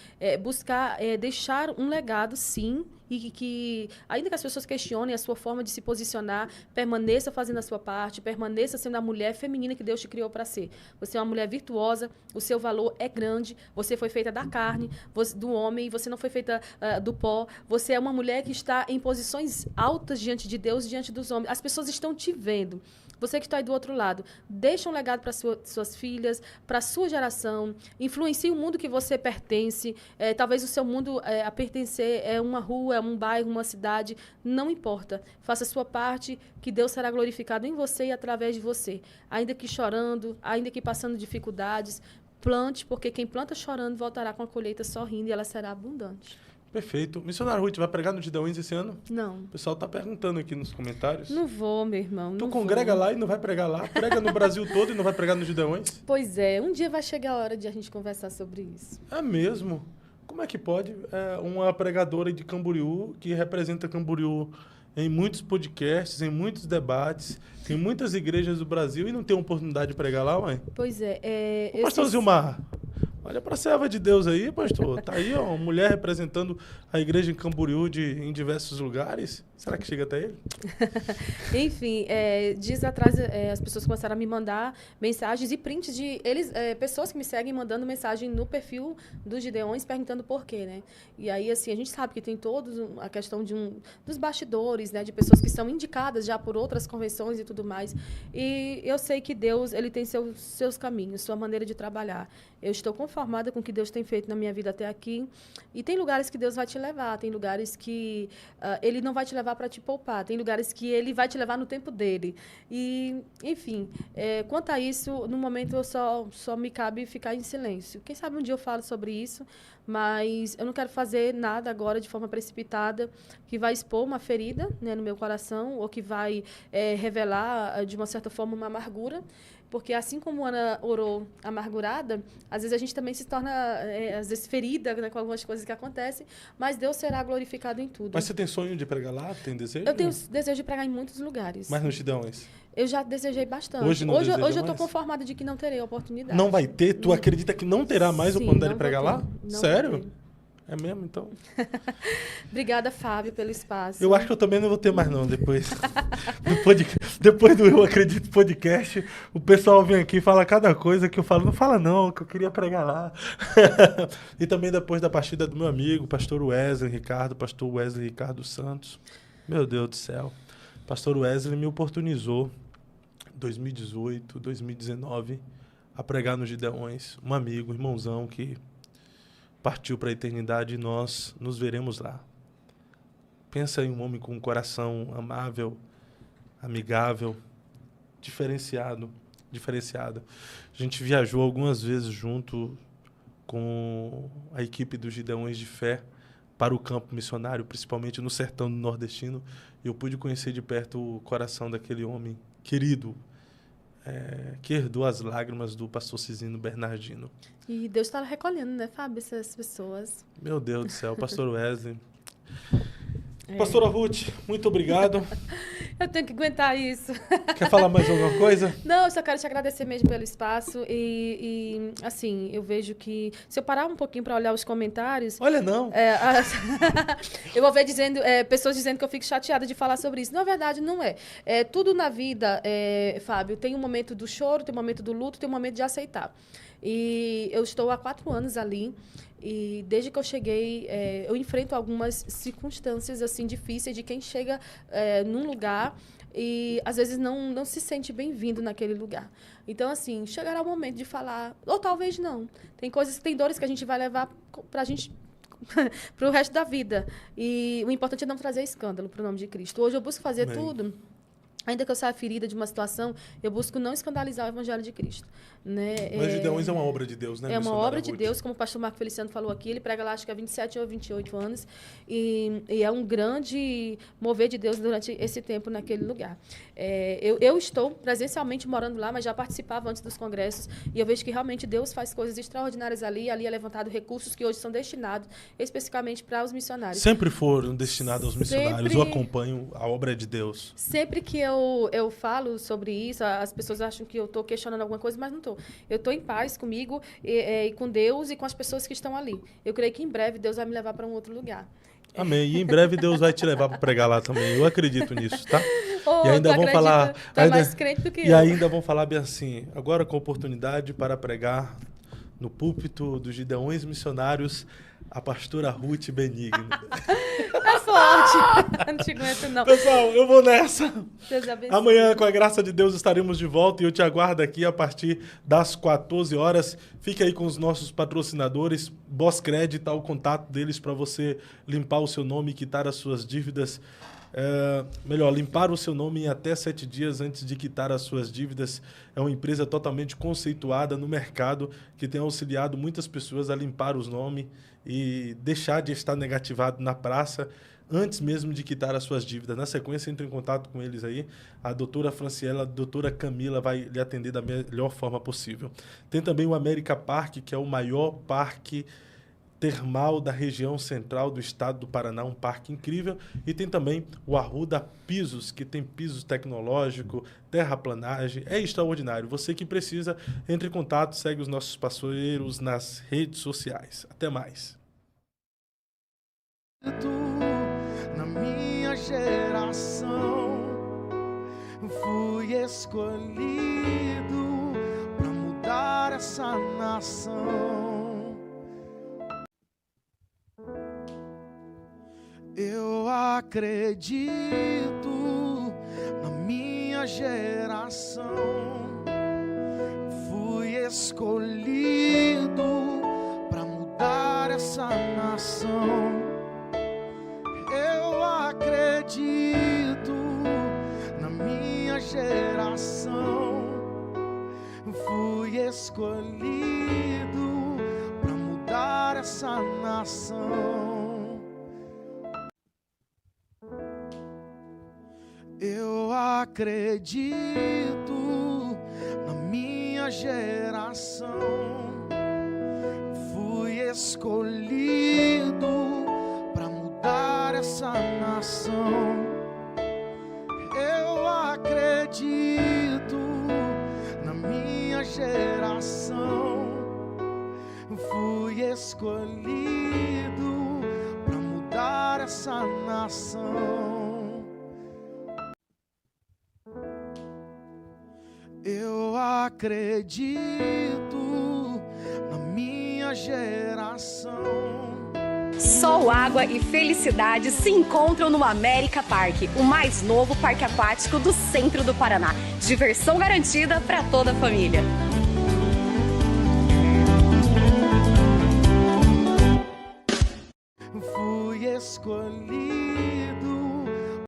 buscar deixar um legado, sim, e que, ainda que as pessoas questionem a sua forma de se posicionar, permaneça fazendo a sua parte, permaneça sendo a mulher feminina que Deus te criou para ser. Você é uma mulher virtuosa, o seu valor é grande, você foi feita da carne, do homem, você não foi feita do pó, você é uma mulher que está em posições altas diante de Deus, diante dos homens. As pessoas estão te vendo. Você que está aí do outro lado, deixa um legado para suas filhas, para a sua geração, influencie o mundo que você pertence. Talvez o seu mundo a pertencer é uma rua, é um bairro, uma cidade, não importa. Faça a sua parte, que Deus será glorificado em você e através de você. Ainda que chorando, ainda que passando dificuldades, plante, porque quem planta chorando voltará com a colheita sorrindo e ela será abundante. Perfeito. Missionária Ruth, vai pregar no Gideões esse ano? Não. O pessoal está perguntando aqui nos comentários. Não vou, meu irmão. Tu congrega lá e não vai pregar lá? Prega no Brasil todo e não vai pregar no Gideões? Pois é. Um dia vai chegar a hora de a gente conversar sobre isso. É mesmo? Como é que pode uma pregadora de Camboriú, que representa Camboriú em muitos podcasts, em muitos debates, em muitas igrejas do Brasil, e não ter uma oportunidade de pregar lá, mãe? Pois é. Pastor Zilmar, olha para a serva de Deus aí, pastor. Tá aí, ó, uma mulher representando a igreja em Camboriú em diversos lugares. Será que chega até ele? Enfim, dias atrás as pessoas começaram a me mandar mensagens e prints de pessoas que me seguem mandando mensagem no perfil dos Gideões perguntando por quê, né? E aí, assim, a gente sabe que tem todos a questão dos bastidores, né? De pessoas que são indicadas já por outras convenções e tudo mais. E eu sei que Deus, ele tem seus caminhos, sua maneira de trabalhar. Eu estou conformada com o que Deus tem feito na minha vida até aqui. E tem lugares que Deus vai te levar, tem lugares que ele não vai te levar para te poupar, tem lugares que ele vai te levar no tempo dele. E, enfim, quanto a isso, no momento eu só me cabe ficar em silêncio. Quem sabe um dia eu falo sobre isso, mas eu não quero fazer nada agora de forma precipitada que vai expor uma ferida, né, no meu coração ou que vai revelar, de uma certa forma, uma amargura. Porque assim como Ana orou amargurada, às vezes a gente também se torna, às vezes, ferida, né, com algumas coisas que acontecem, mas Deus será glorificado em tudo. Mas você tem sonho de pregar lá? Tem desejo? Eu tenho desejo de pregar em muitos lugares. Mas nos Gideões? Eu já desejei bastante. Hoje eu estou mais? conformada de que não terei oportunidade. Não vai ter? Tu acredita que não terá mais oportunidade de pregar lá? Sério? É mesmo, então? Obrigada, Fábio, pelo espaço. Eu acho que eu também não vou ter mais, não, depois. Depois do Eu Acredito podcast, o pessoal vem aqui e fala cada coisa que eu falo, não fala não, que eu queria pregar lá. E também depois da partida do meu amigo, pastor Wesley Ricardo Santos. Meu Deus do céu. Pastor Wesley me oportunizou, 2018, 2019, a pregar nos Gideões. Um amigo, irmãozão, que partiu para a eternidade e nós nos veremos lá. Pensa em um homem com um coração amável, amigável, diferenciado. A gente viajou algumas vezes junto com a equipe dos Gideões de Fé para o campo missionário, principalmente no sertão do nordestino, e eu pude conhecer de perto o coração daquele homem querido, que herdou as lágrimas do pastor Cisino Bernardino. E Deus está recolhendo, né, Fábio, essas pessoas. Meu Deus do céu, pastor Wesley. Pastora Ruth, muito obrigado. Eu tenho que aguentar isso. Quer falar mais alguma coisa? Não, eu só quero te agradecer mesmo pelo espaço e assim, eu vejo que se eu parar um pouquinho para olhar os comentários... Olha, não. Eu vou ver pessoas dizendo que eu fico chateada de falar sobre isso. Na verdade, não é. Tudo na vida, Fábio, tem um momento do choro, tem um momento do luto, tem um momento de aceitar. E eu estou há 4 anos ali. E desde que eu cheguei, eu enfrento algumas circunstâncias assim difíceis de quem chega num lugar e às vezes não se sente bem-vindo naquele lugar. Então, assim, chegará o momento de falar, ou talvez não. Tem dores que a gente vai levar pra gente para o resto da vida. E o importante é não trazer escândalo para o nome de Cristo. Hoje eu busco fazer tudo. Ainda que eu saia ferida de uma situação, eu busco não escandalizar o Evangelho de Cristo. Né? Mas Gideões é uma obra de Deus, né? É uma obra de Deus, como o pastor Marco Feliciano falou aqui. Ele prega lá, acho que há 27 ou 28 anos. E é um grande mover de Deus durante esse tempo naquele lugar. Eu estou presencialmente morando lá, mas já participava antes dos congressos. E eu vejo que realmente Deus faz coisas extraordinárias ali. Ali é levantado recursos que hoje são destinados especificamente para os missionários. Sempre foram destinados aos missionários. Eu acompanho a obra de Deus. Sempre que eu falo sobre isso, as pessoas acham que eu estou questionando alguma coisa, mas não estou. Eu estou em paz comigo e com Deus e com as pessoas que estão ali. Eu creio que em breve Deus vai me levar para um outro lugar. Amém. E em breve Deus vai te levar para pregar lá também. Eu acredito nisso, tá? E ainda vão falar... Tu é mais crente do que eu. E ainda vão falar bem assim, agora com oportunidade para pregar no púlpito dos Gideões Missionários, a pastora Ruth Benigno. É forte. Não te aguento, não. Pessoal, eu vou nessa. Deus abençoe. Amanhã, com a graça de Deus, estaremos de volta e eu te aguardo aqui a partir das 14 horas. Fique aí com os nossos patrocinadores. Bosscred, tá o contato deles para você limpar o seu nome e quitar as suas dívidas. Limpar o seu nome em até 7 dias antes de quitar as suas dívidas. É uma empresa totalmente conceituada no mercado que tem auxiliado muitas pessoas a limpar os nomes e deixar de estar negativado na praça antes mesmo de quitar as suas dívidas. Na sequência, entre em contato com eles aí. A doutora Franciela, a doutora Camila vai lhe atender da melhor forma possível. Tem também o América Park, que é o maior parque termal da região central do estado do Paraná, um parque incrível. E tem também o Arruda Pisos, que tem pisos tecnológico, terraplanagem, é extraordinário. Você que precisa, entre em contato, segue os nossos parceiros nas redes sociais. Até mais. Na minha geração, fui escolhido para mudar essa nação. Eu acredito na minha geração, fui escolhido para mudar essa nação. Eu acredito na minha geração, fui escolhido para mudar essa nação. Eu acredito na minha geração, fui escolhido para mudar essa nação. Eu acredito na minha geração, fui escolhido para mudar essa nação. Eu acredito na minha geração. Sol, água e felicidade se encontram no América Park, o mais novo parque aquático do centro do Paraná. Diversão garantida para toda a família. Fui escolhido